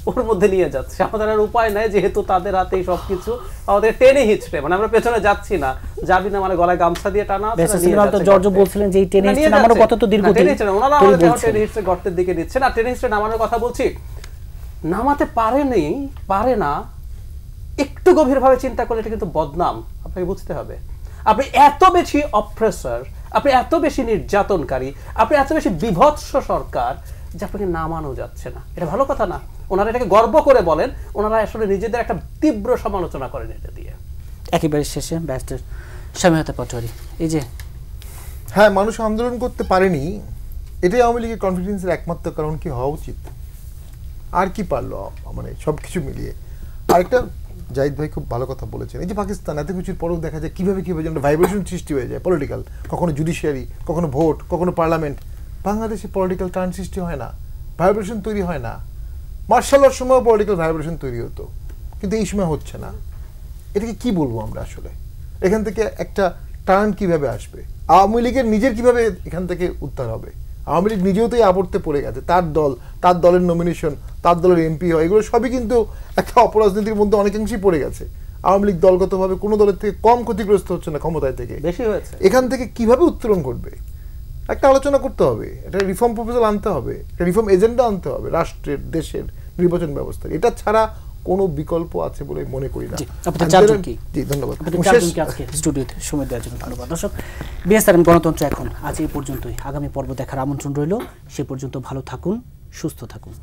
ওর মধ্যে নিয়ে যাচ্ছে। আমাদের আর উপায় নাই, যেহেতু তাদের হাতেই সবকিছু, আমাদের টেনে হিচড়ে, মানে আমরা পেছনে যাচ্ছি না, যাবি না মানে গলায় গামছা দিয়ে টানা আছে। জর্জ বলছিলেন যে এই টেনে হিচড়ে নামানোর কথা তো দীর্ঘদিন ওনারা আমাদের টেনে হিচড়ে গর্তের দিকে নিচ্ছে না। টেনে হিচড়ে নামানোর কথা বলছি, নামাতে পারে না, একটু গভীরভাবে চিন্তা করলে এটা কিন্তু বদনাম। আপনাকে বুঝতে হবে, আপনি এত বেশি অপ্রেসার, আপনি এত বেশি নির্যাতনকারী, আপনি এত বেশি বিভৎস সরকার যে আপনাকে নামানো যাচ্ছে না, এটা ভালো কথা না। ওনারা এটাকে গর্ব করে বলেন, ওনারা আসলে নিজেদের একটা তীব্র সমালোচনা করেন এটা দিয়ে। একেবারে শেষে ব্যারিস্টার স্বামীহতা পাটোয়ারি, এই যে হ্যাঁ, মানুষ আন্দোলন করতে পারেনি, এটাই আওয়ামী লীগের কনফিডেন্সের একমাত্র কারণ কি হওয়া উচিত? আর কি পারলো, মানে সব কিছু মিলিয়ে। আরেকটা জাহিদ ভাই খুব ভালো কথা বলেছেন, এই যে পাকিস্তান এত কিছুর পরেও দেখা যায় কিভাবে যেন ভাইব্রেশন সৃষ্টি হয়ে যায় পলিটিক্যাল, কখনো জুডিশিয়ারি, কখনো ভোট, কখনো পার্লামেন্ট। বাংলাদেশে পলিটিক্যাল টার্ন সৃষ্টি হয় না, ভাইব্রেশন তৈরি হয় না। মার্শাল লর সময় পলিটিক্যাল ভাইব্রেশন তৈরি হতো, কিন্তু এই সময় হচ্ছে না। এটাকে কি বলবো আমরা আসলে? এখান থেকে একটা টার্ন কিভাবে আসবে? আওয়ামী লীগের নিজের কিভাবে এখান থেকে উদ্ধার হবে? আওয়ামী লীগ নিজেও তো এই আবর্তে পড়ে গেছে, তার দল, তার দলের নমিনেশন, তার দলের এমপি হয়, এগুলো সবই কিন্তু একটা অপরাজনীতির মধ্যে অনেকাংশেই পড়ে গেছে। আওয়ামী লীগ দলগতভাবে কোনো দলের থেকে কম ক্ষতিগ্রস্ত হচ্ছে না, ক্ষমতায় থেকে বেশি হয়েছে। এখান থেকে কিভাবে উত্তরণ করবে একটা আলোচনা করতে হবে, একটা রিফর্ম প্রপোজাল আনতে হবে, একটা রিফর্ম এজেন্ডা আনতে হবে রাষ্ট্রের, দেশের নির্বাচন ব্যবস্থা। এটা ছাড়া কোনো বিকল্প আছে বলে মনে করি না। জি, ধন্যবাদ স্টুডিওতে সময় দেওয়ার জন্য ধন্যবাদ। দর্শক, বিএসআরএম গণতন্ত্র এখন আজ এই পর্যন্তই। আগামী পর্ব দেখার আমন্ত্রণ রইল। সে পর্যন্ত ভালো থাকুন, সুস্থ থাকুন।